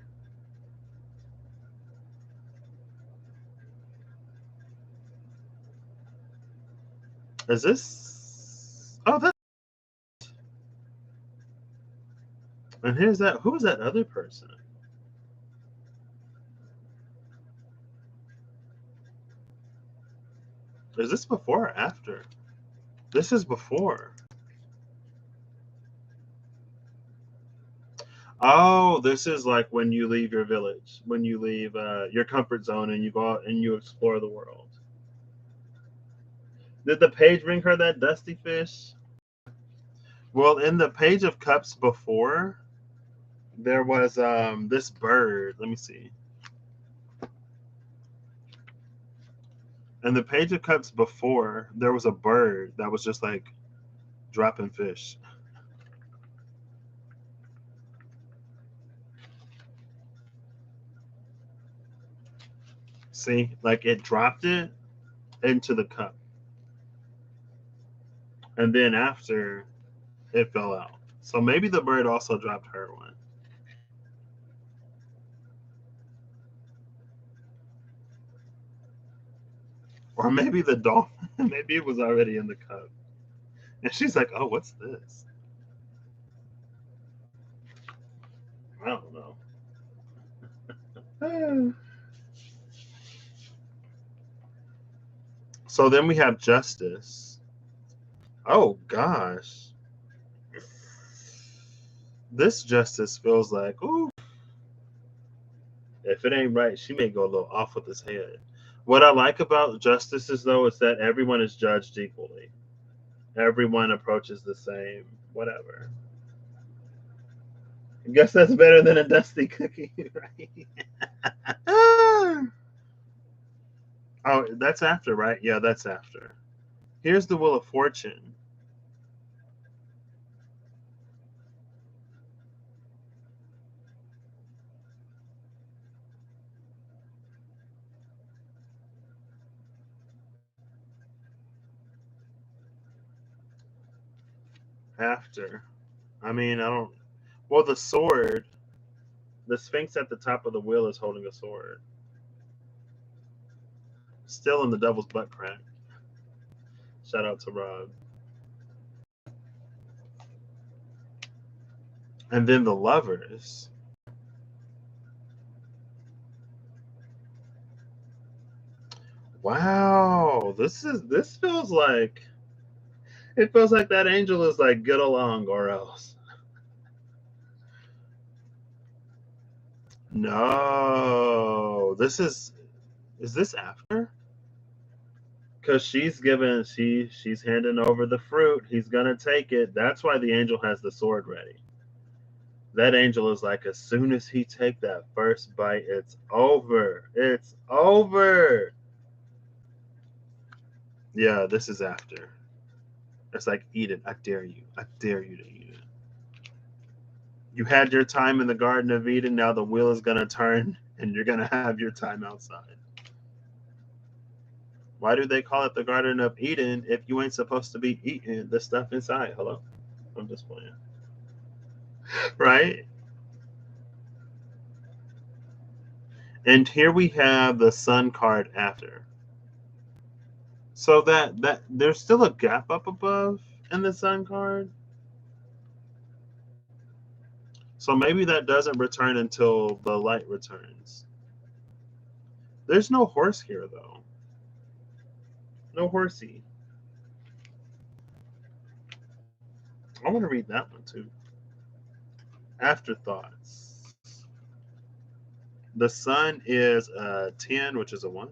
Is this? Oh, that. And here's that. Who is that other person? Is this before or after? This is before. Oh, this is like when you leave your village, when you leave your comfort zone and you go out and you explore the world. Did the page bring her that dusty fish? Well, in the Page of Cups before, there was this bird. Let me see. In the Page of Cups before, there was a bird that was just like dropping fish. See, like it dropped it into the cup, and then after it fell out. So maybe the bird also dropped her one. Or maybe the dolphin, maybe it was already in the cup. And she's like, oh, what's this? I don't know. So then we have justice. Oh, gosh. This justice feels like, ooh, if it ain't right, she may go a little off with his head. What I like about justices, though, is that everyone is judged equally. Everyone approaches the same, whatever. I guess that's better than a dusty cookie, right? Oh, that's after, right? Yeah, that's after. Here's the Wheel of Fortune. After. I mean, I don't. Well, the sword, the Sphinx at the top of the wheel is holding a sword. Still in the devil's butt crack. Shout out to Rob. And then the Lovers. Wow, this feels like it feels like that angel is like get along or else. No, this is this after? Because she's handing over the fruit. He's gonna take it. That's why the angel has the sword ready. That angel is like, as soon as he take that first bite, it's over. It's over. Yeah, this is after. It's like, eat it. I dare you. I dare you to eat it. You had your time in the Garden of Eden. Now the wheel is gonna turn, and you're gonna have your time outside. Why do they call it the Garden of Eden if you ain't supposed to be eating the stuff inside? Hello? I'm just playing. Right? And here we have the Sun card after. So that there's still a gap up above in the Sun card. So maybe that doesn't return until the light returns. There's no horse here though. No horsey. I want to read that one too. Afterthoughts. The Sun is a 10, which is a 1.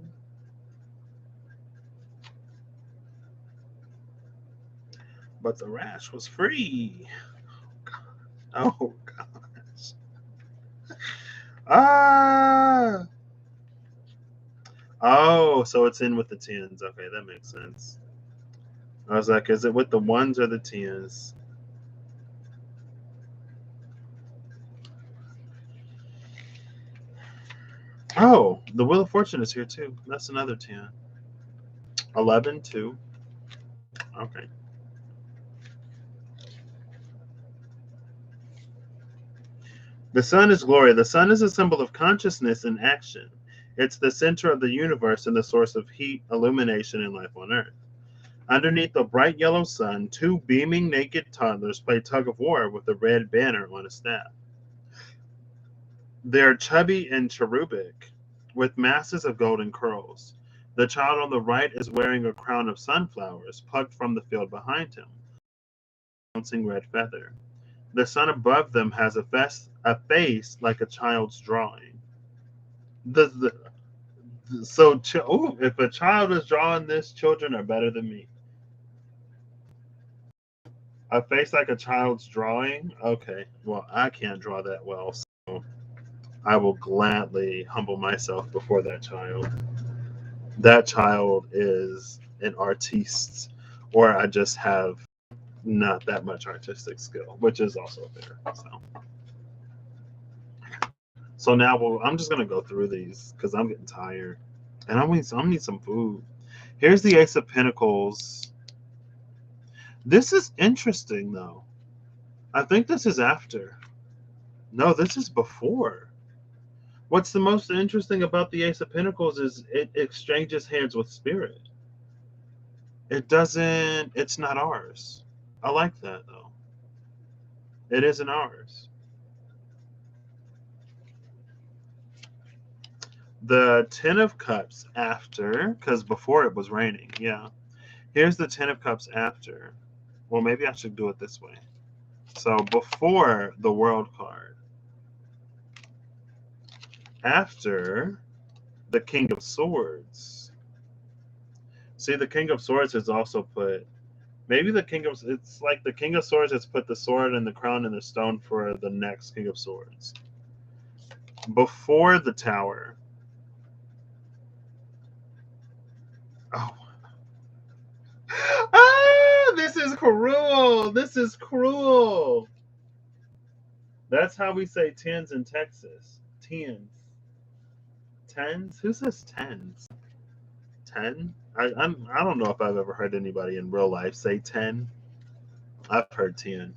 But the rash was free. Oh gosh. Ah. Oh, so it's in with the 10s. Okay, that makes sense. I was like, is it with the 1s or the 10s? Oh, the Wheel of Fortune is here too. That's another 10. 11, 2. Okay. The sun is glory. The sun is a symbol of consciousness and action. It's the center of the universe and the source of heat, illumination, and life on Earth. Underneath the bright yellow sun, two beaming naked toddlers play tug of war with a red banner on a staff. They're chubby and cherubic, with masses of golden curls. The child on the right is wearing a crown of sunflowers plucked from the field behind him, a bouncing red feather. The sun above them has a face like a child's drawing. The, so, if a child is drawing this, children are better than me. A face like a child's drawing? Okay, well, I can't draw that well, so I will gladly humble myself before that child. That child is an artiste, or I just have not that much artistic skill, which is also fair. So now I'm just gonna go through these because I'm getting tired, and I need some food. Here's the Ace of Pentacles. This is interesting though. I think this is after. No, this is before. What's the most interesting about the Ace of Pentacles is it exchanges hands with spirit. It doesn't, it's not ours. I like that though. It isn't ours. The Ten of Cups after, because before it was raining. Yeah. Here's the Ten of Cups after. Well, maybe I should do it this way. So before the World card. After the King of Swords. See, the King of Swords has also put, maybe the King of, it's like the King of Swords has put the sword and the crown and the stone for the next King of Swords. Before the Tower. Oh. Ah, this is cruel. This is cruel. That's how we say tens in Texas. Tens. Tens? Who says tens? 10? I don't know if I've ever heard anybody in real life say 10. I've heard 10.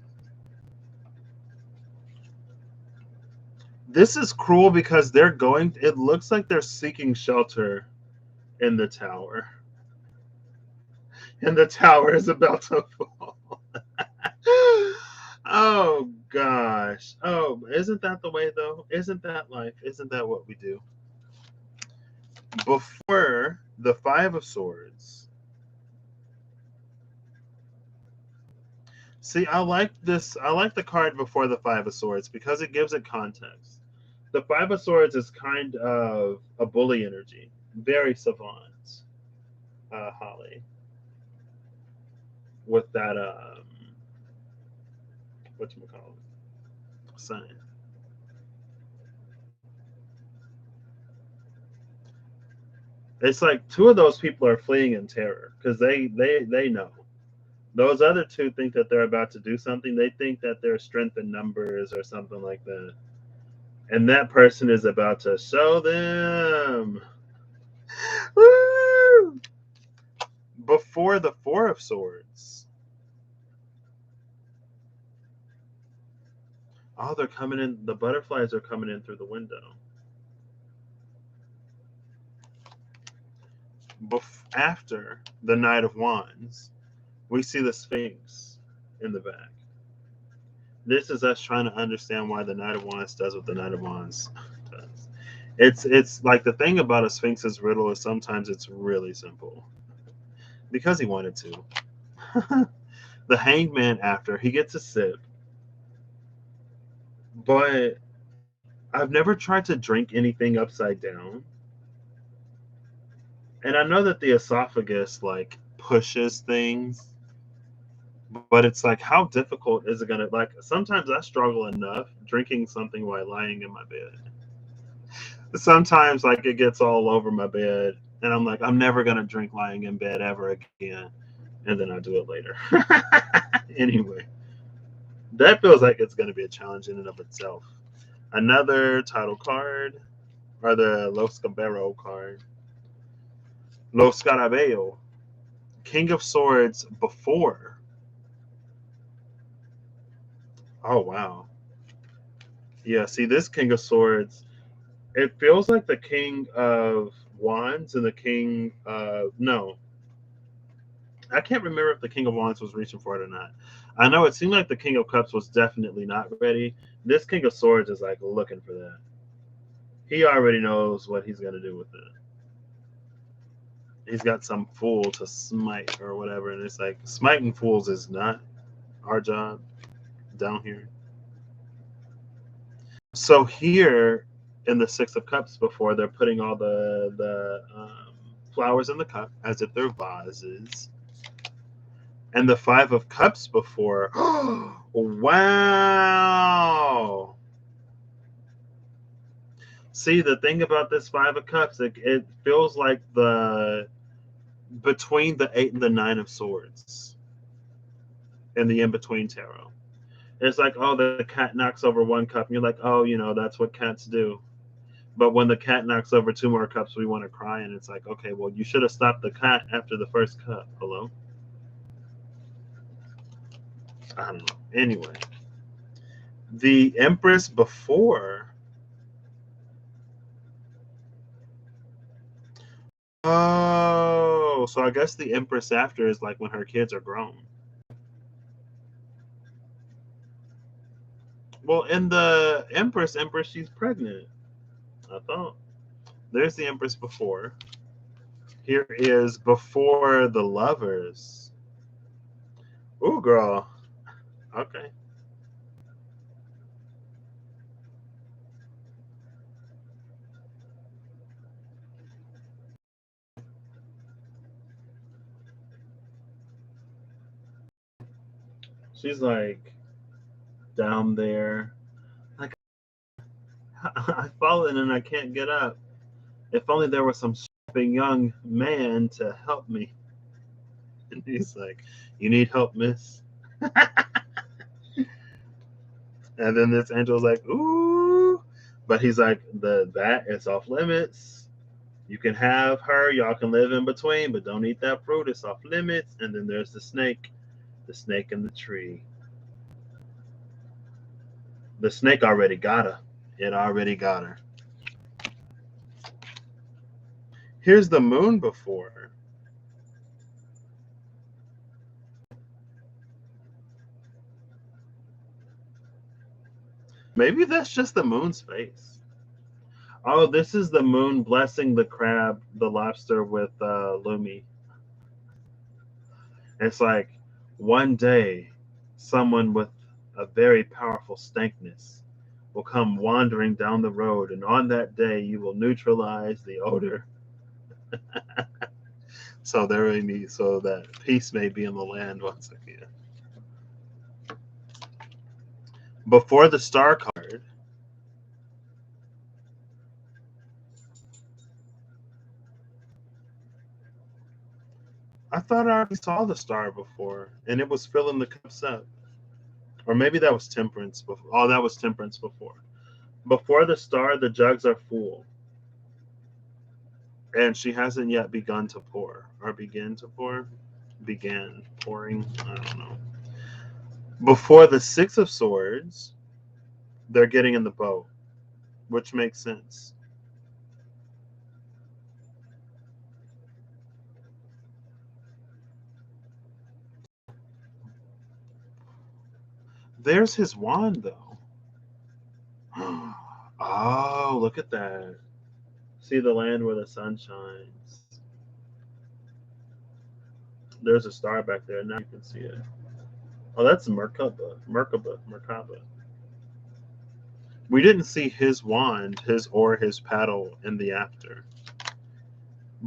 This is cruel because they're going, it looks like they're seeking shelter in the tower. And the tower is about to fall. Oh gosh. Oh, isn't that the way though? Isn't that life? Isn't that what we do? Before the Five of Swords. See, I like this. I like the card before the Five of Swords because it gives it context. The Five of Swords is kind of a bully energy. Very savant, Holly. With that, whatchamacallit? Sign. It's like two of those people are fleeing in terror because they know. Those other two think that they're about to do something. They think that there's strength in numbers or something like that. And that person is about to show them. Woo! Before the Four of Swords. Oh, they're coming in. The butterflies are coming in through the window. After the Knight of Wands, we see the Sphinx in the back. This is us trying to understand why the Knight of Wands does what the Knight of Wands does. It's like the thing about a Sphinx's riddle is sometimes it's really simple. Because he wanted to. The Hanged Man after, he gets a sip. But I've never tried to drink anything upside down. And I know that the esophagus like pushes things, but it's like how difficult is it gonna, like sometimes I struggle enough drinking something while lying in my bed. Sometimes like it gets all over my bed and I'm like, I'm never gonna drink lying in bed ever again. And then I do it later. Anyway, that feels like it's gonna be a challenge in and of itself. Another title card, or the Los Cabero card. Los Scarabeo. King of Swords before. Oh, wow. Yeah, see, this King of Swords, it feels like the King of Wands and the King of... No. I can't remember if the King of Wands was reaching for it or not. I know it seemed like the King of Cups was definitely not ready. This King of Swords is like looking for that. He already knows what he's going to do with it. He's got some fool to smite or whatever, and it's like smiting fools is not our job down here. So here in the Six of Cups, before they're putting all the flowers in the cup as if they're vases. And the Five of Cups before. Wow. See, the thing about this Five of Cups, it feels like the between the 8 and the 9 of Swords and the in-between tarot. It's like, oh, the cat knocks over one cup, and you're like, oh, that's what cats do. But when the cat knocks over 2 more cups, we want to cry, and it's like, okay, well, you should have stopped the cat after the first cup. Hello? I don't know. Anyway, the Empress before. Oh, so I guess the Empress after is like when her kids are grown. Well, in the Empress, she's pregnant. I thought. There's the Empress before. Here is before the Lovers. Ooh, girl. Okay. She's like down there. Like, I've fallen and I can't get up. If only there was some strapping young man to help me. And he's like, you need help, miss? And then this angel's like, ooh. But he's like, that is off limits. You can have her, y'all can live in between, but don't eat that fruit. It's off limits. And then there's the snake in the tree. The snake already got her. It already got her. Here's the moon before. Maybe that's just the moon's face. Oh, this is the moon blessing the crab, the lobster with Lumi. It's like one day, someone with a very powerful stankness will come wandering down the road, and on that day, you will neutralize the odor. So so that peace may be in the land once again. Before the star card, I thought I already saw the star before, and it was filling the cups up. Or maybe that was Temperance before. Oh, that was Temperance before. Before the star, the jugs are full. And she hasn't yet begun to pour. Or begin to pour? Began pouring. I don't know. Before the Six of Swords, they're getting in the boat, which makes sense. There's his wand, though. Oh, look at that. See the land where the sun shines. There's a star back there. Now you can see it. Oh, that's Merkaba. We didn't see his wand, his paddle in the after.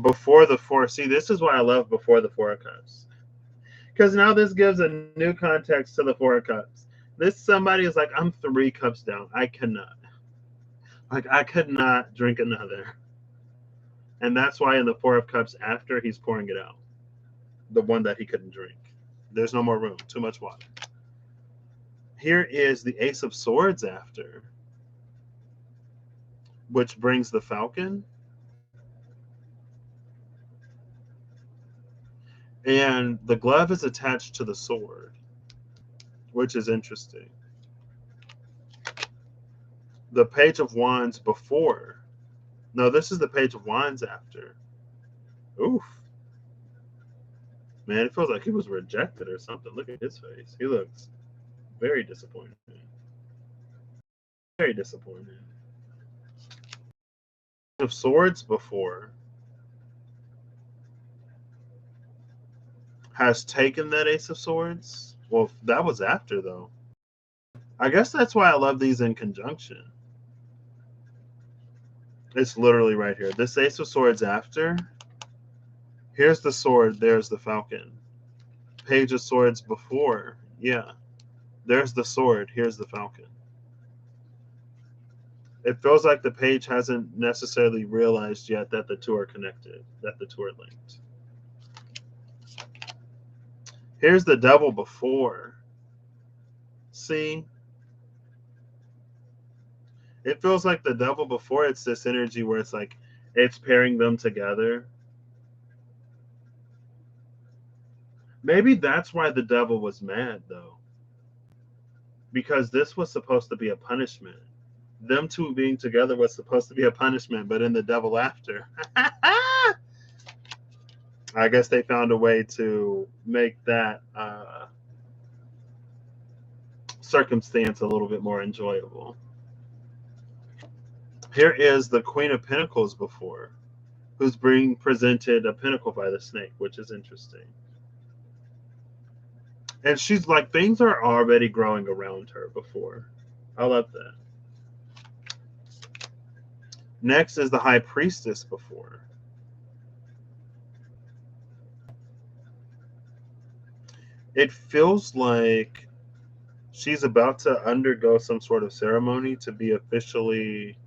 Before the four. See, this is why I love before the Four of Cups. Because now this gives a new context to the Four of Cups. This somebody is like, I'm 3 cups down. I cannot. Like, I could not drink another. And that's why in the Four of Cups after, he's pouring it out. The one that he couldn't drink. There's no more room. Too much water. Here is the Ace of Swords after, which brings the Falcon. And the glove is attached to the sword, which is interesting. The Page of Wands before. No, this is the Page of Wands after. Oof. Man, it feels like he was rejected or something. Look at his face. He looks very disappointed. Very disappointed. Of Swords before has taken that Ace of Swords. Well, that was after, though. I guess that's why I love these in conjunction. It's literally right here. This Ace of Swords after. Here's the sword. There's the Falcon. Page of Swords before. Yeah. There's the sword. Here's the falcon. It feels like the page hasn't necessarily realized yet that the two are connected, that the two are linked. Here's the devil before. See? It feels like the devil before, it's this energy where it's like it's pairing them together. Maybe that's why the devil was mad, though. Because this was supposed to be a punishment. Them two being together was supposed to be a punishment, but in the devil after. I guess they found a way to make that circumstance a little bit more enjoyable. Here is the Queen of Pentacles before, who's being presented a pentacle by the snake, which is interesting. And she's like, things are already growing around her before. I love that. Next is the High Priestess before. It feels like she's about to undergo some sort of ceremony to be officially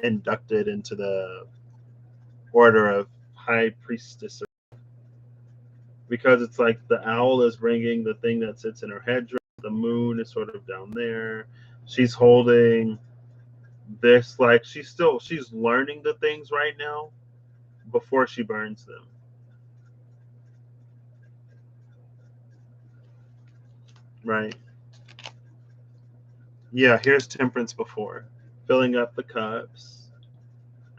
inducted into the order of High Priestess. Because it's like the owl is bringing the thing that sits in her headdress. The moon is sort of down there. She's holding this, like she's learning the things right now before she burns them. Right. Yeah, here's Temperance before. Filling up the cups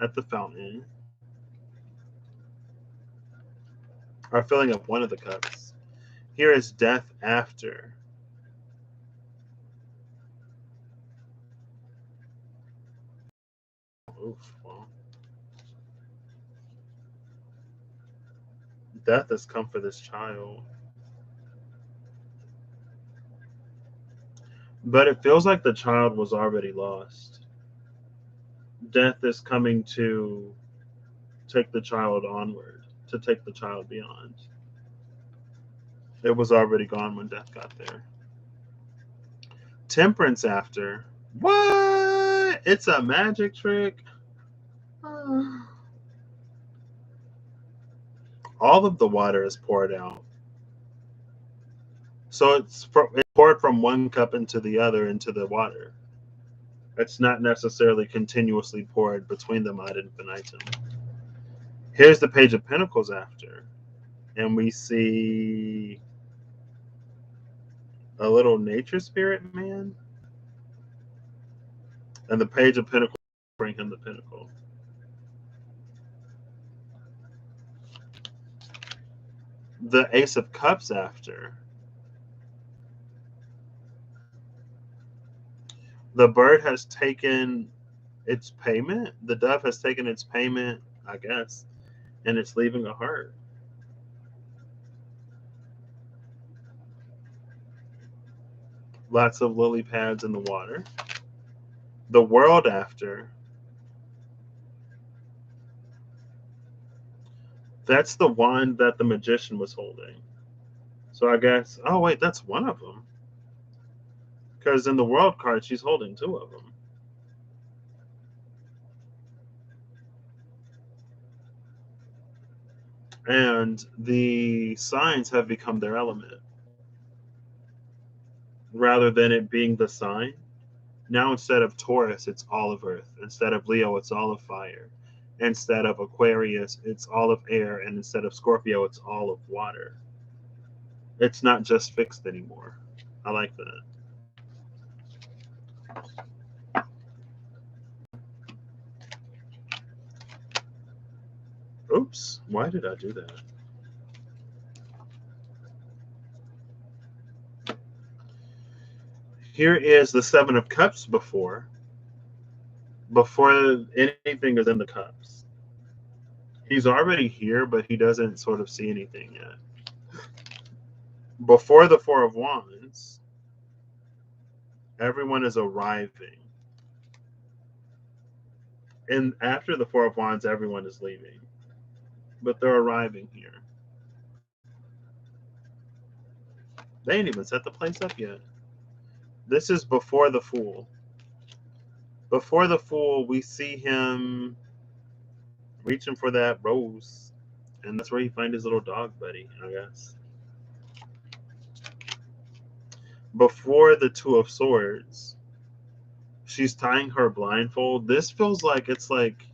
at the fountain. Or filling up one of the cups. Here is Death after. Oof, well. Death has come for this child. But it feels like the child was already lost. Death is coming to take the child onward, to take the child beyond. It was already gone when death got there. Temperance after. What? It's a magic trick? All of the water is poured out. So it's poured from one cup into the other into the water. It's not necessarily continuously poured between them ad infinitum. Here's the Page of Pentacles after. And we see a little nature spirit man. And the Page of Pentacles bring him the pinnacle. The Ace of Cups after. The bird has taken its payment. The dove has taken its payment, I guess, and it's leaving a heart. Lots of lily pads in the water. The World after. That's the wand that the magician was holding. So I guess, oh wait, that's one of them. Because in the World card, she's holding two of them. And the signs have become their element. Rather than it being the sign, now instead of Taurus, it's all of earth. Instead of Leo, it's all of fire. Instead of Aquarius, it's all of air. And instead of Scorpio, it's all of water. It's not just fixed anymore. I like that. Oops, why did I do that? Here is the Seven of Cups before anything is in the cups. He's already here, but he doesn't sort of see anything yet. Before the Four of Wands, everyone is arriving. And after the Four of Wands, everyone is leaving. But they're arriving here. They ain't even set the place up yet. This is before the Fool. Before the Fool, we see him reaching for that rose. And that's where he finds his little dog buddy, I guess. Before the Two of Swords, she's tying her blindfold. This feels like it's like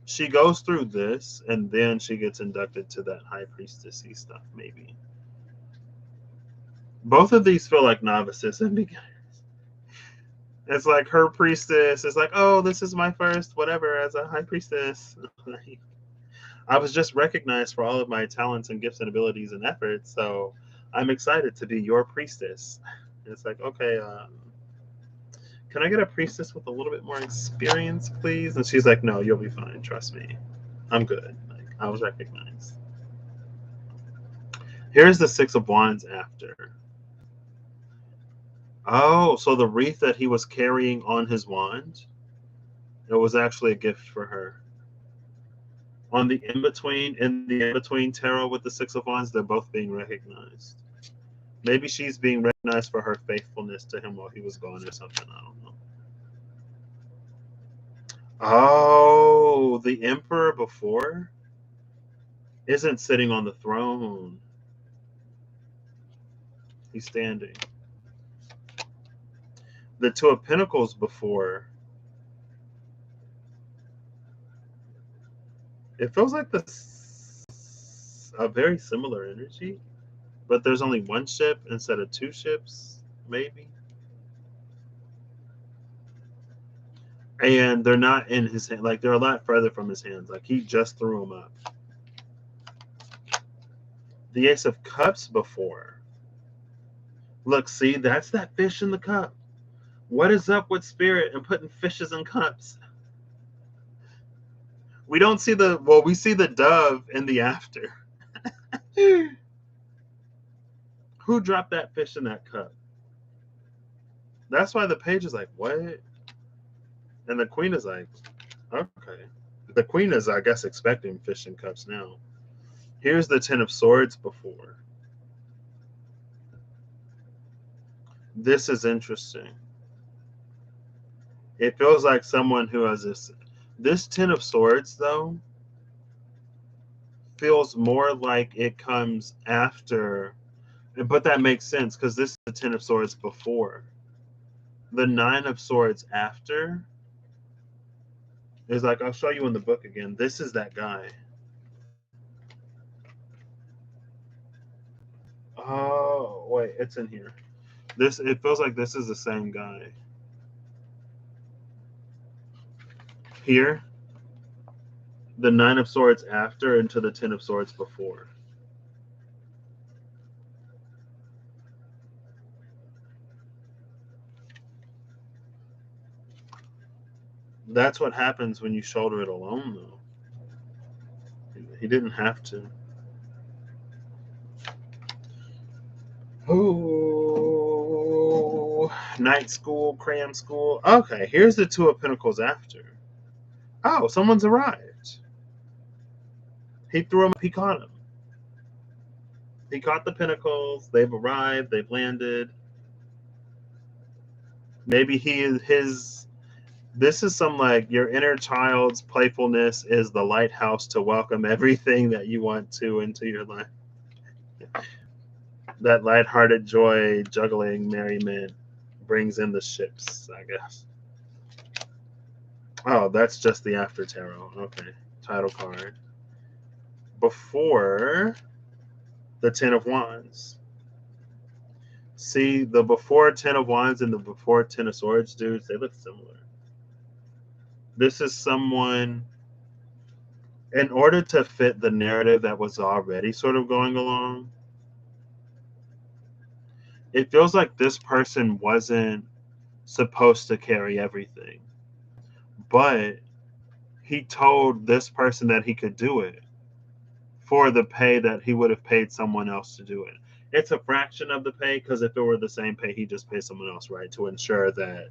she goes through this and then she gets inducted to that High Priestessy stuff, maybe. Both of these feel like novices and beginners. It's like her priestess is like, oh, this is my first whatever as a High Priestess. I was just recognized for all of my talents and gifts and abilities and efforts, so I'm excited to be your priestess. It's like, okay, can I get a priestess with a little bit more experience, please? And she's like, no, you'll be fine. Trust me. I'm good. Like, I was recognized. Here's the Six of Wands after. Oh, so the wreath that he was carrying on his wand, it was actually a gift for her. On the in the in-between tarot with the Six of Wands, they're both being recognized. Maybe she's being recognized for her faithfulness to him while he was gone or something. I don't know. Oh, the Emperor before isn't sitting on the throne. He's standing. The Two of Pentacles before, it feels like a very similar energy, but there's only one ship instead of two ships, maybe. And they're not in his hand. Like, they're a lot further from his hands. Like, he just threw them up. The Ace of Cups before. Look, see, that's that fish in the cup. What is up with spirit and putting fishes in cups? We don't see we see the dove in the after. Who dropped that fish in that cup? That's why the page is like, what? And the queen is like, okay. The queen is, I guess, expecting fish in cups now. Here's the Ten of Swords before. This is interesting. It feels like someone who has this Ten of Swords, though, feels more like it comes after, but that makes sense because this is the Ten of Swords before. The Nine of Swords after is like, I'll show you in the book again. This is that guy. Oh, wait, it's in here. It feels like this is the same guy. Here, the Nine of Swords after into the Ten of Swords before. That's what happens when you shoulder it alone, though. He didn't have to. Oh, night school, cram school. Okay, here's the Two of Pentacles after. Oh, someone's arrived. He threw him. He caught him. He caught the Pentacles. They've arrived. They've landed. Maybe his. This is some like your inner child's playfulness is the lighthouse to welcome everything that you want to into your life. That lighthearted joy, juggling merriment brings in the ships, I guess. Oh, that's just the after tarot. Okay. Title card. Before the Ten of Wands. See, the before Ten of Wands and the before Ten of Swords dudes, they look similar. This is someone, in order to fit the narrative that was already sort of going along, it feels like this person wasn't supposed to carry everything. But he told this person that he could do it for the pay that he would have paid someone else to do it. It's a fraction of the pay because if it were the same pay, he just pays someone else, right? To ensure that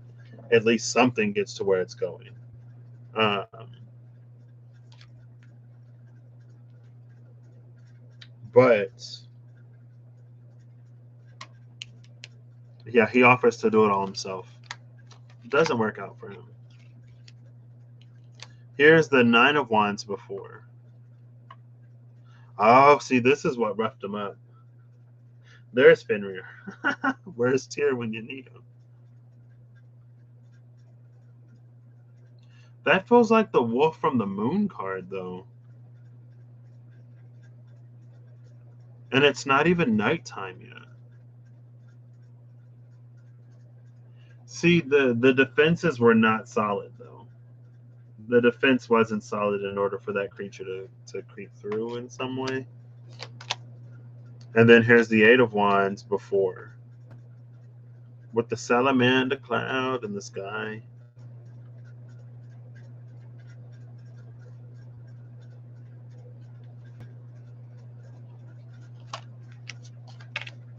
at least something gets to where it's going. But Yeah, he offers to do it all himself. Doesn't work out for him. Here's the Nine of Wands before. Oh, see, this is what roughed him up. There's Fenrir. Where's Tyr when you need him? That feels like the Wolf from the Moon card, though. And it's not even nighttime yet. See, the defenses were not solid, though. The defense wasn't solid in order for that creature to creep through in some way. And then here's the Eight of Wands before, with the salamander cloud in the sky.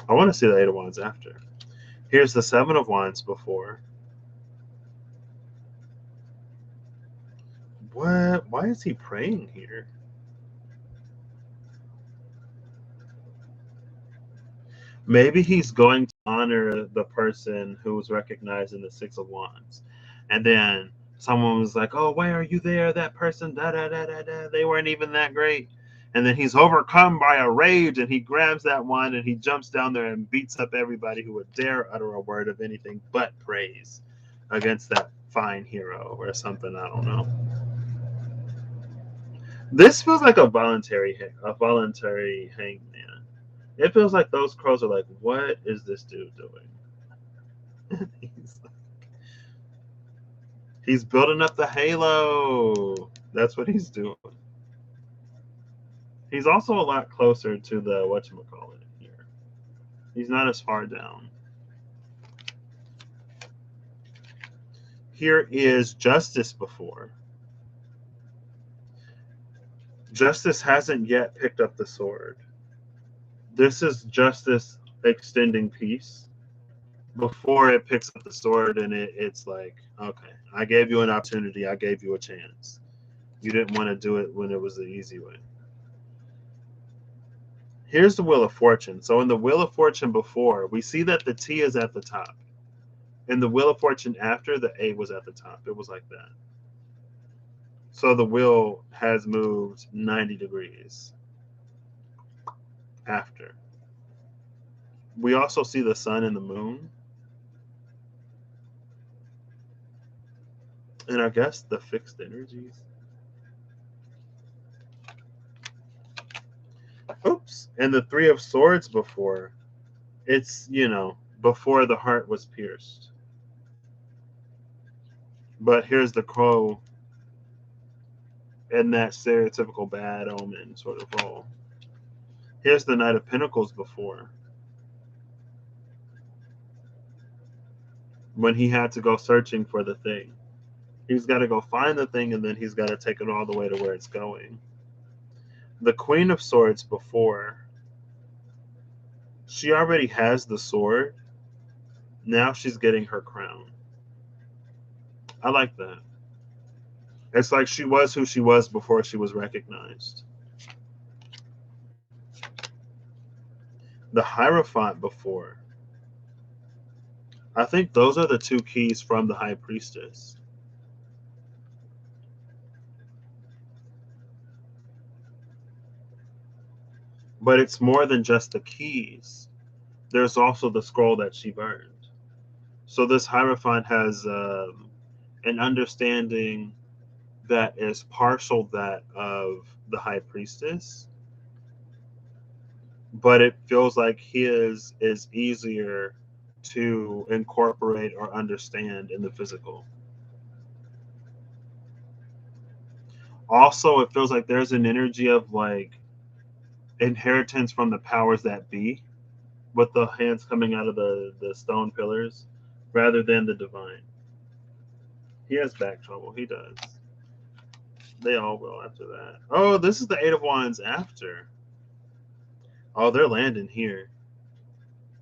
I want to see the Eight of Wands after. Here's the Seven of Wands before. What? Why is he praying here? Maybe he's going to honor the person who was recognized in the Six of Wands. And then someone was like, oh, why are you there? That person, da da da da da. They weren't even that great. And then he's overcome by a rage and he grabs that wand and he jumps down there and beats up everybody who would dare utter a word of anything but praise against that fine hero or something. I don't know. This feels like a voluntary hangman. It feels like those crows are like, what is this dude doing? he's building up the halo. That's what he's doing. He's also a lot closer to the whatchamacallit here. He's not as far down. Here is Justice before. Justice hasn't yet picked up the sword. This is Justice extending peace before it picks up the sword, and it's like, okay, I gave you an opportunity. I gave you a chance. You didn't want to do it when it was the easy way. Here's the Wheel of Fortune. So in the Wheel of Fortune before, we see that the T is at the top. In the Wheel of Fortune after, the A was at the top. It was like that. So the wheel has moved 90 degrees after. We also see the sun and the moon. And I guess the fixed energies. Oops. And the Three of Swords before. It's, before the heart was pierced. But here's the crow in that stereotypical bad omen sort of role. Here's the Knight of Pentacles before. When he had to go searching for the thing. He's got to go find the thing and then he's got to take it all the way to where it's going. The Queen of Swords before. She already has the sword. Now she's getting her crown. I like that. It's like she was who she was before she was recognized. The Hierophant before. I think those are the two keys from the High Priestess. But it's more than just the keys. There's also the scroll that she burned. So this Hierophant has an understanding that is partial that of the High Priestess, but it feels like his is easier to incorporate or understand in the physical. Also, it feels like there's an energy of like inheritance from the powers that be, with the hands coming out of the stone pillars rather than the divine. He has back trouble. He does. They all will after that. Oh, this is the Eight of Wands after. Oh, they're landing here.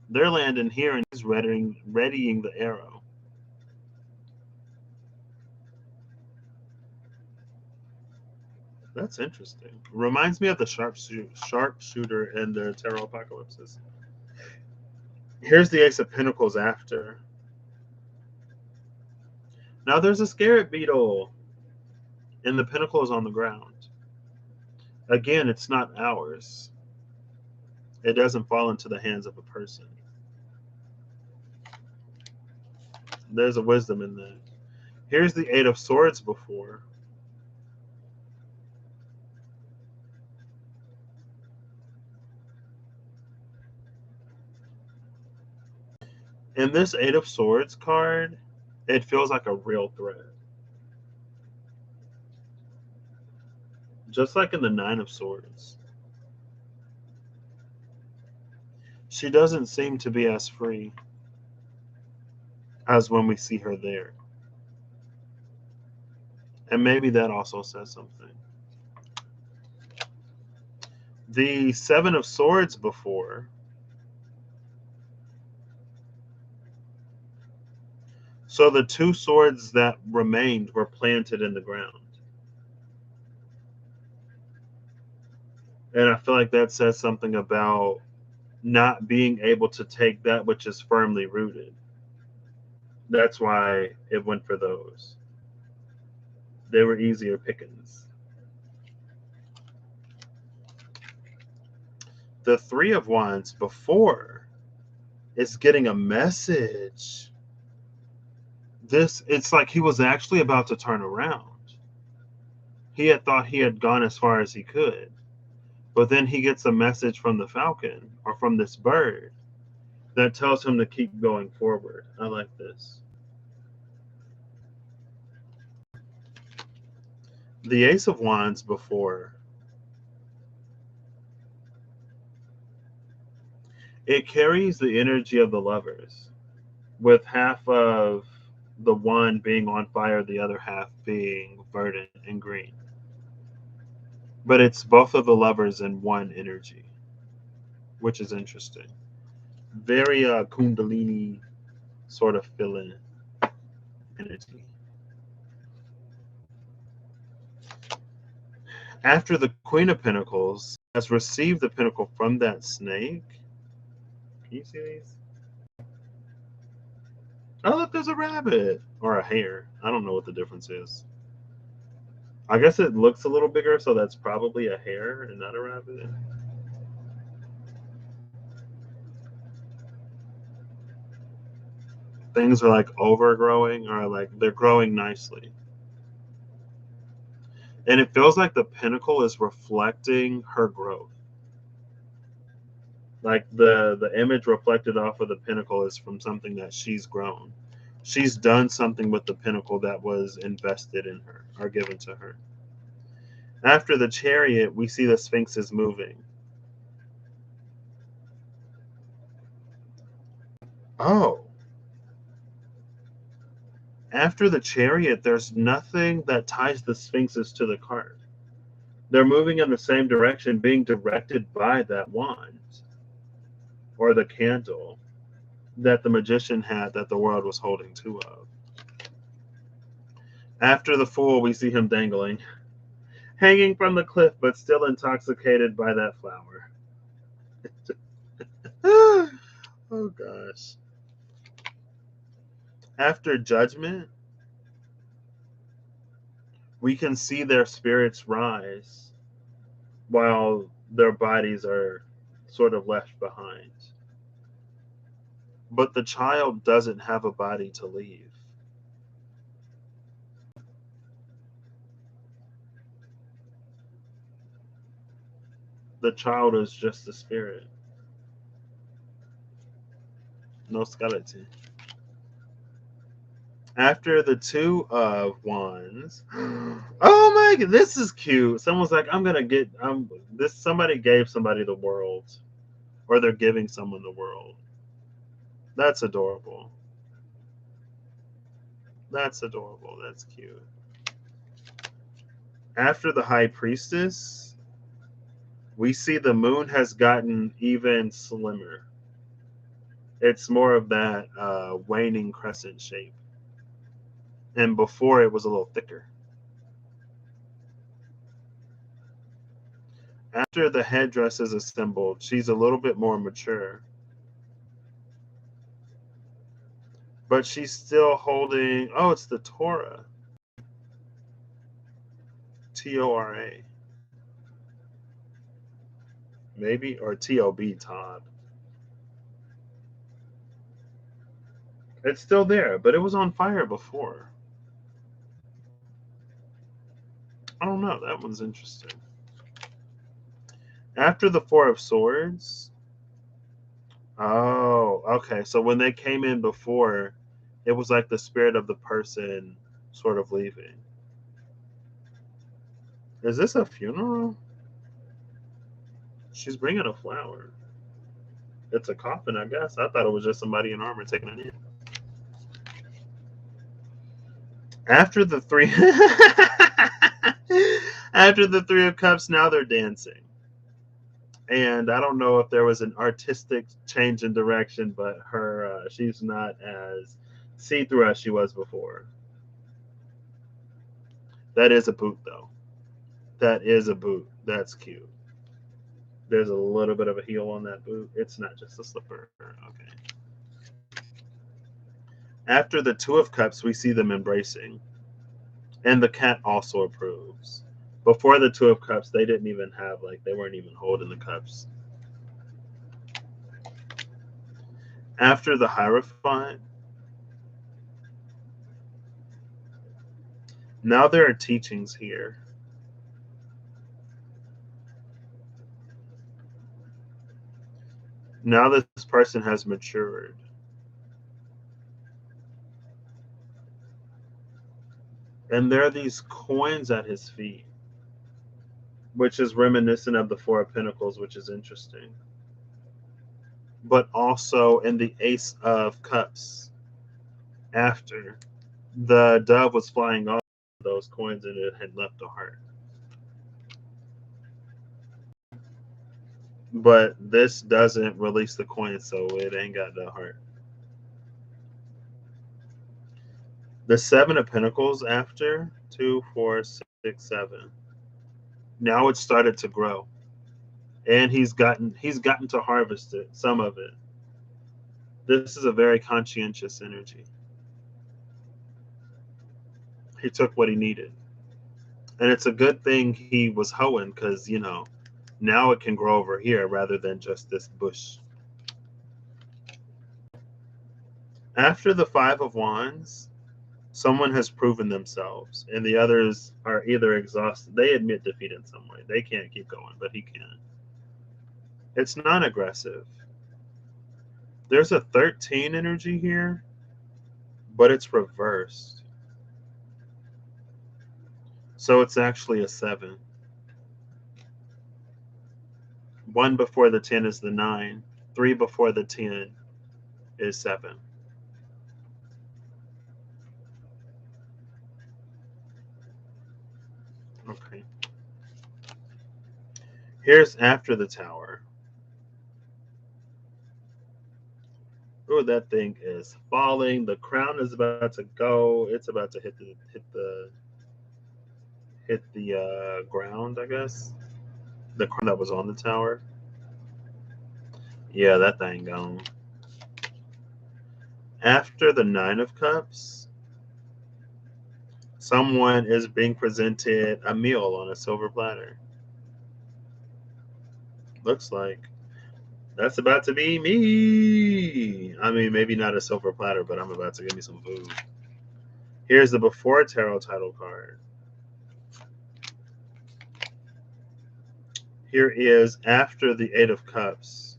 They're landing here, and he's readying the arrow. That's interesting. Reminds me of the sharpshooter in the Tarot Apocalypses. Here's the Ace of Pentacles after. Now there's a scarab beetle, and the pentacle is on the ground. Again, it's not ours. It doesn't fall into the hands of a person. There's a wisdom in that. Here's the Eight of Swords before. In this Eight of Swords card, it feels like a real threat. Just like in the Nine of Swords. She doesn't seem to be as free as when we see her there. And maybe that also says something. The Seven of Swords before. So the two swords that remained were planted in the ground. And I feel like that says something about not being able to take that which is firmly rooted. That's why it went for those. They were easier pickings. The Three of Wands before is getting a message. It's like he was actually about to turn around. He had thought he had gone as far as he could. But then he gets a message from the falcon or from this bird that tells him to keep going forward. I like this. The Ace of Wands before, it carries the energy of the lovers, with half of the one being on fire, the other half being verdant and green. But it's both of the lovers in one energy, which is interesting. Very Kundalini sort of feeling energy. After the Queen of Pentacles has received the pentacle from that snake. Can you see these? Oh, look, there's a rabbit or a hare. I don't know what the difference is. I guess it looks a little bigger, so that's probably a hare and not a rabbit. Things are like overgrowing or like they're growing nicely. And it feels like the pentacle is reflecting her growth. Like the image reflected off of the pentacle is from something that she's grown. She's done something with the pentacle that was invested in her or given to her. After the Chariot, we see the Sphinx is moving. Oh. After the Chariot, there's nothing that ties the Sphinxes to the card. They're moving in the same direction, being directed by that wand or the candle that the magician had that the world was holding two of. After the Fool, we see him dangling, hanging from the cliff, but still intoxicated by that flower. Oh, gosh. After Judgment, we can see their spirits rise while their bodies are sort of left behind. But the child doesn't have a body to leave. The child is just the spirit. No skeleton. After the Two of Wands. Oh my god, this is cute. Someone's like, somebody gave somebody the world. Or they're giving someone the world. That's adorable. That's adorable. That's cute. After the High Priestess, we see the moon has gotten even slimmer. It's more of that waning crescent shape. And before it was a little thicker. After the headdress is assembled, she's a little bit more mature. But she's still holding, oh, it's the Torah. Tora. Maybe, or Tob, Todd. It's still there, but it was on fire before. I don't know. That one's interesting. After the Four of Swords. Oh, okay. So when they came in before, it was like the spirit of the person sort of leaving. Is this a funeral? She's bringing a flower. It's a coffin, I guess. I thought it was just somebody in armor taking it in. After the three, after the Three of Cups, now they're dancing. And I don't know if there was an artistic change in direction, but she's not as see-through as she was before. That is a boot, though. That is a boot. That's cute. There's a little bit of a heel on that boot. It's not just a slipper. Okay. After the Two of Cups, we see them embracing. And the cat also approves. Before the Two of Cups, they didn't even have, they weren't even holding the cups. After the Hierophant, now there are teachings here. Now this person has matured. And there are these coins at his feet, which is reminiscent of the Four of Pentacles, which is interesting. But also in the Ace of Cups, after the dove was flying off those coins and it had left a heart. But this doesn't release the coin, so it ain't got the heart. The Seven of Pentacles after 2, 4, 6, 7. Now it started to grow, and he's gotten to harvest it, some of it. This is a very conscientious energy. He took what he needed, and it's a good thing he was hoeing, because now it can grow over here rather than just this bush. After the Five of Wands, someone has proven themselves, and the others are either exhausted. They admit defeat in some way. They can't keep going, but he can. It's non-aggressive. There's a 13 energy here, but it's reversed. So it's actually a 7. 1 before the 10 is the 9. 3 before the 10 is 7. Okay. Here's after the Tower. Oh, that thing is falling. The crown is about to go. It's about to hit the ground, I guess. The crown that was on the tower. Yeah, that thing gone. After the Nine of Cups, someone is being presented a meal on a silver platter. Looks like that's about to be me. I mean, maybe not a silver platter, but I'm about to give me some food. Here's the Before Tarot title card. Here is after the Eight of Cups.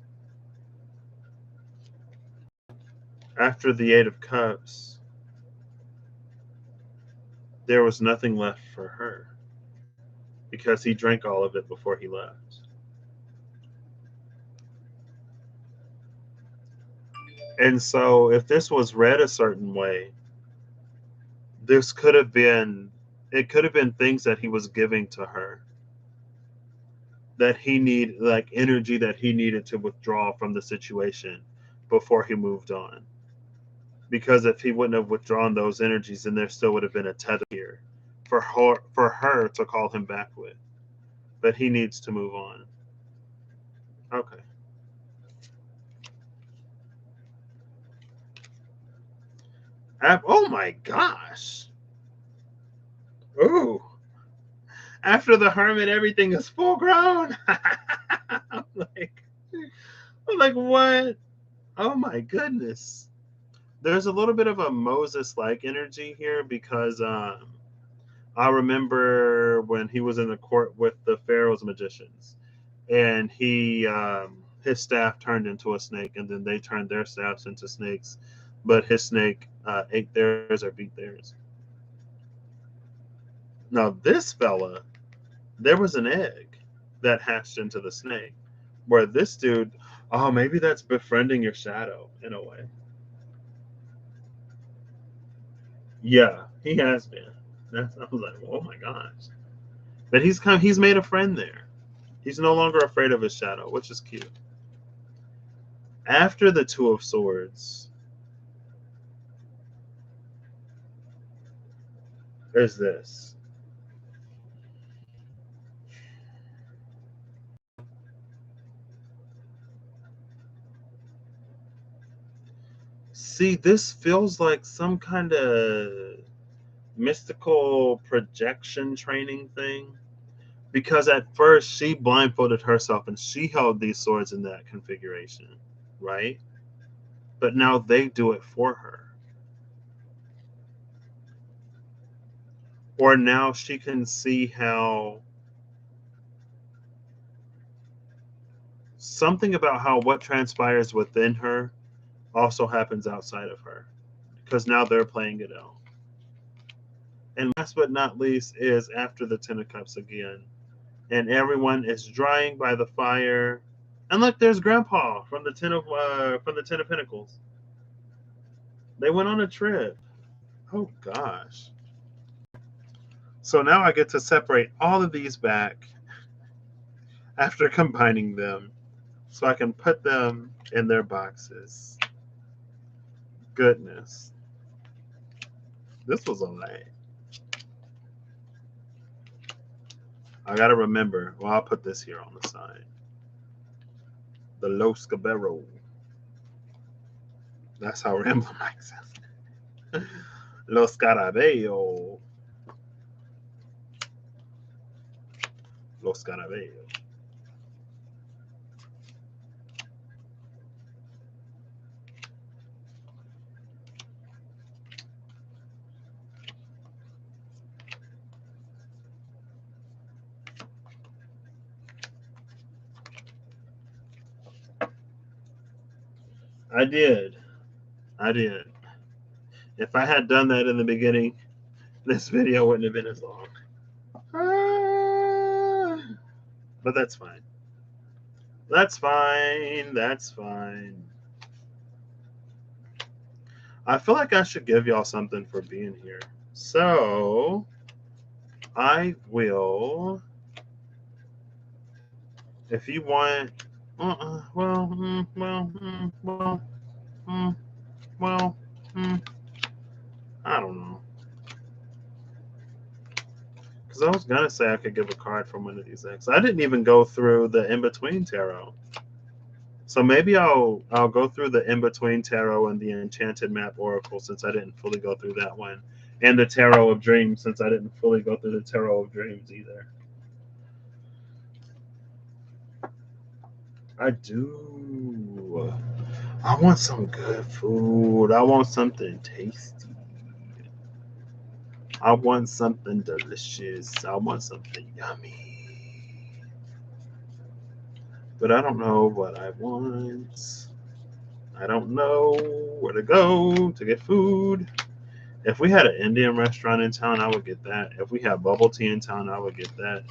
After the Eight of Cups, there was nothing left for her because he drank all of it before he left. And so if this was read a certain way, it could have been things that he was giving to her that he needed, like energy that he needed to withdraw from the situation before he moved on. Because if he wouldn't have withdrawn those energies, then there still would have been a tether here for her to call him back with. But he needs to move on. Okay. Oh my gosh. Ooh. After the Hermit, everything is full grown. I'm like, what? Oh my goodness. There's a little bit of a Moses-like energy here because I remember when he was in the court with the Pharaoh's magicians, and his staff turned into a snake, and then they turned their staffs into snakes, but his snake ate theirs or beat theirs. Now this fella, there was an egg that hatched into the snake, where this dude, oh, maybe that's befriending your shadow in a way. Yeah, he has been. I was like, oh my gosh. But he's made a friend there. He's no longer afraid of his shadow, which is cute. After the Two of Swords is this. See, this feels like some kind of mystical projection training thing. Because at first she blindfolded herself and she held these swords in that configuration, right? But now they do it for her. Or now she can see how something about how what transpires within her also happens outside of her. Because now they're playing it out. And last but not least is after the Ten of Cups again. And everyone is drying by the fire. And look, there's Grandpa from the Ten of Pentacles. They went on a trip. Oh gosh. So now I get to separate all of these back after combining them so I can put them in their boxes. Goodness. This was a lot. I got to remember. Well, I'll put this here on the side. The Los Cabero. That's how Rambo Mike says. Los Caraballo. Los Caraballo. I did. I did. If I had done that in the beginning, this video wouldn't have been as long. But that's fine. That's fine. That's fine. I feel like I should give y'all something for being here. So I will, if you want, I don't know. Because I was going to say I could give a card from one of these decks. I didn't even go through the in-between tarot. So maybe I'll go through the in-between tarot and the Enchanted Map Oracle since I didn't fully go through that one. And the Tarot of Dreams since I didn't fully go through the Tarot of Dreams either. I do. I want some good food. I want something tasty. I want something delicious. I want something yummy. But I don't know what I want. I don't know where to go to get food. If we had an Indian restaurant in town, I would get that. If we had bubble tea in town, I would get that.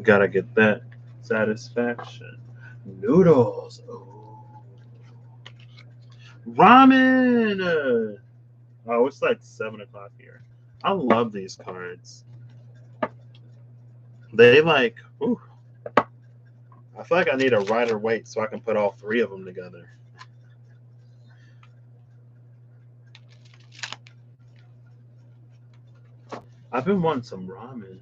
Gotta get that satisfaction. Noodles. Oh. Ramen. Oh, it's like 7 o'clock here. I love these cards. They like, ooh. I feel like I need a Rider Waite so I can put all 3 of them together. I've been wanting some ramen.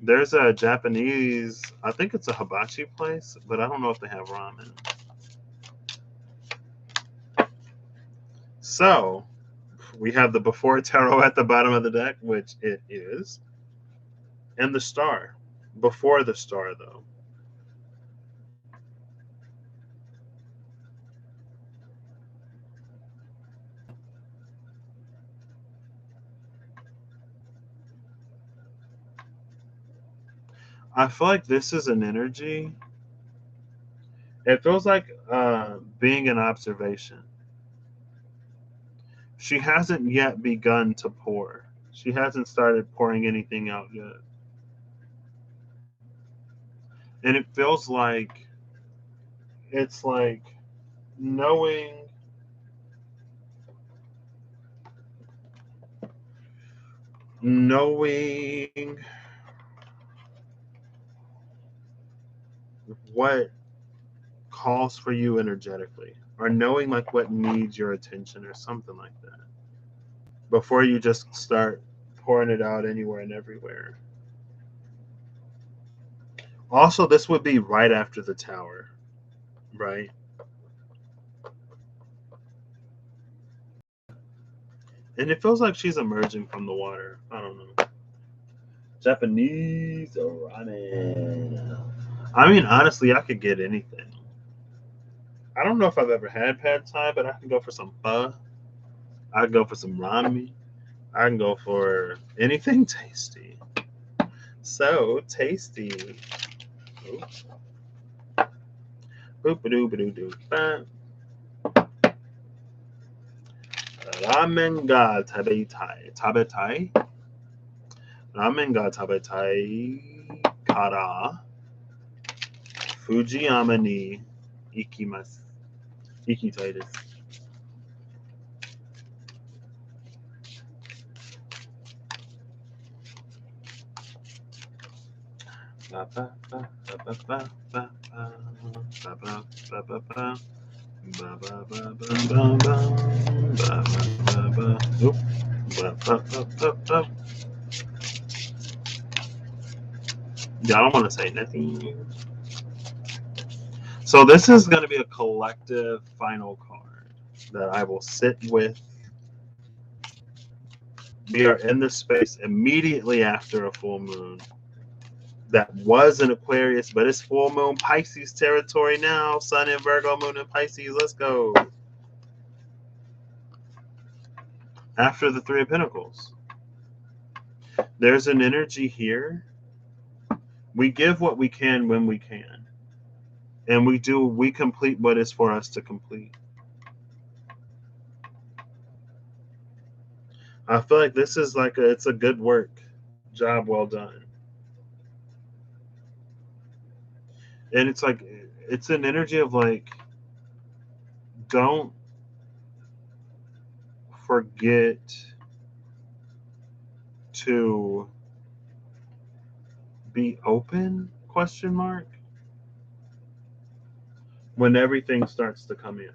There's a Japanese, I think it's a hibachi place, but I don't know if they have ramen. So we have the before tarot at the bottom of the deck, which it is, and the star. Before the star, though. I feel like this is an energy. It feels like being an observation. She hasn't yet begun to pour. She hasn't started pouring anything out yet. And it feels like it's like knowing what calls for you energetically, or knowing like what needs your attention or something like that before you just start pouring it out anywhere and everywhere. Also, this would be right after the tower, right? And it feels like she's emerging from the water. I don't know. Japanese ramen. I mean, honestly, I could get anything. I don't know if I've ever had pad thai, but I can go for some pho. I can go for some ramen. I can go for anything tasty. So tasty. Boop-a-doo-ba-doo-doo. Ramen ga tabetai. Tabetai? Ramen ga tabetai kara. Fujiyama ni ikimasu. Ikitai desu. Ba ba ba ba ba ba ba ba ba ba ba ba. Ba ba ba ba ba ba ba ba ba. Oop. Ba ba ba ba ba. Yeah, I don't want to say nothing. So this is going to be a collective final card that I will sit with. We are in the space immediately after a full moon. That was an Aquarius, but it's full moon Pisces territory now. Sun in Virgo, moon in Pisces. Let's go. After the Three of Pentacles. There's an energy here. We give what we can when we can. And we complete what is for us to complete. I feel like this is like it's a good work. Job well done. And it's like, it's an energy of like, don't forget to be open, question mark, when everything starts to come in.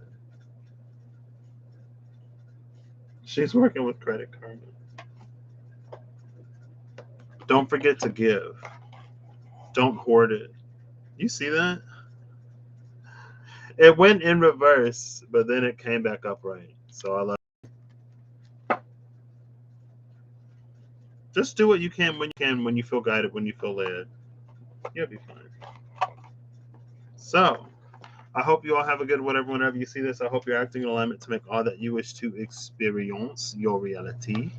She's working with Credit Karma. Don't forget to give. Don't hoard it. You see that? It went in reverse, but then it came back upright. So I love it. Just do what you can, when you feel guided, when you feel led. You'll be fine. So, I hope you all have a good whatever whenever you see this. I hope you're acting in alignment to make all that you wish to experience your reality.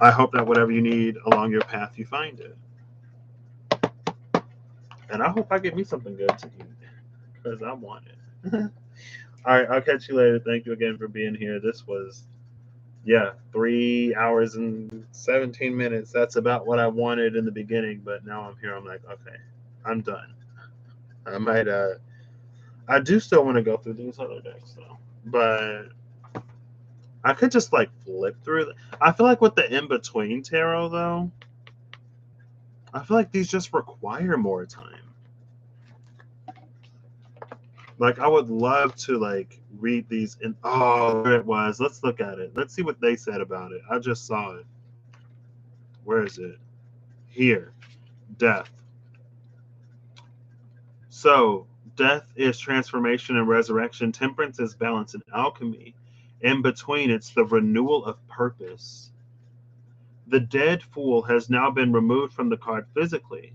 I hope that whatever you need along your path, you find it. And I hope I get me something good to eat because I want it. All right, I'll catch you later. Thank you again for being here. This was, 3 hours and 17 minutes. That's about what I wanted in the beginning, but now I'm here. I'm like, okay, I'm done. I might, I do still want to go through these other decks though, but I could just like flip through. I feel like with the in between tarot though, I feel like these just require more time. Like I would love to like read these and there it was. Let's look at it. Let's see what they said about it. I just saw it. Where is it? Here. Death. So death is transformation and resurrection, temperance is balance and alchemy. In between, it's the renewal of purpose. The dead fool has now been removed from the card physically.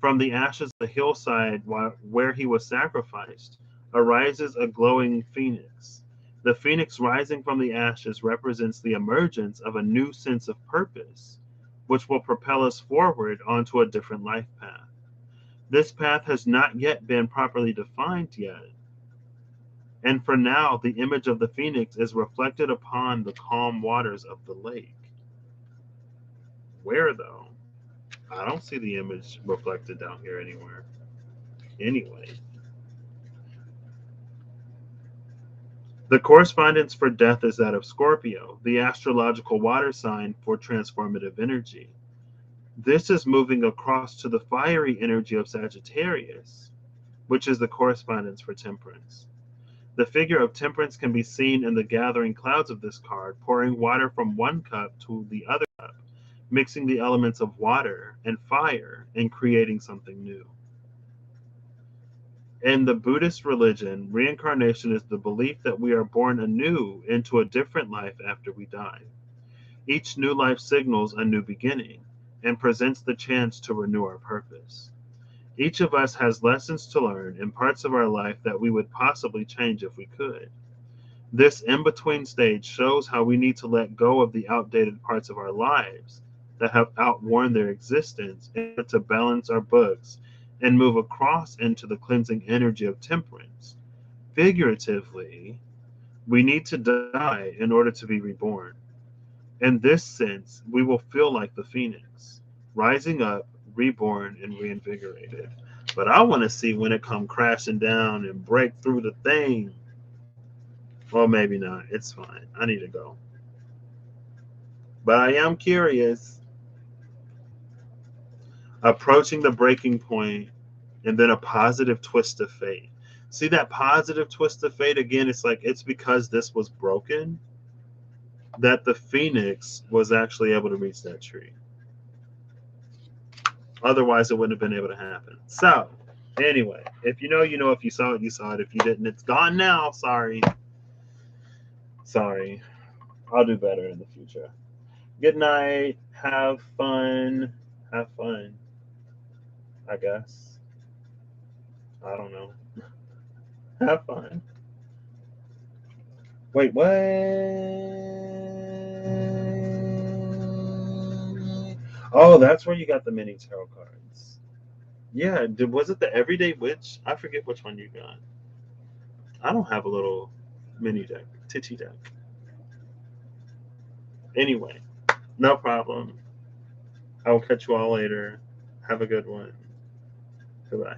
From the ashes of the hillside where he was sacrificed arises a glowing phoenix. The phoenix rising from the ashes represents the emergence of a new sense of purpose, which will propel us forward onto a different life path. This path has not yet been properly defined yet, and for now, the image of the phoenix is reflected upon the calm waters of the lake. Where, though? I don't see the image reflected down here anywhere. Anyway, the correspondence for death is that of Scorpio, the astrological water sign for transformative energy. This is moving across to the fiery energy of Sagittarius, which is the correspondence for temperance. The figure of temperance can be seen in the gathering clouds of this card, pouring water from one cup to the other cup, mixing the elements of water and fire and creating something new. In the Buddhist religion, reincarnation is the belief that we are born anew into a different life after we die. Each new life signals a new beginning and presents the chance to renew our purpose. Each of us has lessons to learn and parts of our life that we would possibly change if we could. This in-between stage shows how we need to let go of the outdated parts of our lives that have outworn their existence in order to balance our books and move across into the cleansing energy of temperance. Figuratively, we need to die in order to be reborn. In this sense, we will feel like the phoenix, rising up, reborn, and reinvigorated. But I want to see when it come crashing down and break through the thing. Well, maybe not. It's fine. I need to go. But I am curious. Approaching the breaking point and then a positive twist of fate. See that positive twist of fate again? It's like it's because this was broken that the phoenix was actually able to reach that tree. Otherwise, it wouldn't have been able to happen. So, anyway, if you know, you know. If you saw it, you saw it. If you didn't, it's gone now. Sorry. Sorry. I'll do better in the future. Good night. Have fun. Have fun. I guess. I don't know. Have fun. Wait, what? Oh, that's where you got the mini tarot cards. Yeah, was it the Everyday Witch? I forget which one you got. I don't have a little mini deck, titty deck. Anyway, no problem. I will catch you all later. Have a good one. Goodbye.